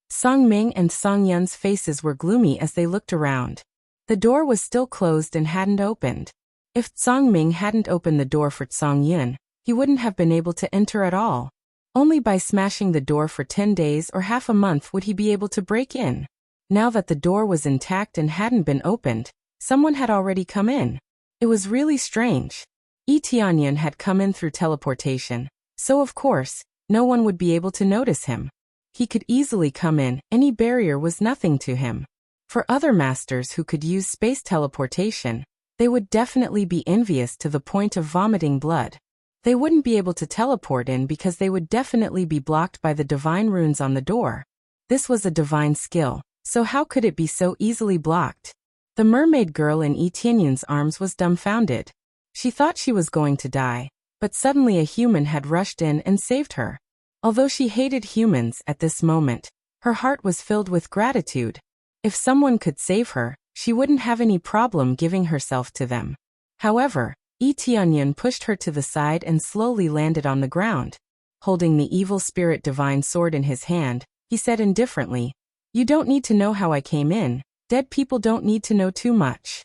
Songming and Songyun's faces were gloomy as they looked around. The door was still closed and hadn't opened. If Songming hadn't opened the door for Songyun, he wouldn't have been able to enter at all. Only by smashing the door for 10 days or half a month would he be able to break in. Now that the door was intact and hadn't been opened, someone had already come in. It was really strange. Tianyan had come in through teleportation, so of course, no one would be able to notice him. He could easily come in, any barrier was nothing to him. For other masters who could use space teleportation, they would definitely be envious to the point of vomiting blood. They wouldn't be able to teleport in because they would definitely be blocked by the divine runes on the door. This was a divine skill, so how could it be so easily blocked? The mermaid girl in Tianyan's arms was dumbfounded. She thought she was going to die, but suddenly a human had rushed in and saved her. Although she hated humans at this moment, her heart was filled with gratitude. If someone could save her, she wouldn't have any problem giving herself to them. However, Tianyan pushed her to the side and slowly landed on the ground. Holding the evil spirit divine sword in his hand, he said indifferently, "You don't need to know how I came in. Dead people don't need to know too much.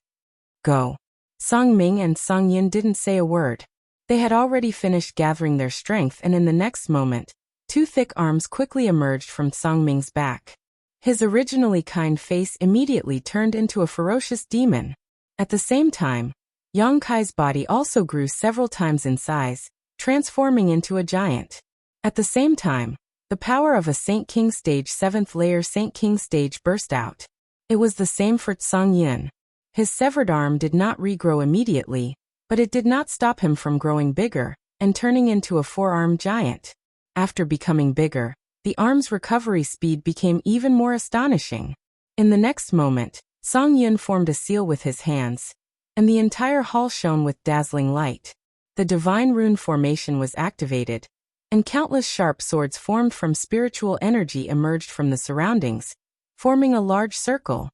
Go." Songming and Songyun didn't say a word. They had already finished gathering their strength, and in the next moment, two thick arms quickly emerged from Songming's back. His originally kind face immediately turned into a ferocious demon. At the same time, Yang Kai's body also grew several times in size, transforming into a giant. At the same time, the power of a Saint King stage 7th layer Saint King stage burst out. It was the same for Songyun. His severed arm did not regrow immediately, but it did not stop him from growing bigger and turning into a four-armed giant. After becoming bigger, the arm's recovery speed became even more astonishing. In the next moment, Song Yun formed a seal with his hands, and the entire hall shone with dazzling light. The divine rune formation was activated, and countless sharp swords formed from spiritual energy emerged from the surroundings, forming a large circle.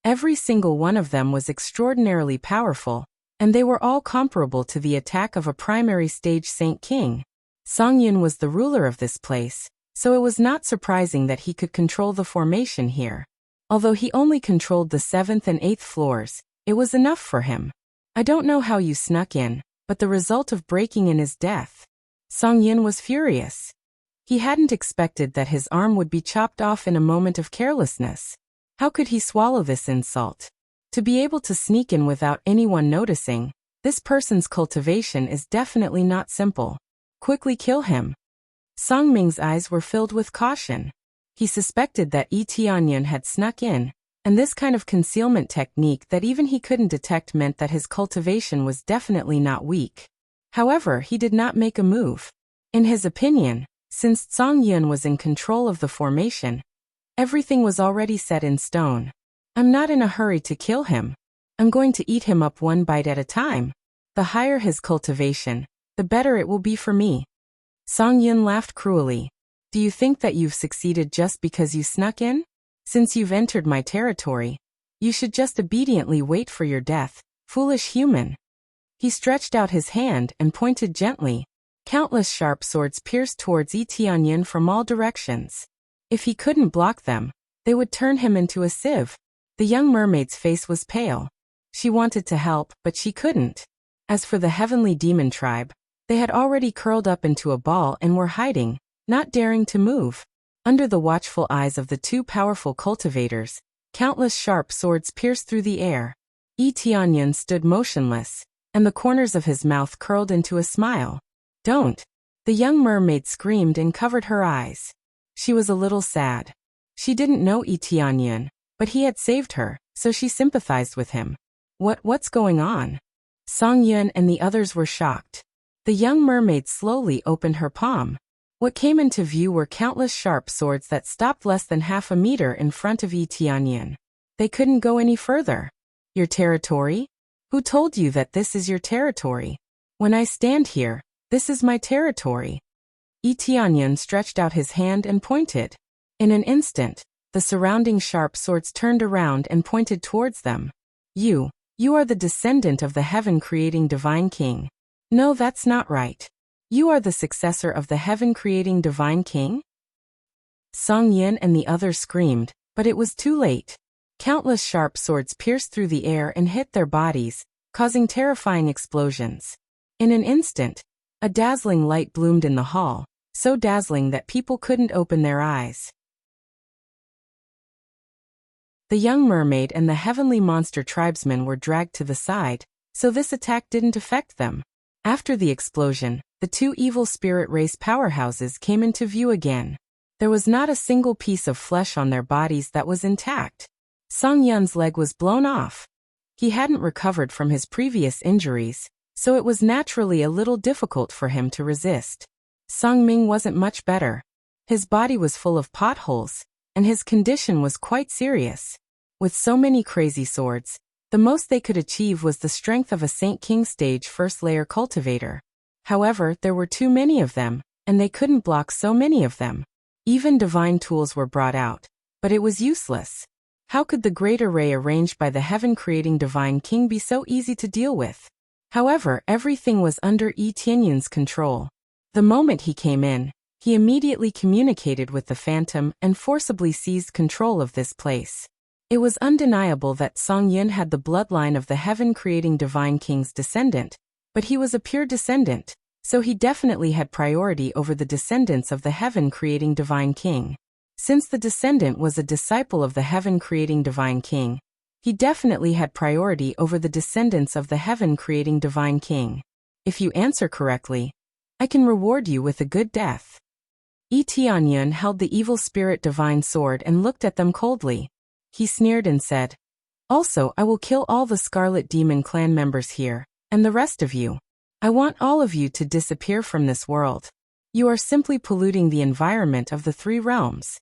Every single one of them was extraordinarily powerful, and they were all comparable to the attack of a primary stage Saint King. Song Yun was the ruler of this place, so it was not surprising that he could control the formation here. Although he only controlled the 7th and 8th floors, it was enough for him. I don't know how you snuck in, but the result of breaking in is death. Song Yun was furious. He hadn't expected that his arm would be chopped off in a moment of carelessness. How could he swallow this insult? To be able to sneak in without anyone noticing, this person's cultivation is definitely not simple. Quickly kill him. Song Ming's eyes were filled with caution. He suspected that Yi Tianyun had snuck in, and this kind of concealment technique that even he couldn't detect meant that his cultivation was definitely not weak. However, he did not make a move. In his opinion, since Song Yun was in control of the formation, everything was already set in stone. I'm not in a hurry to kill him. I'm going to eat him up one bite at a time. The higher his cultivation, the better it will be for me. Song Yun laughed cruelly. Do you think that you've succeeded just because you snuck in? Since you've entered my territory, you should just obediently wait for your death, foolish human. He stretched out his hand and pointed gently. Countless sharp swords pierced towards Yi Tianyun from all directions. If he couldn't block them, they would turn him into a sieve. The young mermaid's face was pale. She wanted to help, but she couldn't. As for the heavenly demon tribe, they had already curled up into a ball and were hiding, not daring to move. Under the watchful eyes of the two powerful cultivators, countless sharp swords pierced through the air. Yi Tianyun stood motionless, and the corners of his mouth curled into a smile. Don't! The young mermaid screamed and covered her eyes. She was a little sad. She didn't know Yi Tianyun, but he had saved her, so she sympathized with him. What's going on? Song Yun and the others were shocked. The young mermaid slowly opened her palm. What came into view were countless sharp swords that stopped less than half a meter in front of Yi Tianyun. They couldn't go any further. Your territory? Who told you that this is your territory? When I stand here, this is my territory. Yi Tianyun stretched out his hand and pointed. In an instant, the surrounding sharp swords turned around and pointed towards them. You are the descendant of the heaven-creating divine king. No, that's not right. You are the successor of the heaven-creating divine king? Song Yun and the others screamed, but it was too late. Countless sharp swords pierced through the air and hit their bodies, causing terrifying explosions. In an instant, a dazzling light bloomed in the hall, so dazzling that people couldn't open their eyes. The young mermaid and the heavenly monster tribesmen were dragged to the side, so this attack didn't affect them. After the explosion, the two evil spirit race powerhouses came into view again. There was not a single piece of flesh on their bodies that was intact. Song Yun's leg was blown off. He hadn't recovered from his previous injuries, so it was naturally a little difficult for him to resist. Song Ming wasn't much better. His body was full of potholes, and his condition was quite serious. With so many crazy swords, the most they could achieve was the strength of a Saint King stage first layer cultivator. However, there were too many of them, and they couldn't block so many of them. Even divine tools were brought out, but it was useless. How could the great array arranged by the heaven-creating divine king be so easy to deal with? However, everything was under Yi Tianyun's control. The moment he came in, he immediately communicated with the phantom and forcibly seized control of this place. It was undeniable that Song Yun had the bloodline of the heaven-creating divine king's descendant, but he was a pure descendant, so he definitely had priority over the descendants of the heaven-creating divine king. Since the descendant was a disciple of the heaven-creating divine king, he definitely had priority over the descendants of the heaven-creating divine king. If you answer correctly, I can reward you with a good death. Yi Tianyun held the evil spirit divine sword and looked at them coldly. He sneered and said, "Also, I will kill all the Scarlet Demon clan members here, and the rest of you. I want all of you to disappear from this world. You are simply polluting the environment of the three realms."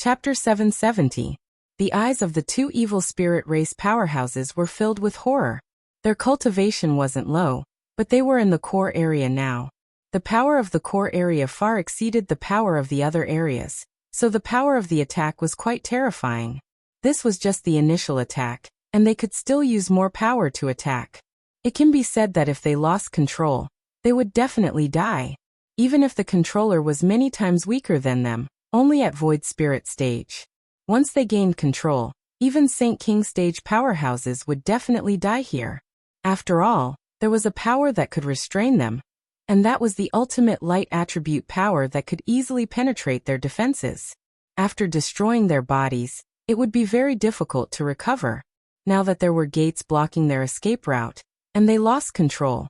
Chapter 770. The eyes of the two evil spirit race powerhouses were filled with horror. Their cultivation wasn't low, but they were in the core area now. The power of the core area far exceeded the power of the other areas, so the power of the attack was quite terrifying. This was just the initial attack, and they could still use more power to attack. It can be said that if they lost control, they would definitely die. Even if the controller was many times weaker than them, only at Void Spirit stage. Once they gained control, even Saint King stage powerhouses would definitely die here. After all, there was a power that could restrain them, and that was the ultimate light attribute power that could easily penetrate their defenses. After destroying their bodies, it would be very difficult to recover. Now that there were gates blocking their escape route, and they lost control,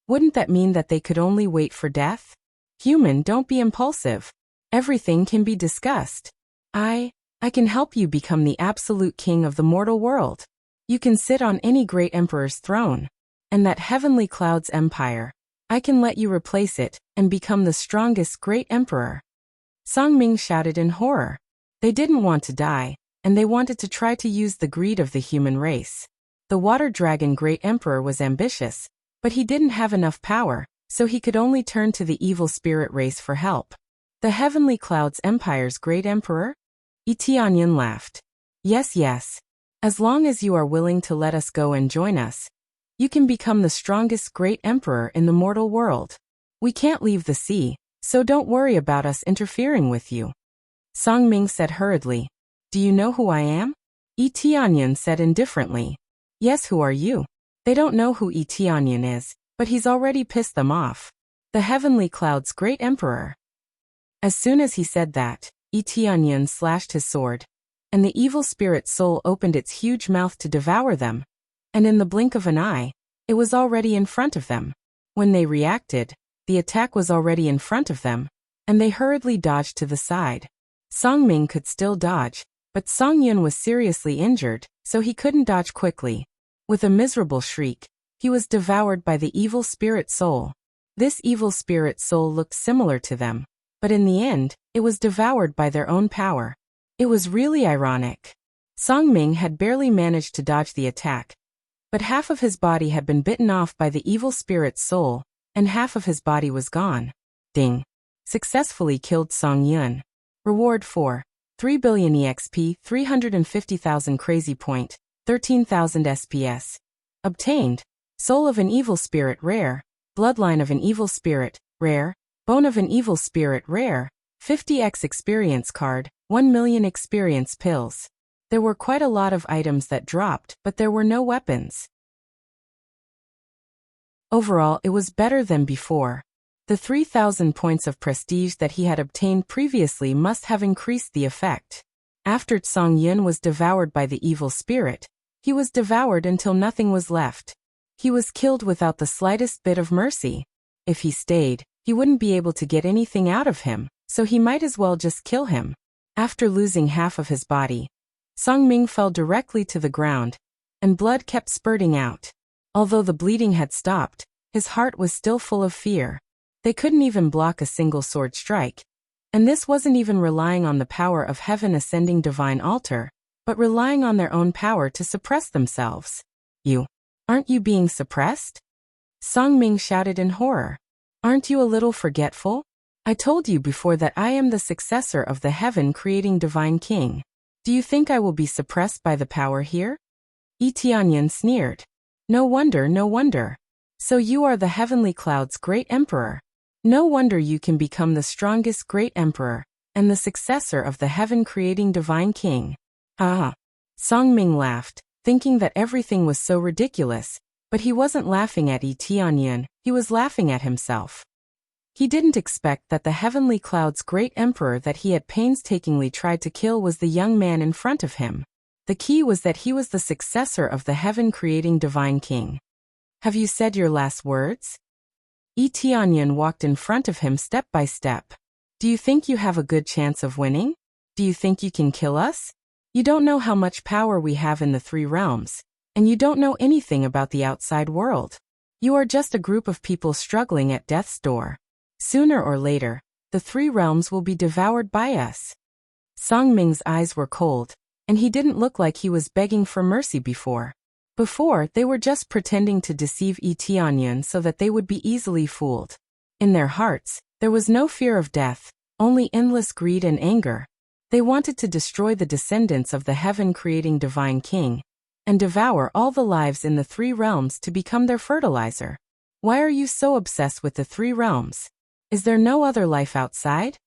wouldn't that mean that they could only wait for death? Human, don't be impulsive. Everything can be discussed. I can help you become the absolute king of the mortal world. You can sit on any great emperor's throne. And that heavenly cloud's empire, I can let you replace it and become the strongest great emperor. Song Ming shouted in horror. They didn't want to die, and they wanted to try to use the greed of the human race. The water dragon great emperor was ambitious, but he didn't have enough power, so he could only turn to the evil spirit race for help. The heavenly cloud's empire's great emperor? Tianyan laughed. Yes. As long as you are willing to let us go and join us, you can become the strongest great emperor in the mortal world. We can't leave the sea, so don't worry about us interfering with you. Song Ming said hurriedly. Do you know who I am? Tianyan said indifferently. Yes, who are you? They don't know who Tianyan is, but he's already pissed them off. The heavenly cloud's great emperor. As soon as he said that, Tianyan slashed his sword, and the evil spirit soul opened its huge mouth to devour them, and in the blink of an eye, it was already in front of them. When they reacted, the attack was already in front of them, and they hurriedly dodged to the side. Song Ming could still dodge, but Song Yun was seriously injured, so he couldn't dodge quickly. With a miserable shriek, he was devoured by the evil spirit soul. This evil spirit soul looked similar to them, but in the end, it was devoured by their own power. It was really ironic. Song Ming had barely managed to dodge the attack, but half of his body had been bitten off by the evil spirit's soul, and half of his body was gone. Ding. Successfully killed Song Yun. Reward for 3 billion EXP, 350,000 crazy point, 13,000 SPS. Obtained. Soul of an evil spirit rare, bloodline of an evil spirit rare, bone of an evil spirit rare, 50x experience card, 1 million experience pills. There were quite a lot of items that dropped, but there were no weapons. Overall, it was better than before. The 3,000 points of prestige that he had obtained previously must have increased the effect. After Song Yun was devoured by the evil spirit, he was devoured until nothing was left. He was killed without the slightest bit of mercy. If he stayed, he wouldn't be able to get anything out of him, so he might as well just kill him. After losing half of his body, Song Ming fell directly to the ground, and blood kept spurting out. Although the bleeding had stopped, his heart was still full of fear. They couldn't even block a single sword strike. And this wasn't even relying on the power of Heaven Ascending Divine Altar, but relying on their own power to suppress themselves. Aren't you being suppressed? Song Ming shouted in horror. Aren't you a little forgetful? I told you before that I am the successor of the heaven-creating Divine King. Do you think I will be suppressed by the power here? Tianyan sneered. No wonder. So you are the heavenly cloud's great emperor. No wonder you can become the strongest great emperor, and the successor of the heaven-creating Divine King. Song Ming laughed, thinking that everything was so ridiculous, but he wasn't laughing at Tianyan, he was laughing at himself. He didn't expect that the heavenly cloud's great emperor that he had painstakingly tried to kill was the young man in front of him. The key was that he was the successor of the heaven-creating Divine King. Have you said your last words? Tianyan walked in front of him step by step. Do you think you have a good chance of winning? Do you think you can kill us? You don't know how much power we have in the three realms, and you don't know anything about the outside world. You are just a group of people struggling at death's door. Sooner or later, the three realms will be devoured by us. Song Ming's eyes were cold, and he didn't look like he was begging for mercy before. Before, they were just pretending to deceive Yi Tianyun so that they would be easily fooled. In their hearts, there was no fear of death, only endless greed and anger. They wanted to destroy the descendants of the heaven-creating divine king, and devour all the lives in the three realms to become their fertilizer. Why are you so obsessed with the three realms? Is there no other life outside?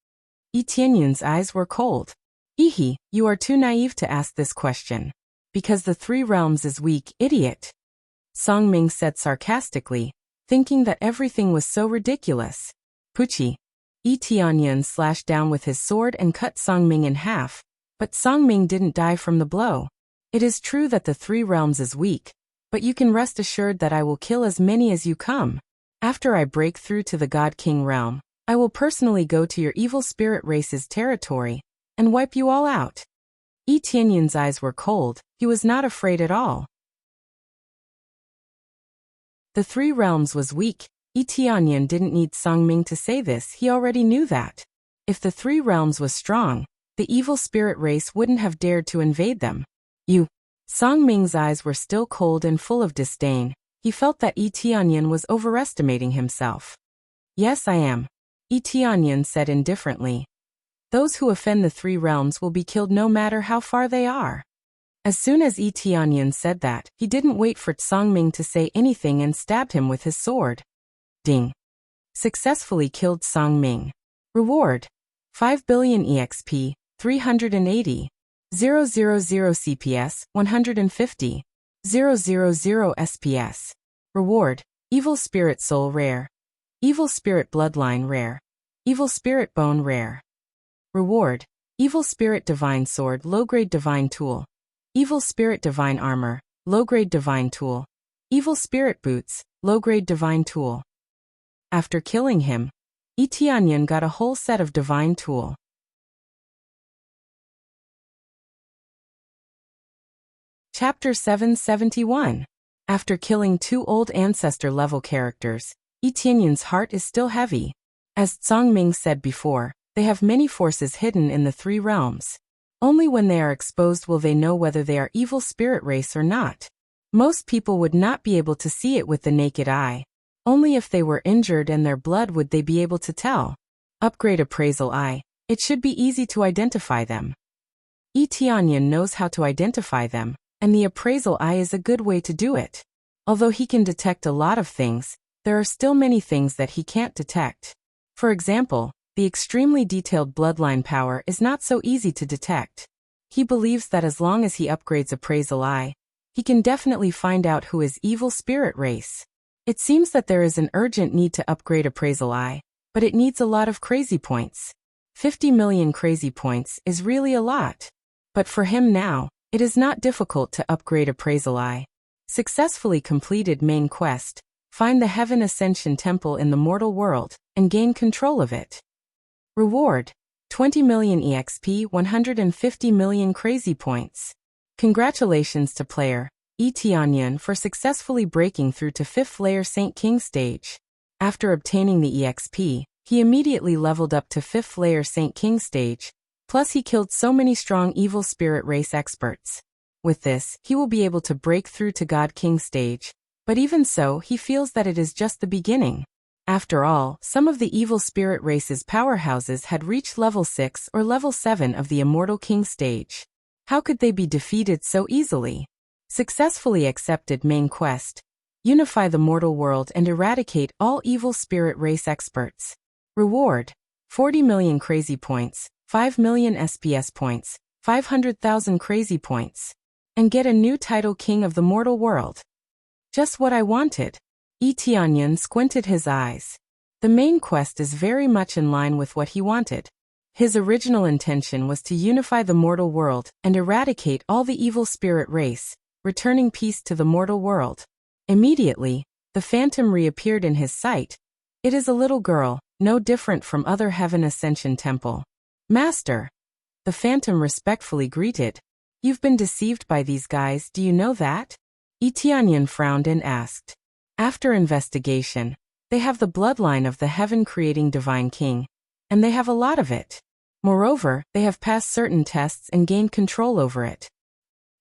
Yi Tianyun's eyes were cold. Ihi, you are too naive to ask this question. Because the three realms is weak, idiot. Song Ming said sarcastically, thinking that everything was so ridiculous. Puchi. Yi Tianyun slashed down with his sword and cut Song Ming in half, but Song Ming didn't die from the blow. It is true that the three realms is weak, but you can rest assured that I will kill as many as you come. After I break through to the God King realm, I will personally go to your evil spirit race's territory and wipe you all out. Yi Tianyun's eyes were cold, he was not afraid at all. The three realms was weak. Yi Tianyun didn't need Song Ming to say this, he already knew that. If the three realms was strong, the evil spirit race wouldn't have dared to invade them. Song Ming's eyes were still cold and full of disdain. He felt that Yi Tianyun was overestimating himself. Yes, I am. Yi Tianyun said indifferently. Those who offend the three realms will be killed no matter how far they are. As soon as Yi Tianyun said that, he didn't wait for Song Ming to say anything and stabbed him with his sword. Ding. Successfully killed Song Ming. Reward. 5 billion EXP, 380. 000 CPS, 150. 000 SPS. Reward. Evil Spirit Soul Rare. Evil Spirit Bloodline Rare. Evil Spirit Bone Rare. Reward. Evil Spirit Divine Sword Low-Grade Divine Tool. Evil Spirit Divine Armor, Low-Grade Divine Tool. Evil Spirit Boots, Low-Grade Divine Tool. After killing him, Yi Tianyun got a whole set of Divine Tool. Chapter 771. After killing 2 old ancestor-level characters, Yi Tianyun's heart is still heavy. As Song Ming said before, they have many forces hidden in the three realms. Only when they are exposed will they know whether they are evil spirit race or not. Most people would not be able to see it with the naked eye. Only if they were injured and their blood would they be able to tell. Upgrade Appraisal Eye. It should be easy to identify them. Yi Tianyun knows how to identify them, and the Appraisal Eye is a good way to do it. Although he can detect a lot of things, there are still many things that he can't detect. For example, the extremely detailed bloodline power is not so easy to detect. He believes that as long as he upgrades Appraisal Eye, he can definitely find out who is evil spirit race. It seems that there is an urgent need to upgrade Appraisal Eye, but it needs a lot of crazy points. 50 million crazy points is really a lot. But for him now, it is not difficult to upgrade Appraisal Eye. Successfully completed main quest, find the Heaven Ascension Temple in the mortal world, and gain control of it. Reward. 20 million EXP, 150 million crazy points. Congratulations to player Yi Tianyun for successfully breaking through to 5th layer Saint King stage. After obtaining the EXP, he immediately leveled up to 5th layer Saint King stage, plus he killed so many strong evil spirit race experts. With this, he will be able to break through to God King stage, but even so, he feels that it is just the beginning. After all, some of the evil spirit race's powerhouses had reached level 6 or level 7 of the Immortal King stage. How could they be defeated so easily? Successfully accepted main quest. Unify the mortal world and eradicate all evil spirit race experts. Reward. 40 million crazy points, 5 million SPS points, 500,000 crazy points. And get a new title King of the Mortal World. Just what I wanted. Yi Tianyun squinted his eyes. The main quest is very much in line with what he wanted. His original intention was to unify the mortal world and eradicate all the evil spirit race, returning peace to the mortal world. Immediately, the phantom reappeared in his sight. It is a little girl, no different from other Heaven Ascension Temple. Master. The phantom respectfully greeted. You've been deceived by these guys, do you know that? Yi Tianyun frowned and asked. After investigation, they have the bloodline of the heaven-creating divine king, and they have a lot of it. Moreover, they have passed certain tests and gained control over it.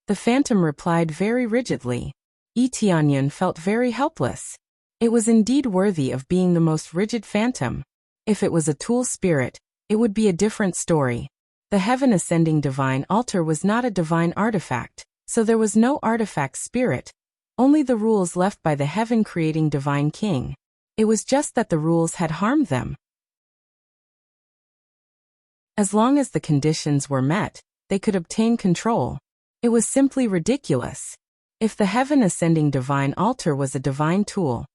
The phantom replied very rigidly. Yi Tianyan felt very helpless. It was indeed worthy of being the most rigid phantom. If it was a tool spirit, it would be a different story. The heaven ascending divine altar was not a divine artifact, so there was no artifact spirit, only the rules left by the heaven creating divine king. It was just that the rules had harmed them. As long as the conditions were met, they could obtain control. It was simply ridiculous. If the heaven ascending divine altar was a divine tool,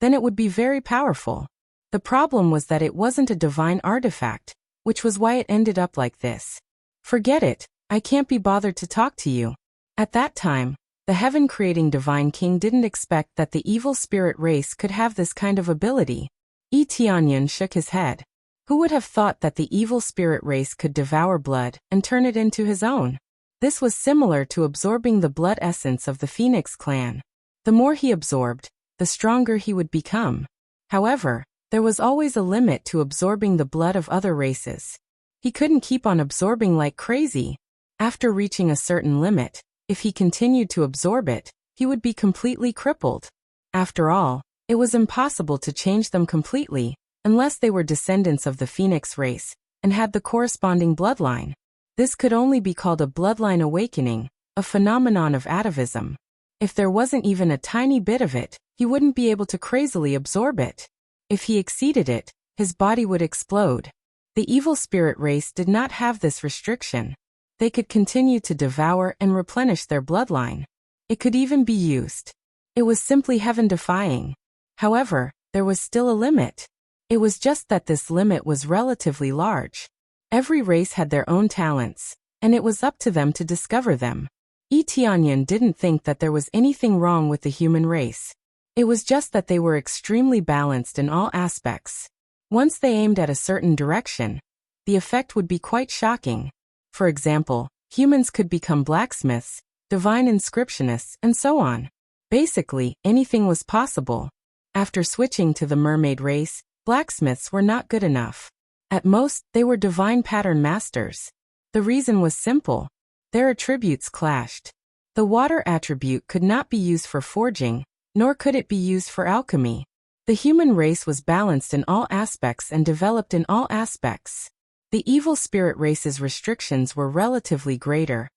then it would be very powerful. The problem was that it wasn't a divine artifact, which was why it ended up like this. Forget it, I can't be bothered to talk to you. At that time, the heaven-creating divine king didn't expect that the evil spirit race could have this kind of ability. Yi Tianyan shook his head. Who would have thought that the evil spirit race could devour blood and turn it into his own? This was similar to absorbing the blood essence of the Phoenix clan. The more he absorbed, the stronger he would become. However, there was always a limit to absorbing the blood of other races. He couldn't keep on absorbing like crazy. After reaching a certain limit, if he continued to absorb it, he would be completely crippled. After all, it was impossible to change them completely, unless they were descendants of the Phoenix race, and had the corresponding bloodline. This could only be called a bloodline awakening, a phenomenon of atavism. If there wasn't even a tiny bit of it, he wouldn't be able to crazily absorb it. If he exceeded it, his body would explode. The evil spirit race did not have this restriction. They could continue to devour and replenish their bloodline. It could even be used. It was simply heaven-defying. However, there was still a limit. It was just that this limit was relatively large. Every race had their own talents, and it was up to them to discover them. Yi Tianyan didn't think that there was anything wrong with the human race. It was just that they were extremely balanced in all aspects. Once they aimed at a certain direction, the effect would be quite shocking. For example, humans could become blacksmiths, divine inscriptionists, and so on. Basically, anything was possible. After switching to the mermaid race, blacksmiths were not good enough. At most, they were divine pattern masters. The reason was simple. Their attributes clashed. The water attribute could not be used for forging, nor could it be used for alchemy. The human race was balanced in all aspects and developed in all aspects. The evil spirit race's restrictions were relatively greater,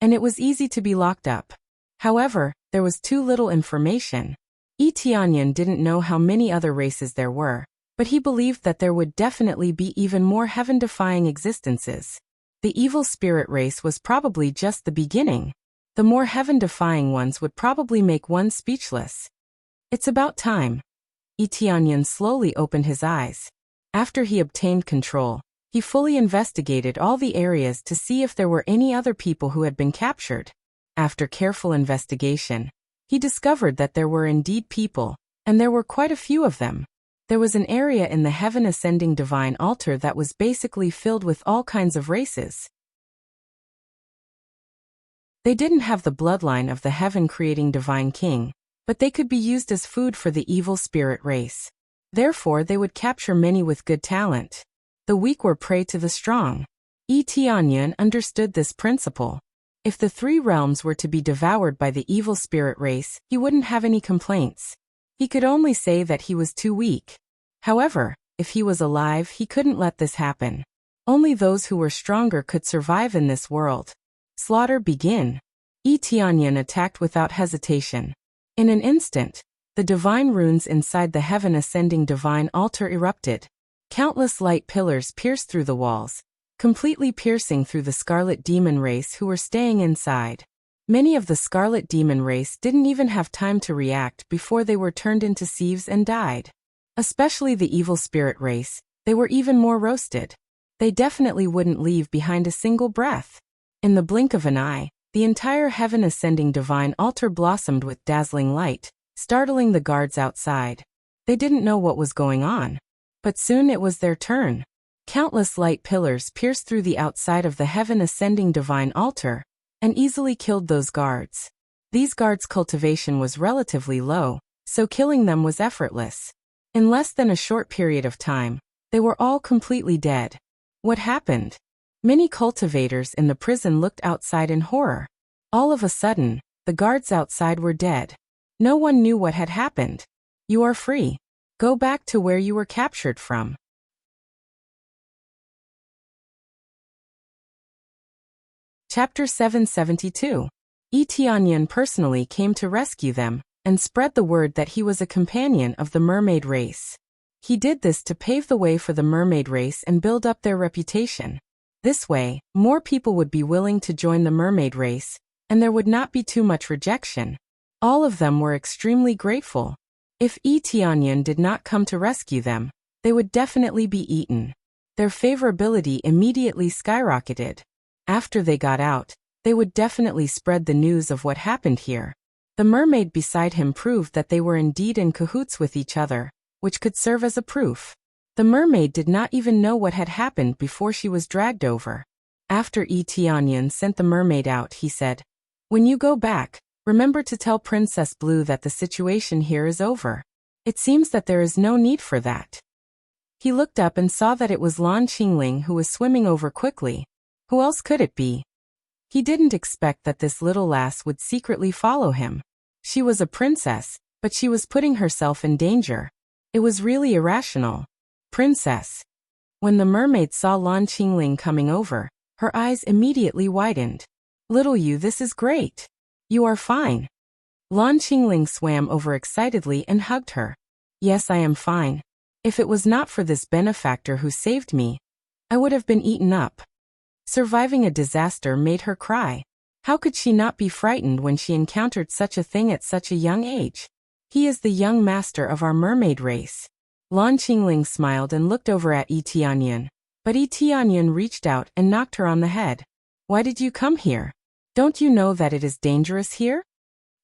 and it was easy to be locked up. However, there was too little information. Yi Tianyan didn't know how many other races there were, but he believed that there would definitely be even more heaven-defying existences. The evil spirit race was probably just the beginning. The more heaven-defying ones would probably make one speechless. It's about time. Yi Tianyan slowly opened his eyes. After he obtained control, he fully investigated all the areas to see if there were any other people who had been captured. After careful investigation, he discovered that there were indeed people, and there were quite a few of them. There was an area in the heaven ascending divine altar that was basically filled with all kinds of races. They didn't have the bloodline of the heaven-creating divine king, but they could be used as food for the evil spirit race. Therefore, they would capture many with good talent. The weak were prey to the strong. Yi Tianyan understood this principle. If the three realms were to be devoured by the evil spirit race, he wouldn't have any complaints. He could only say that he was too weak. However, if he was alive, he couldn't let this happen. Only those who were stronger could survive in this world. Slaughter begin. Yi Tianyan attacked without hesitation. In an instant, the divine runes inside the heaven ascending divine altar erupted. Countless light pillars pierced through the walls, completely piercing through the scarlet demon race who were staying inside. Many of the scarlet demon race didn't even have time to react before they were turned into sieves and died. Especially the evil spirit race, they were even more roasted. They definitely wouldn't leave behind a single breath. In the blink of an eye, the entire heaven ascending divine altar blossomed with dazzling light, startling the guards outside. They didn't know what was going on. But soon it was their turn. Countless light pillars pierced through the outside of the heaven ascending divine altar, and easily killed those guards. These guards' cultivation was relatively low, so killing them was effortless. In less than a short period of time, they were all completely dead. What happened? Many cultivators in the prison looked outside in horror. All of a sudden, the guards outside were dead. No one knew what had happened. You are free. Go back to where you were captured from. Chapter 772. Tianyan personally came to rescue them and spread the word that he was a companion of the mermaid race. He did this to pave the way for the mermaid race and build up their reputation. This way, more people would be willing to join the mermaid race, and there would not be too much rejection. All of them were extremely grateful. If Tianyan did not come to rescue them, they would definitely be eaten. Their favorability immediately skyrocketed. After they got out, they would definitely spread the news of what happened here. The mermaid beside him proved that they were indeed in cahoots with each other, which could serve as a proof. The mermaid did not even know what had happened before she was dragged over. After Tianyan sent the mermaid out, he said, "When you go back, remember to tell Princess Blue that the situation here is over. It seems that there is no need for that." He looked up and saw that it was Lan Qingling who was swimming over quickly. Who else could it be? He didn't expect that this little lass would secretly follow him. She was a princess, but she was putting herself in danger. It was really irrational. Princess. When the mermaid saw Lan Qingling coming over, her eyes immediately widened. "Little you, this is great. You are fine." Lan Qingling swam over excitedly and hugged her. "Yes, I am fine. If it was not for this benefactor who saved me, I would have been eaten up." Surviving a disaster made her cry. How could she not be frightened when she encountered such a thing at such a young age? "He is the young master of our mermaid race." Lan Qingling smiled and looked over at Tianyan, but Tianyan reached out and knocked her on the head. "Why did you come here? Don't you know that it is dangerous here?"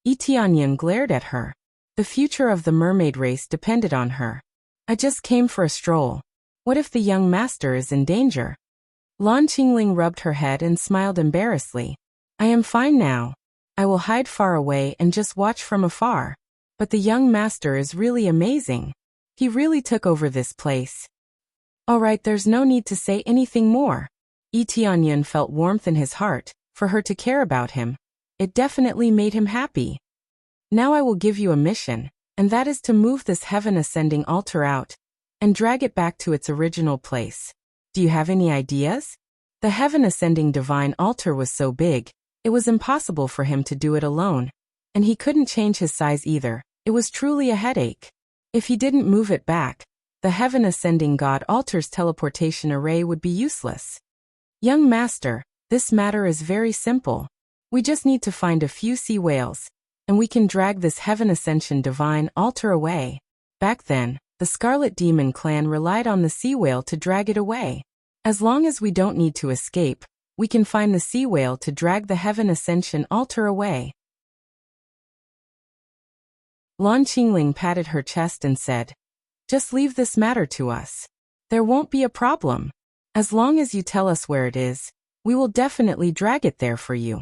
Tianyan glared at her. The future of the mermaid race depended on her. "I just came for a stroll. What if the young master is in danger?" Lan Qingling rubbed her head and smiled embarrassedly. "I am fine now. I will hide far away and just watch from afar. But the young master is really amazing. He really took over this place." "All right, there's no need to say anything more." Tianyan felt warmth in his heart. For her to care about him, it definitely made him happy. "Now I will give you a mission, and that is to move this heaven-ascending altar out and drag it back to its original place. Do you have any ideas?" The heaven-ascending divine altar was so big, it was impossible for him to do it alone, and he couldn't change his size either. It was truly a headache. If he didn't move it back, the heaven-ascending god altar's teleportation array would be useless. "Young master, this matter is very simple. We just need to find a few sea whales, and we can drag this heaven ascension divine altar away." Back then, the Scarlet Demon clan relied on the sea whale to drag it away. As long as we don't need to escape, we can find the sea whale to drag the heaven ascension altar away. Lan Qingling patted her chest and said, "Just leave this matter to us. There won't be a problem. As long as you tell us where it is, we will definitely drag it there for you."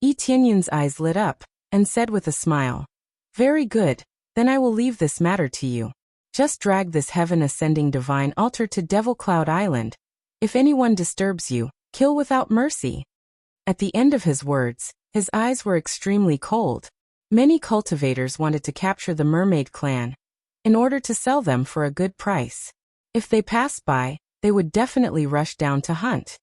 Tianyan's eyes lit up, and said with a smile, "Very good, then I will leave this matter to you. Just drag this heaven-ascending divine altar to Devil Cloud Island. If anyone disturbs you, kill without mercy." At the end of his words, his eyes were extremely cold. Many cultivators wanted to capture the mermaid clan in order to sell them for a good price. If they passed by, they would definitely rush down to hunt.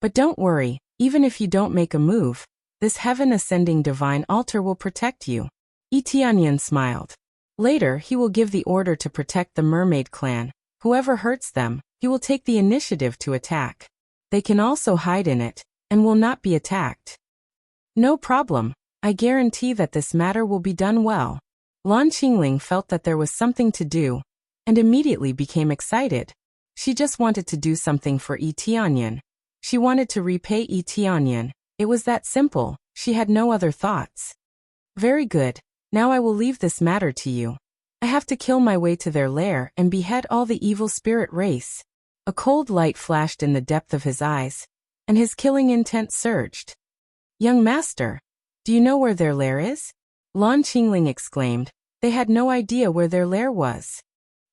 But don't worry, even if you don't make a move, this heaven-ascending divine altar will protect you. Tianyan smiled. Later, he will give the order to protect the mermaid clan. Whoever hurts them, he will take the initiative to attack. They can also hide in it, and will not be attacked. "No problem. I guarantee that this matter will be done well." Lan Qingling felt that there was something to do, and immediately became excited. She just wanted to do something for Tianyan. She wanted to repay Tianyan. It was that simple. She had no other thoughts. "Very good. Now I will leave this matter to you. I have to kill my way to their lair and behead all the evil spirit race." A cold light flashed in the depth of his eyes, and his killing intent surged. "Young master, do you know where their lair is?" Lan Qingling exclaimed. They had no idea where their lair was.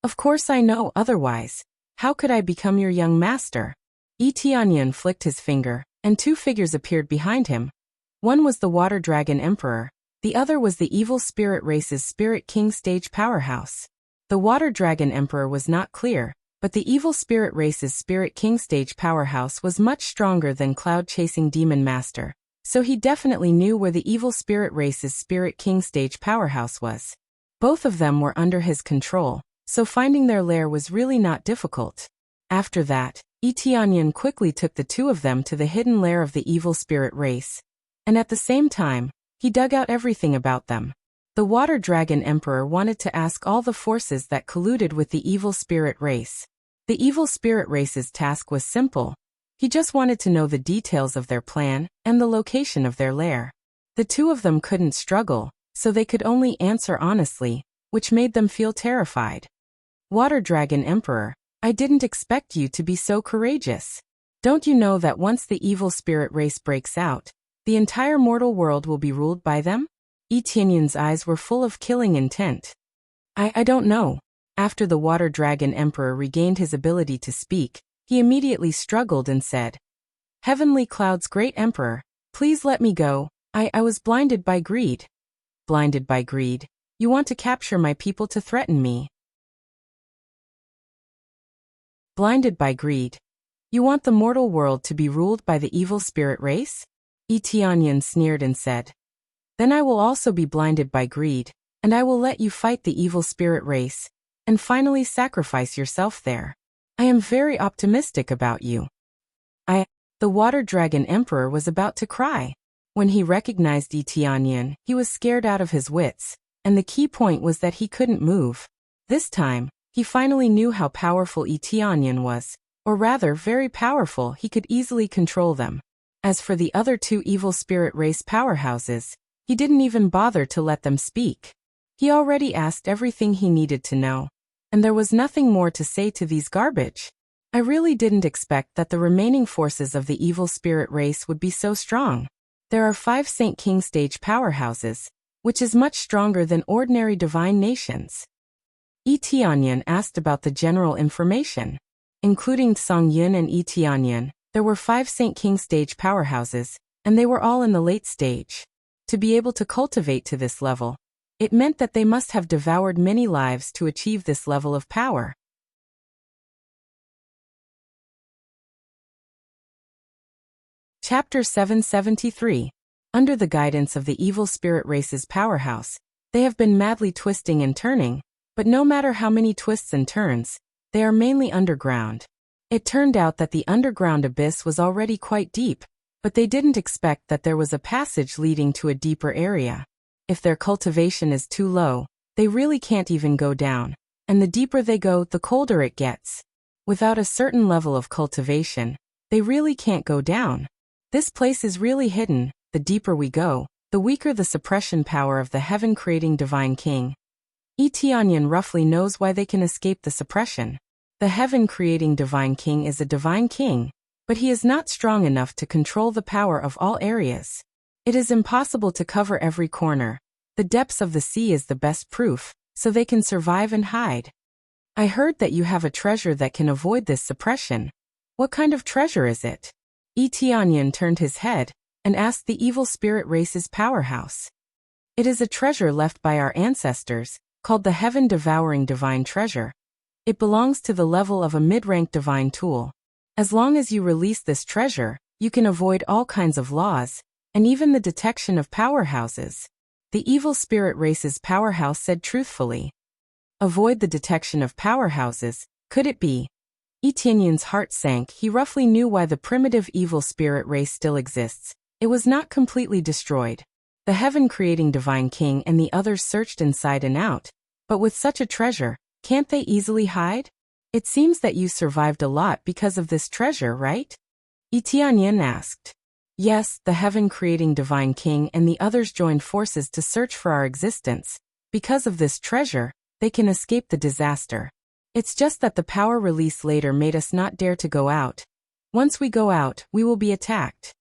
"Of course I know, otherwise how could I become your young master?" Yi Tianyan flicked his finger, and two figures appeared behind him. One was the Water Dragon Emperor, the other was the evil spirit race's Spirit King stage powerhouse. The Water Dragon Emperor was not clear, but the evil spirit race's Spirit King stage powerhouse was much stronger than Cloud-Chasing Demon Master, so he definitely knew where the evil spirit race's Spirit King stage powerhouse was. Both of them were under his control, so finding their lair was really not difficult. After that, Yi Tianyan quickly took the two of them to the hidden lair of the evil spirit race, and at the same time, he dug out everything about them. The Water Dragon Emperor wanted to ask all the forces that colluded with the evil spirit race. The evil spirit race's task was simple. He just wanted to know the details of their plan and the location of their lair. The two of them couldn't struggle, so they could only answer honestly, which made them feel terrified. Water Dragon Emperor, I didn't expect you to be so courageous. Don't you know that once the evil spirit race breaks out, the entire mortal world will be ruled by them? Yi Tianyan's eyes were full of killing intent. I don't know. After the Water Dragon Emperor regained his ability to speak, he immediately struggled and said, Heavenly Cloud's great Emperor, please let me go. I was blinded by greed. Blinded by greed? You want to capture my people to threaten me? Blinded by greed? You want the mortal world to be ruled by the evil spirit race? Yi Tianyan sneered and said, Then I will also be blinded by greed, and I will let you fight the evil spirit race, and finally sacrifice yourself there. I am very optimistic about you. The Water Dragon Emperor was about to cry. When he recognized Yi Tianyan, he was scared out of his wits, and the key point was that he couldn't move. This time, he finally knew how powerful Yi Tianyan was, or rather very powerful. He could easily control them. As for the other two evil spirit race powerhouses, he didn't even bother to let them speak. He already asked everything he needed to know, and there was nothing more to say to these garbage. I really didn't expect that the remaining forces of the evil spirit race would be so strong. There are 5 Saint King stage powerhouses, which is much stronger than ordinary divine nations. Yi Tianyan asked about the general information. Including Song Yun and Yi Tianyan, there were 5 Saint King stage powerhouses, and they were all in the late stage. To be able to cultivate to this level, it meant that they must have devoured many lives to achieve this level of power. Chapter 773. Under the guidance of the evil spirit race's powerhouse, they have been madly twisting and turning, but no matter how many twists and turns, they are mainly underground. It turned out that the underground abyss was already quite deep, but they didn't expect that there was a passage leading to a deeper area. If their cultivation is too low, they really can't even go down, and the deeper they go, the colder it gets. Without a certain level of cultivation, they really can't go down. This place is really hidden. The deeper we go, the weaker the suppression power of the heaven-creating Divine King. Yi Tianyan roughly knows why they can escape the suppression. The heaven-creating Divine King is a Divine King, but he is not strong enough to control the power of all areas. It is impossible to cover every corner. The depths of the sea is the best proof, so they can survive and hide. I heard that you have a treasure that can avoid this suppression. What kind of treasure is it? Yi Tianyan turned his head and asked the evil spirit race's powerhouse. It is a treasure left by our ancestors, called the heaven-devouring divine treasure. It belongs to the level of a mid-rank divine tool. As long as you release this treasure, you can avoid all kinds of laws, and even the detection of powerhouses. The evil spirit race's powerhouse said truthfully. Avoid the detection of powerhouses, could it be? Yi Tianyan's heart sank. He roughly knew why the primitive evil spirit race still exists. It was not completely destroyed. The heaven-creating Divine King and the others searched inside and out, but with such a treasure, can't they easily hide? It seems that you survived a lot because of this treasure, right? Yi Tianyan asked. Yes, the heaven-creating Divine King and the others joined forces to search for our existence. Because of this treasure, they can escape the disaster. It's just that the power release later made us not dare to go out. Once we go out, we will be attacked.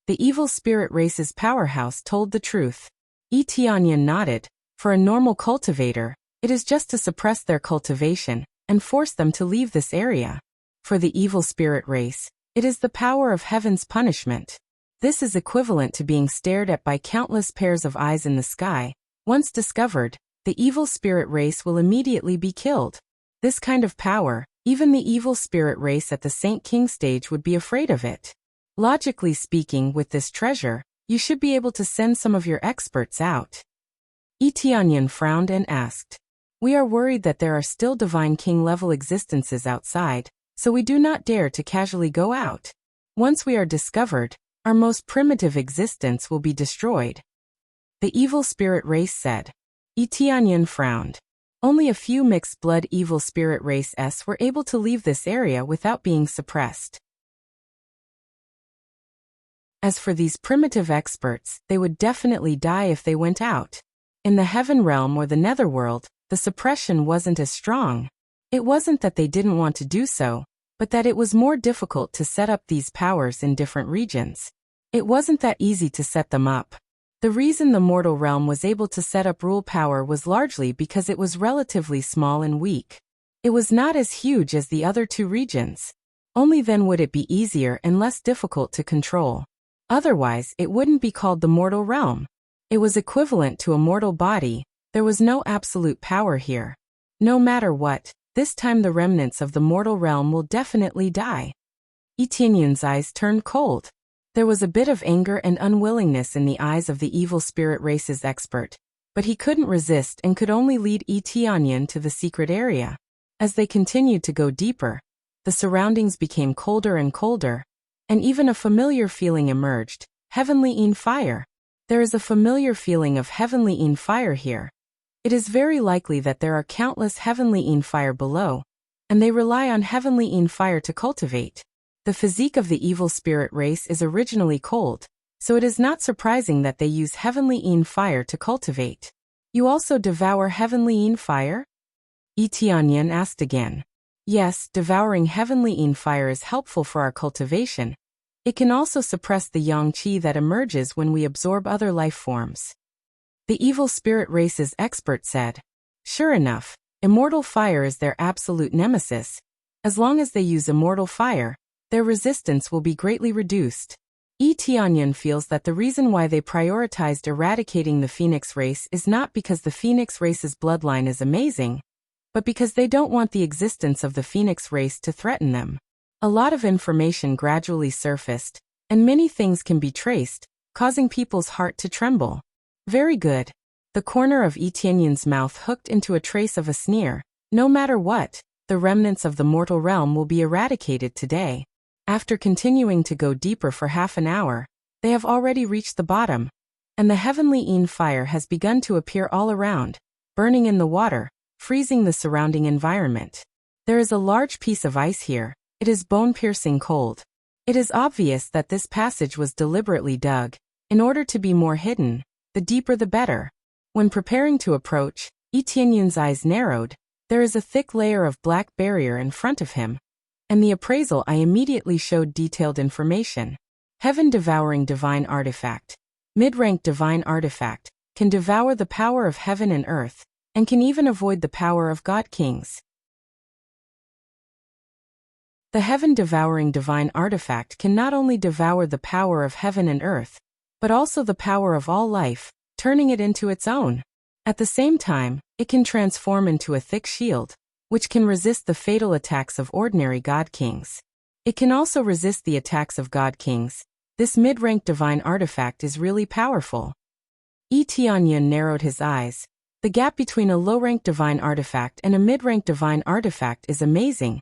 The evil spirit race's powerhouse told the truth. Yi Tianyan nodded. For a normal cultivator, it is just to suppress their cultivation and force them to leave this area. For the evil spirit race, It is the power of heaven's punishment. This is equivalent to being stared at by countless pairs of eyes in the sky. Once discovered, the evil spirit race will immediately be killed. This kind of power, even the evil spirit race at the Saint King stage would be afraid of it. Logically speaking, with this treasure, you should be able to send some of your experts out. Tianyan frowned and asked. We are worried that there are still divine king-level existences outside, so we do not dare to casually go out. Once we are discovered, our most primitive existence will be destroyed. The evil spirit race said. Tianyan frowned. Only a few mixed-blood evil spirit races were able to leave this area without being suppressed. As for these primitive experts, they would definitely die if they went out. In the heaven realm or the netherworld, the suppression wasn't as strong. It wasn't that they didn't want to do so, but that it was more difficult to set up these powers in different regions. It wasn't that easy to set them up. The reason the mortal realm was able to set up rule power was largely because it was relatively small and weak. It was not as huge as the other two regions. Only then would it be easier and less difficult to control. Otherwise, it wouldn't be called the mortal realm. It was equivalent to a mortal body. There was no absolute power here. No matter what, this time the remnants of the mortal realm will definitely die. Tianyan's eyes turned cold. There was a bit of anger and unwillingness in the eyes of the evil spirit race's expert, but he couldn't resist and could only lead Tianyan to the secret area. As they continued to go deeper, the surroundings became colder and colder, and even a familiar feeling emerged, heavenly fire. There is a familiar feeling of heavenly fire here. It is very likely that there are countless heavenly fire below, and they rely on heavenly fire to cultivate. The physique of the evil spirit race is originally cold, so it is not surprising that they use heavenly fire to cultivate. You also devour heavenly fire? Tianyan asked again. Yes, devouring heavenly fire is helpful for our cultivation. It can also suppress the yang qi that emerges when we absorb other life forms. The evil spirit race's expert said. Sure enough, immortal fire is their absolute nemesis. As long as they use immortal fire, their resistance will be greatly reduced. Tianyan feels that the reason why they prioritized eradicating the Phoenix race is not because the Phoenix race's bloodline is amazing, but because they don't want the existence of the Phoenix race to threaten them. A lot of information gradually surfaced, and many things can be traced, causing people's heart to tremble. Very good. The corner of Tianyan's mouth hooked into a trace of a sneer. No matter what, the remnants of the mortal realm will be eradicated today. After continuing to go deeper for half an hour, they have already reached the bottom, and the heavenly fire has begun to appear all around, burning in the water, freezing the surrounding environment. There is a large piece of ice here. It is bone-piercing cold. It is obvious that this passage was deliberately dug, in order to be more hidden. The deeper the better. When preparing to approach, Tianyan's eyes narrowed. There is a thick layer of black barrier in front of him, and the appraisal eye immediately showed detailed information. Heaven-devouring divine artifact. Mid-rank divine artifact, can devour the power of heaven and earth, and can even avoid the power of god kings. The heaven-devouring divine artifact can not only devour the power of heaven and earth, but also the power of all life, turning it into its own. At the same time, it can transform into a thick shield, which can resist the fatal attacks of ordinary god kings. It can also resist the attacks of god kings. This mid-rank divine artifact is really powerful. Tianyan narrowed his eyes. The gap between a low-rank divine artifact and a mid-rank divine artifact is amazing.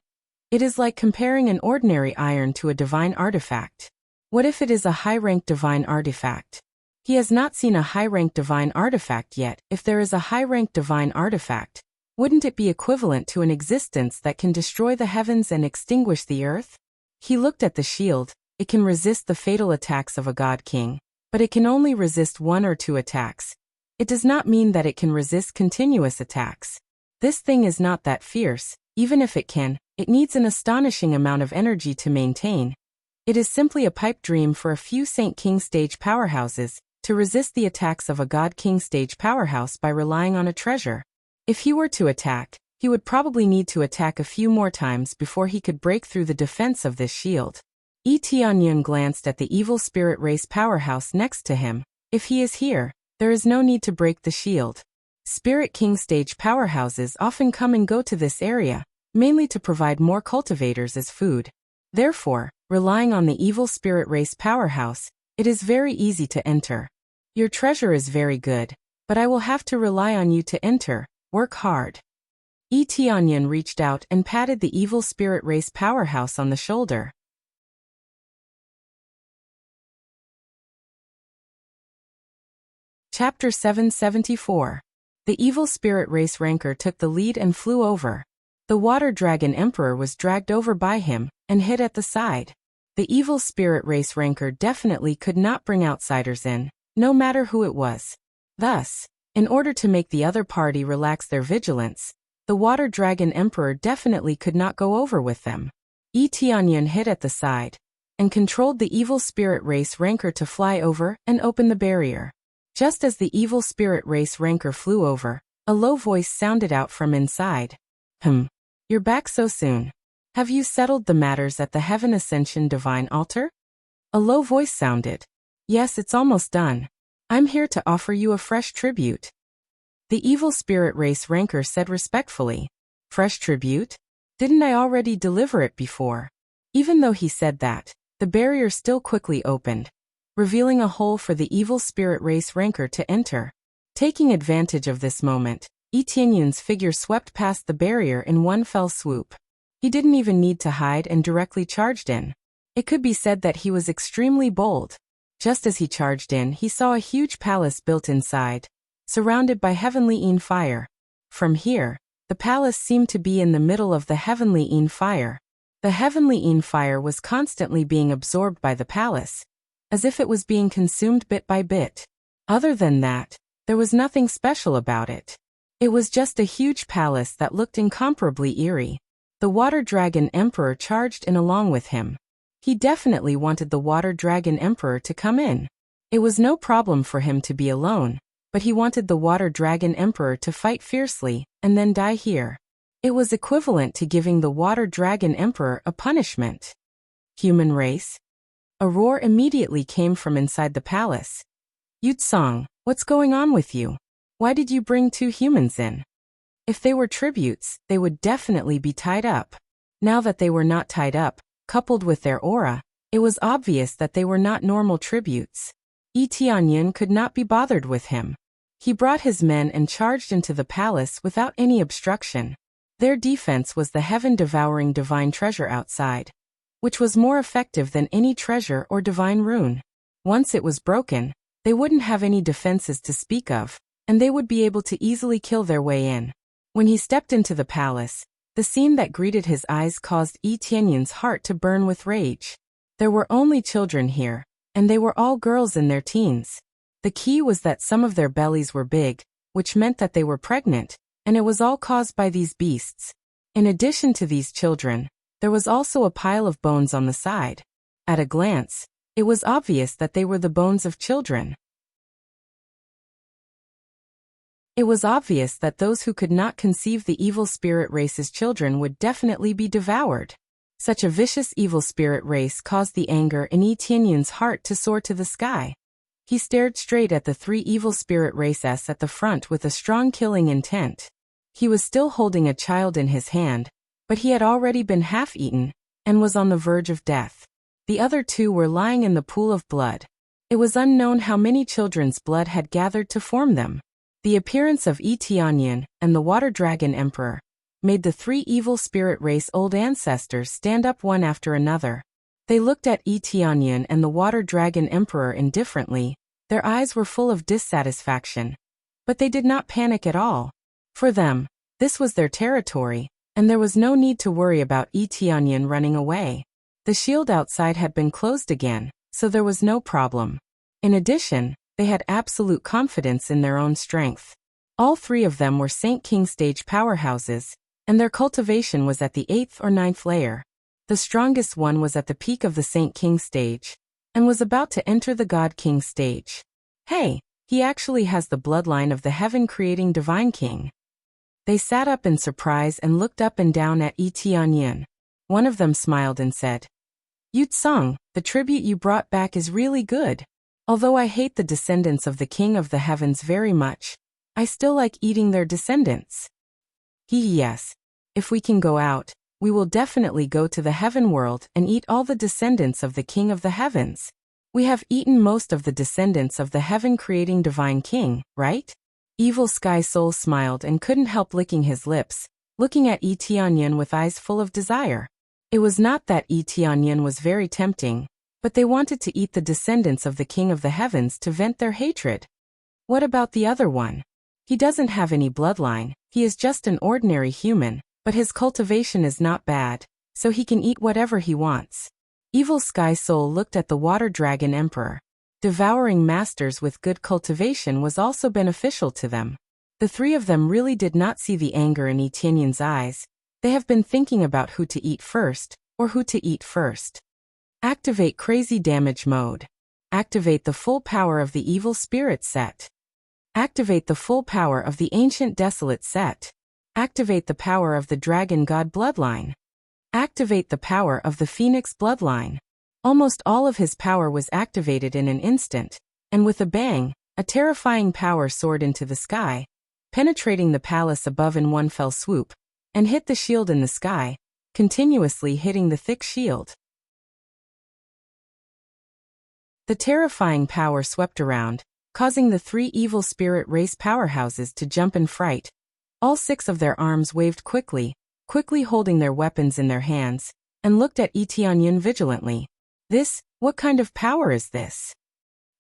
It is like comparing an ordinary iron to a divine artifact. What if it is a high-rank divine artifact? He has not seen a high-rank divine artifact yet. If there is a high-rank divine artifact, wouldn't it be equivalent to an existence that can destroy the heavens and extinguish the earth? He looked at the shield. It can resist the fatal attacks of a god king, but it can only resist 1 or 2 attacks. It does not mean that it can resist continuous attacks. This thing is not that fierce. Even if it can, it needs an astonishing amount of energy to maintain. It is simply a pipe dream for a few Saint King stage powerhouses to resist the attacks of a god king stage powerhouse by relying on a treasure. If he were to attack, he would probably need to attack a few more times before he could break through the defense of this shield. Yi Tianyun glanced at the evil spirit race powerhouse next to him. If he is here, there is no need to break the shield. Spirit King stage powerhouses often come and go to this area, mainly to provide more cultivators as food. Therefore, relying on the evil spirit race powerhouse, it is very easy to enter. Your treasure is very good, but I will have to rely on you to enter. Work hard. Yi Tianyun reached out and patted the evil spirit race powerhouse on the shoulder. Chapter 774. The evil spirit race ranker took the lead and flew over. The water dragon emperor was dragged over by him and hit at the side. The evil spirit race ranker definitely could not bring outsiders in, no matter who it was. Thus, in order to make the other party relax their vigilance, the water dragon emperor definitely could not go over with them. Yi Tianyun hit at the side and controlled the evil spirit race ranker to fly over and open the barrier. Just as the evil spirit race ranker flew over, a low voice sounded out from inside. You're back so soon. Have you settled the matters at the Heaven Ascension Divine Altar? A low voice sounded. Yes, it's almost done. I'm here to offer you a fresh tribute. The evil spirit race ranker said respectfully. Fresh tribute? Didn't I already deliver it before? Even though he said that, the barrier still quickly opened, revealing a hole for the evil spirit race ranker to enter. Taking advantage of this moment, Yi Tianyun's figure swept past the barrier in one fell swoop. He didn't even need to hide and directly charged in. It could be said that he was extremely bold. Just as he charged in, he saw a huge palace built inside, surrounded by heavenly Een fire. From here, the palace seemed to be in the middle of the heavenly Een fire. The heavenly Een fire was constantly being absorbed by the palace, as if it was being consumed bit by bit. Other than that, there was nothing special about it. It was just a huge palace that looked incomparably eerie. The water dragon emperor charged in along with him. He definitely wanted the water dragon emperor to come in. It was no problem for him to be alone, but he wanted the water dragon emperor to fight fiercely and then die here. It was equivalent to giving the water dragon emperor a punishment. Human race? A roar immediately came from inside the palace. Yutsong, what's going on with you? Why did you bring 2 humans in? If they were tributes, they would definitely be tied up. Now that they were not tied up, coupled with their aura, it was obvious that they were not normal tributes. Yi Tianyun could not be bothered with him. He brought his men and charged into the palace without any obstruction. Their defense was the heaven-devouring divine treasure outside, which was more effective than any treasure or divine rune. Once it was broken, they wouldn't have any defenses to speak of, and they would be able to easily kill their way in. When he stepped into the palace, the scene that greeted his eyes caused Yi Tianyun's heart to burn with rage. There were only children here, and they were all girls in their teens. The key was that some of their bellies were big, which meant that they were pregnant, and it was all caused by these beasts. In addition to these children, there was also a pile of bones on the side. At a glance, it was obvious that they were the bones of children. It was obvious that those who could not conceive the evil spirit race's children would definitely be devoured. Such a vicious evil spirit race caused the anger in Yi Tianyun's heart to soar to the sky. He stared straight at the 3 evil spirit races at the front with a strong killing intent. He was still holding a child in his hand, but he had already been half-eaten and was on the verge of death. The other 2 were lying in the pool of blood. It was unknown how many children's blood had gathered to form them. The appearance of Yi Tianyun and the water dragon emperor made the 3 evil spirit race old ancestors stand up one after another. They looked at Yi Tianyun and the water dragon emperor indifferently. Their eyes were full of dissatisfaction. But they did not panic at all. For them, this was their territory, and there was no need to worry about Yi Tianyun running away. The shield outside had been closed again, so there was no problem. In addition, they had absolute confidence in their own strength. All 3 of them were Saint King stage powerhouses, and their cultivation was at the 8th or 9th layer. The strongest one was at the peak of the Saint King stage, and was about to enter the God King stage. Hey, he actually has the bloodline of the heaven-creating Divine King. They sat up in surprise and looked up and down at Yi Tianyun. One of them smiled and said, Yutsong, the tribute you brought back is really good. Although I hate the descendants of the King of the Heavens very much, I still like eating their descendants. Yes. If we can go out, we will definitely go to the heaven world and eat all the descendants of the King of the Heavens. We have eaten most of the descendants of the heaven-creating divine king, right? Evil Sky Soul smiled and couldn't help licking his lips, looking at Yi Tianyan with eyes full of desire. It was not that Yi Tianyan was very tempting, but they wanted to eat the descendants of the King of the Heavens to vent their hatred. What about the other one? He doesn't have any bloodline, he is just an ordinary human, but his cultivation is not bad, so he can eat whatever he wants. Evil Sky Soul looked at the Water Dragon Emperor. Devouring masters with good cultivation was also beneficial to them. The three of them really did not see the anger in Yi Tianyan's eyes. They have been thinking about who to eat first, or who to eat first. Activate Crazy Damage Mode. Activate the full power of the Evil Spirit set. Activate the full power of the Ancient Desolate set. Activate the power of the Dragon God Bloodline. Activate the power of the Phoenix Bloodline. Almost all of his power was activated in an instant, and with a bang, a terrifying power soared into the sky, penetrating the palace above in one fell swoop, and hit the shield in the sky, continuously hitting the thick shield. The terrifying power swept around, causing the three evil spirit race powerhouses to jump in fright. All six of their arms waved quickly holding their weapons in their hands, and looked at Yi Tianyan vigilantly. What kind of power is this?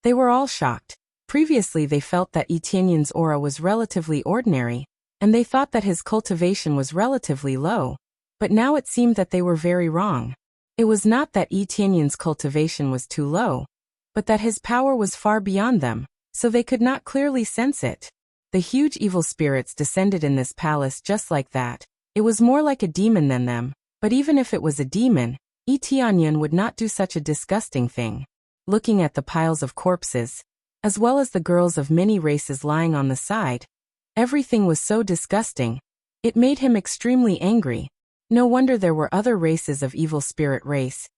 They were all shocked. Previously they felt that Yi Tianyan's aura was relatively ordinary, and they thought that his cultivation was relatively low, but now it seemed that they were very wrong. It was not that Yi Tianyan's cultivation was too low, but that his power was far beyond them, so they could not clearly sense it. The huge evil spirits descended in this palace just like that. It was more like a demon than them, but even if it was a demon, Yi Tianyan would not do such a disgusting thing. Looking at the piles of corpses, as well as the girls of many races lying on the side, everything was so disgusting. It made him extremely angry. No wonder there were other races of evil spirit race.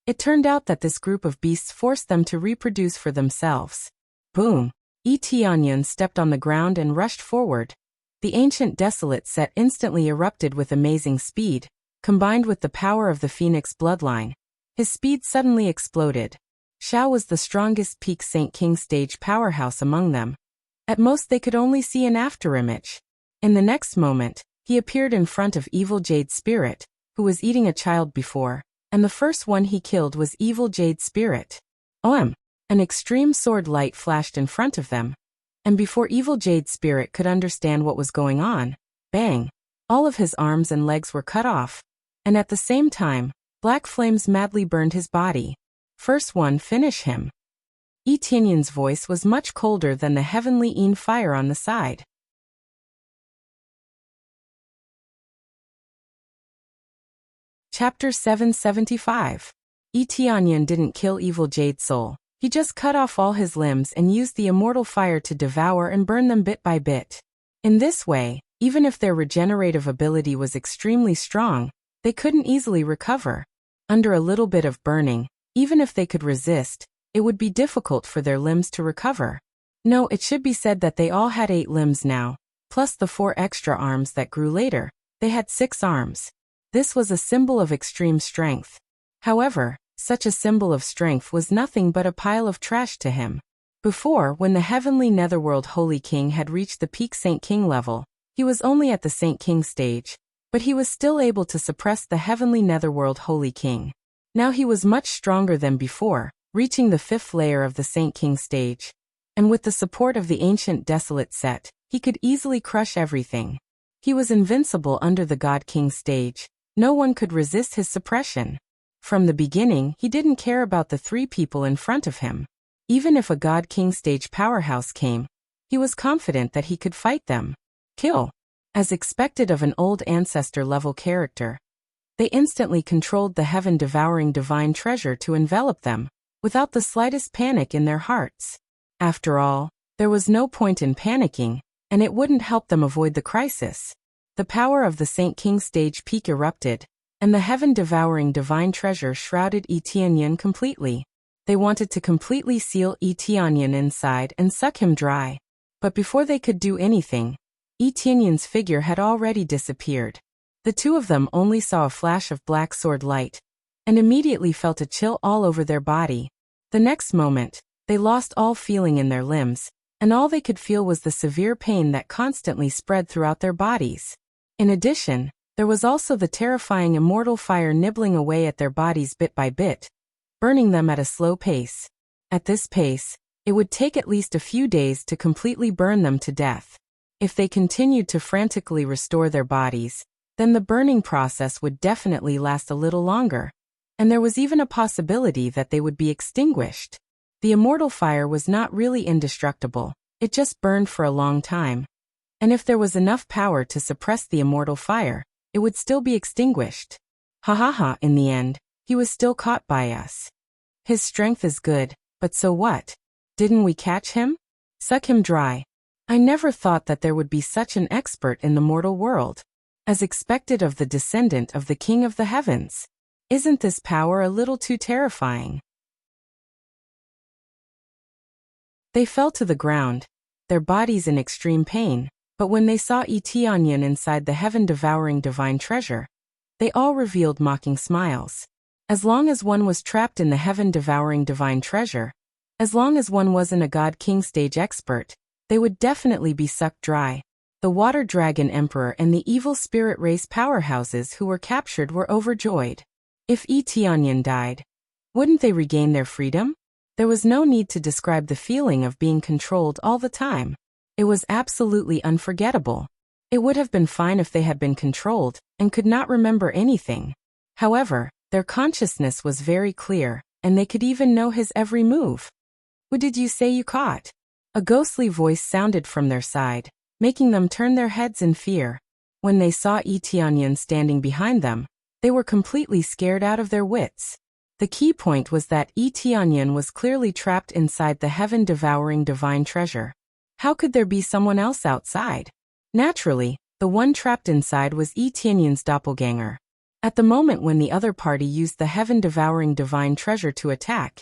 It turned out that this group of beasts forced them to reproduce for themselves. Boom! Yi Tianyan stepped on the ground and rushed forward. The Ancient Desolate set instantly erupted with amazing speed, combined with the power of the Phoenix bloodline. His speed suddenly exploded. Xiao was the strongest peak Saint King stage powerhouse among them. At most they could only see an afterimage. In the next moment, he appeared in front of Evil Jade Spirit, who was eating a child before, and the first one he killed was Evil Jade Spirit. An extreme sword light flashed in front of them, and before Evil Jade Spirit could understand what was going on, bang! All of his arms and legs were cut off, and at the same time, black flames madly burned his body. First one, finish him. Yi Tianyan's voice was much colder than the heavenly Yin fire on the side. Chapter 775. Yi Tianyan didn't kill Evil Jade Soul. He just cut off all his limbs and used the immortal fire to devour and burn them bit by bit. In this way, even if their regenerative ability was extremely strong, they couldn't easily recover. Under a little bit of burning, even if they could resist, it would be difficult for their limbs to recover. No, it should be said that they all had 8 limbs now, plus the 4 extra arms that grew later. They had 6 arms. This was a symbol of extreme strength. However, such a symbol of strength was nothing but a pile of trash to him. Before, when the heavenly netherworld Holy King had reached the peak Saint King level, he was only at the Saint King stage, but he was still able to suppress the heavenly netherworld Holy King. Now he was much stronger than before, reaching the 5th layer of the Saint King stage. And with the support of the Ancient Desolate set, he could easily crush everything. He was invincible under the God King stage. No one could resist his suppression. From the beginning, he didn't care about the 3 people in front of him. Even if a God King stage powerhouse came, he was confident that he could fight them. Kill. As expected of an old ancestor level character, they instantly controlled the heaven-devouring divine treasure to envelop them, without the slightest panic in their hearts. After all, there was no point in panicking, and it wouldn't help them avoid the crisis. The power of the Saint King stage peak erupted, and the heaven-devouring divine treasure shrouded Etienne completely. They wanted to completely seal Etienne inside and suck him dry. But before they could do anything, Etienne's figure had already disappeared. The two of them only saw a flash of black sword light, and immediately felt a chill all over their body. The next moment, they lost all feeling in their limbs, and all they could feel was the severe pain that constantly spread throughout their bodies. In addition, there was also the terrifying immortal fire nibbling away at their bodies bit by bit, burning them at a slow pace. At this pace, it would take at least a few days to completely burn them to death. If they continued to frantically restore their bodies, then the burning process would definitely last a little longer, and there was even a possibility that they would be extinguished. The immortal fire was not really indestructible, it just burned for a long time. And if there was enough power to suppress the immortal fire, it would still be extinguished. Ha ha ha, in the end, he was still caught by us. His strength is good, but so what? Didn't we catch him? Suck him dry. I never thought that there would be such an expert in the mortal world. As expected of the descendant of the King of the Heavens. Isn't this power a little too terrifying? They fell to the ground, their bodies in extreme pain, but when they saw Etienne inside the heaven-devouring divine treasure, they all revealed mocking smiles. As long as one was trapped in the heaven-devouring divine treasure, as long as one wasn't a God-King stage expert, they would definitely be sucked dry. The Water Dragon Emperor and the evil spirit race powerhouses who were captured were overjoyed. If Etienne died, wouldn't they regain their freedom? There was no need to describe the feeling of being controlled all the time. It was absolutely unforgettable. It would have been fine if they had been controlled and could not remember anything. However, their consciousness was very clear, and they could even know his every move. Who did you say you caught? A ghostly voice sounded from their side, making them turn their heads in fear. When they saw Etienne standing behind them, they were completely scared out of their wits. The key point was that Etienne was clearly trapped inside the heaven-devouring divine treasure. How could there be someone else outside? Naturally, the one trapped inside was Etienne's doppelganger. At the moment when the other party used the heaven-devouring divine treasure to attack,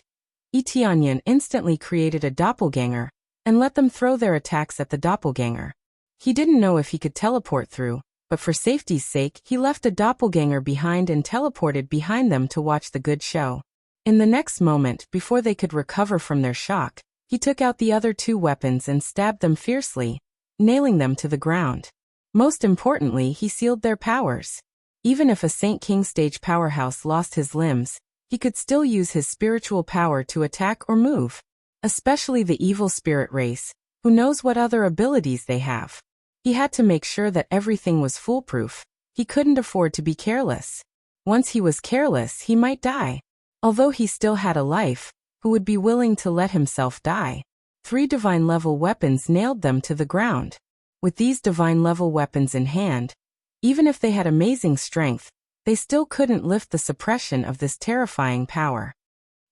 Etienne instantly created a doppelganger and let them throw their attacks at the doppelganger. He didn't know if he could teleport through, but for safety's sake he left a doppelganger behind and teleported behind them to watch the good show. In the next moment, before they could recover from their shock, he took out the other two weapons and stabbed them fiercely, nailing them to the ground. Most importantly, he sealed their powers. Even if a Saint King stage powerhouse lost his limbs, he could still use his spiritual power to attack or move. Especially the evil spirit race, who knows what other abilities they have. He had to make sure that everything was foolproof. He couldn't afford to be careless. Once he was careless, he might die. Although he still had a life, who would be willing to let himself die? 3 divine-level weapons nailed them to the ground. With these divine-level weapons in hand, even if they had amazing strength, they still couldn't lift the suppression of this terrifying power.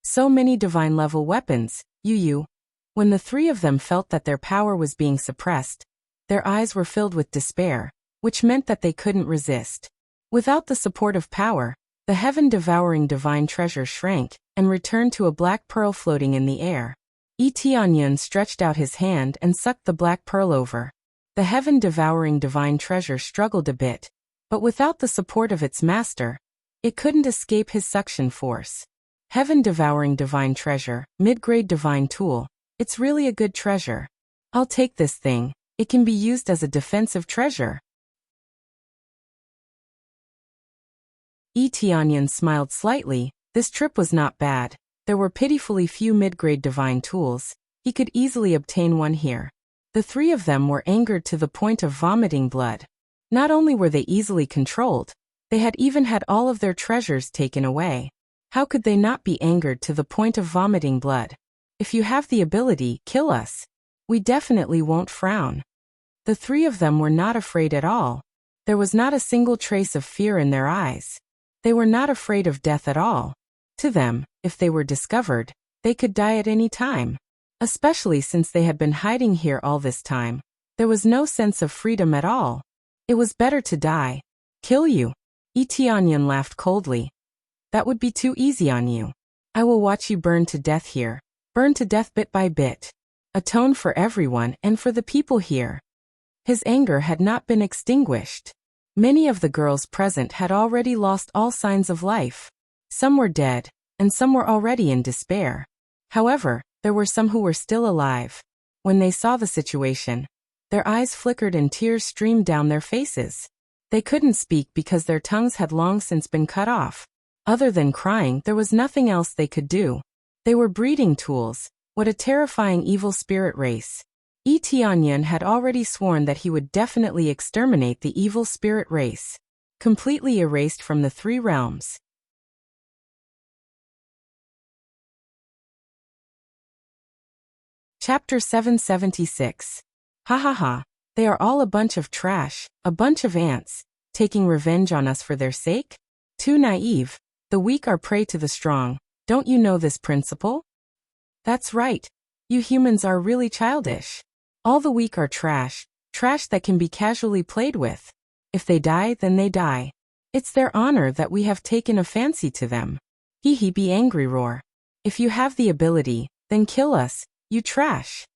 So many divine-level weapons, When the 3 of them felt that their power was being suppressed, their eyes were filled with despair, which meant that they couldn't resist. Without the support of power, the heaven-devouring divine treasure shrank and returned to a black pearl floating in the air. Etienne stretched out his hand and sucked the black pearl over. The heaven-devouring divine treasure struggled a bit, but without the support of its master, it couldn't escape his suction force. Heaven-devouring divine treasure, mid-grade divine tool. It's really a good treasure. I'll take this thing. It can be used as a defensive treasure. Etienne smiled slightly. This trip was not bad. There were pitifully few mid-grade divine tools. He could easily obtain one here. The 3 of them were angered to the point of vomiting blood. Not only were they easily controlled, they had even had all of their treasures taken away. How could they not be angered to the point of vomiting blood? If you have the ability, kill us. We definitely won't frown. The 3 of them were not afraid at all. There was not a single trace of fear in their eyes. They were not afraid of death at all. To them, if they were discovered, they could die at any time. Especially since they had been hiding here all this time. There was no sense of freedom at all. It was better to die. Kill you. Tianyan laughed coldly. That would be too easy on you. I will watch you burn to death here. Burn to death bit by bit. Atone for everyone and for the people here. His anger had not been extinguished. Many of the girls present had already lost all signs of life. Some were dead, and some were already in despair. However, there were some who were still alive. When they saw the situation, their eyes flickered and tears streamed down their faces. They couldn't speak because their tongues had long since been cut off. Other than crying, there was nothing else they could do. They were breeding tools. What a terrifying evil spirit race. Tianyan had already sworn that he would definitely exterminate the evil spirit race. Completely erased from the 3 realms. Chapter 776. Ha ha ha. They are all a bunch of trash, a bunch of ants, taking revenge on us for their sake? Too naive. The weak are prey to the strong. Don't you know this principle? That's right. You humans are really childish. All the weak are trash, trash that can be casually played with. If they die, then they die. It's their honor that we have taken a fancy to them. Hee hee, be angry, roar. If you have the ability, then kill us, you trash.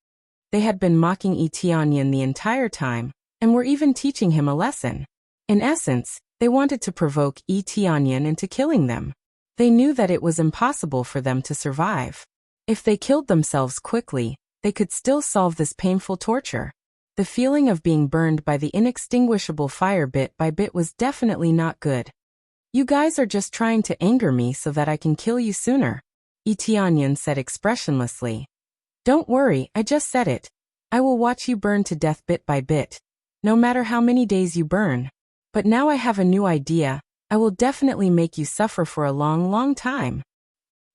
They had been mocking Tianyan the entire time, and were even teaching him a lesson. In essence, they wanted to provoke Tianyan into killing them. They knew that it was impossible for them to survive. If they killed themselves quickly, they could still solve this painful torture. The feeling of being burned by the inextinguishable fire bit by bit was definitely not good. You guys are just trying to anger me so that I can kill you sooner, Tianyan said expressionlessly. Don't worry, I just said it. I will watch you burn to death bit by bit, no matter how many days you burn. But now I have a new idea. I will definitely make you suffer for a long, long time.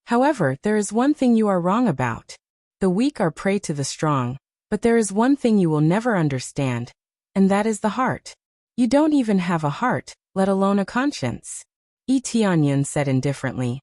However, there is one thing you are wrong about. The weak are prey to the strong, but there is one thing you will never understand, and that is the heart. You don't even have a heart, let alone a conscience. Tianyan said indifferently.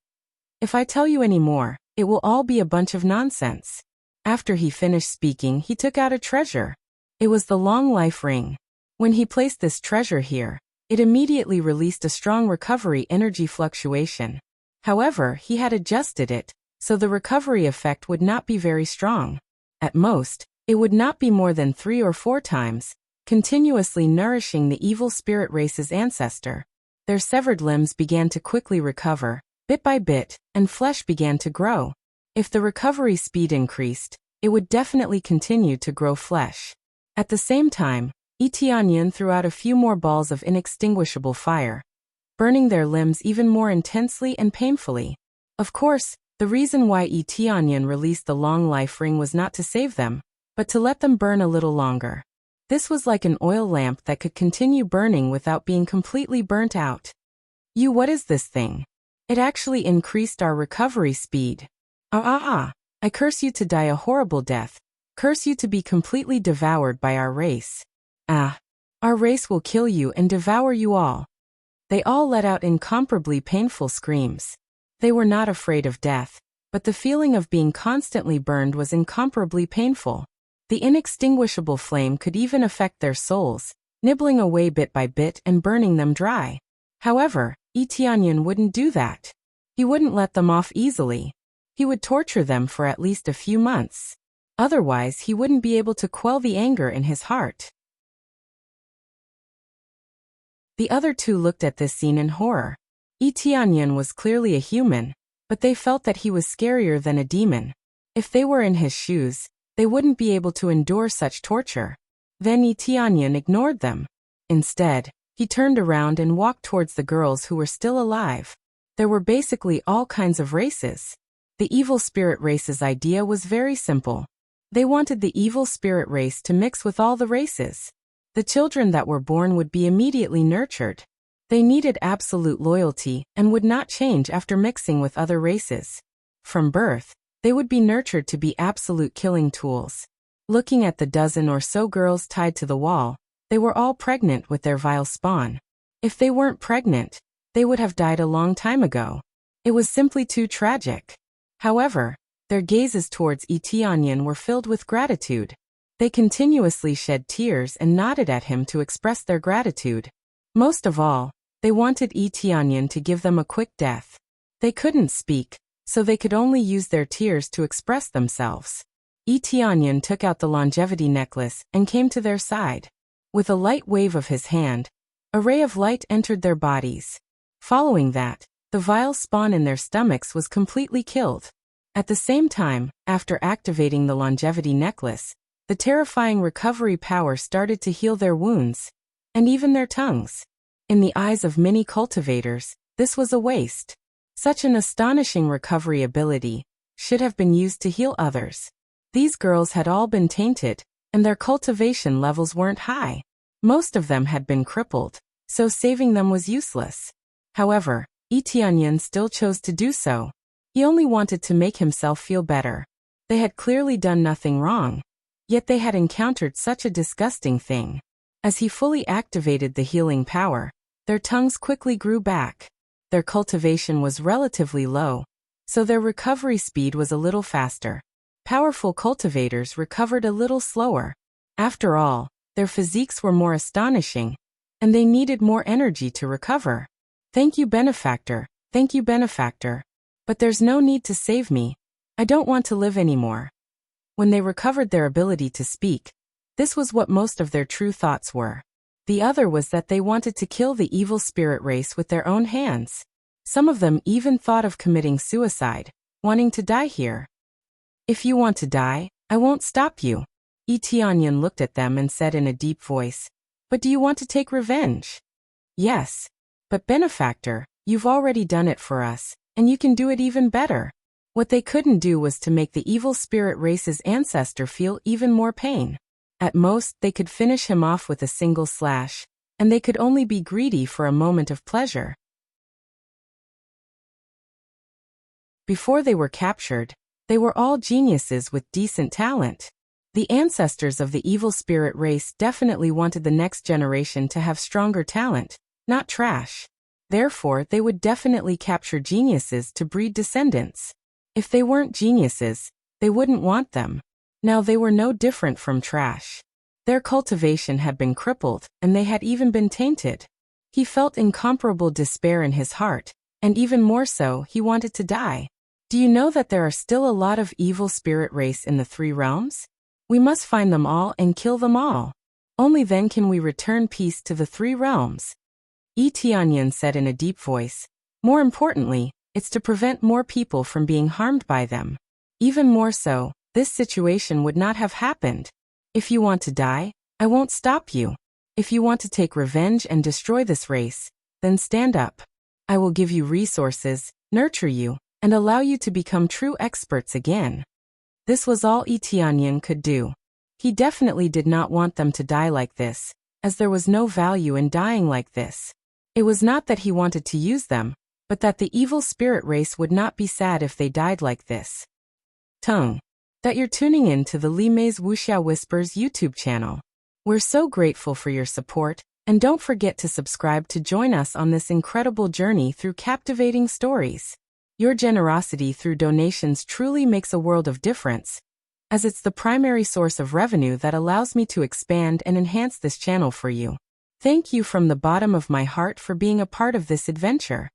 If I tell you any more, it will all be a bunch of nonsense. After he finished speaking, he took out a treasure. It was the long life ring. When he placed this treasure here, it immediately released a strong recovery energy fluctuation. However, he had adjusted it, so the recovery effect would not be very strong. At most, it would not be more than 3 or 4 times, continuously nourishing the evil spirit race's ancestor. Their severed limbs began to quickly recover, bit by bit, and flesh began to grow. If the recovery speed increased, it would definitely continue to grow flesh. At the same time, Tianyan threw out a few more balls of inextinguishable fire, burning their limbs even more intensely and painfully. Of course, the reason why Tianyan released the long life ring was not to save them, but to let them burn a little longer. This was like an oil lamp that could continue burning without being completely burnt out. What is this thing? It actually increased our recovery speed. I curse you to die a horrible death. Curse you to be completely devoured by our race. Our race will kill you and devour you all. They all let out incomparably painful screams. They were not afraid of death, but the feeling of being constantly burned was incomparably painful. The inextinguishable flame could even affect their souls, nibbling away bit by bit and burning them dry. However, Tianyan wouldn't do that. He wouldn't let them off easily. He would torture them for at least a few months. Otherwise, he wouldn't be able to quell the anger in his heart. The other 2 looked at this scene in horror. Tianyan was clearly a human, but they felt that he was scarier than a demon. If they were in his shoes, they wouldn't be able to endure such torture. Then Tianyan ignored them. Instead, he turned around and walked towards the girls who were still alive. There were basically all kinds of races. The evil spirit race's idea was very simple. They wanted the evil spirit race to mix with all the races. The children that were born would be immediately nurtured. They needed absolute loyalty and would not change after mixing with other races. From birth, they would be nurtured to be absolute killing tools. Looking at the dozen or so girls tied to the wall, they were all pregnant with their vile spawn. If they weren't pregnant, they would have died a long time ago. It was simply too tragic. However, their gazes towards Tianyan were filled with gratitude. They continuously shed tears and nodded at him to express their gratitude. Most of all, They wanted Yi Tianyan to give them a quick death. They couldn't speak, so they could only use their tears to express themselves. Yi Tianyan took out the longevity necklace and came to their side. With a light wave of his hand, a ray of light entered their bodies. Following that, the vile spawn in their stomachs was completely killed. At the same time, after activating the longevity necklace, the terrifying recovery power started to heal their wounds, and even their tongues. In the eyes of many cultivators, this was a waste. Such an astonishing recovery ability should have been used to heal others. These girls had all been tainted, and their cultivation levels weren't high. Most of them had been crippled, so saving them was useless. However, Yi Tianyan still chose to do so. He only wanted to make himself feel better. They had clearly done nothing wrong, yet they had encountered such a disgusting thing. As he fully activated the healing power, their tongues quickly grew back. Their cultivation was relatively low, so their recovery speed was a little faster. Powerful cultivators recovered a little slower. After all, their physiques were more astonishing, and they needed more energy to recover. Thank you, benefactor. Thank you, benefactor. But there's no need to save me. I don't want to live anymore. When they recovered their ability to speak, this was what most of their true thoughts were. The other was that they wanted to kill the evil spirit race with their own hands. Some of them even thought of committing suicide, wanting to die here. If you want to die, I won't stop you. Yi Tianyan looked at them and said in a deep voice, but do you want to take revenge? Yes. But benefactor, you've already done it for us, and you can do it even better. What they couldn't do was to make the evil spirit race's ancestor feel even more pain. At most, they could finish him off with a single slash, and they could only be greedy for a moment of pleasure. Before they were captured, they were all geniuses with decent talent. The ancestors of the evil spirit race definitely wanted the next generation to have stronger talent, not trash. Therefore, they would definitely capture geniuses to breed descendants. If they weren't geniuses, they wouldn't want them. Now they were no different from trash. Their cultivation had been crippled, and they had even been tainted. He felt incomparable despair in his heart, and even more so, he wanted to die. Do you know that there are still a lot of evil spirit race in the 3 realms? We must find them all and kill them all. Only then can we return peace to the 3 realms. Yi Tianyan said in a deep voice. More importantly, it's to prevent more people from being harmed by them. Even more so, this situation would not have happened. If you want to die, I won't stop you. If you want to take revenge and destroy this race, then stand up. I will give you resources, nurture you, and allow you to become true experts again. This was all Yi Tianyan could do. He definitely did not want them to die like this, as there was no value in dying like this. It was not that he wanted to use them, but that the evil spirit race would not be sad if they died like this. Tongue. That you're tuning in to the Li Mei's Wuxia Whispers YouTube channel. We're so grateful for your support, and don't forget to subscribe to join us on this incredible journey through captivating stories. Your generosity through donations truly makes a world of difference, as it's the primary source of revenue that allows me to expand and enhance this channel for you. Thank you from the bottom of my heart for being a part of this adventure.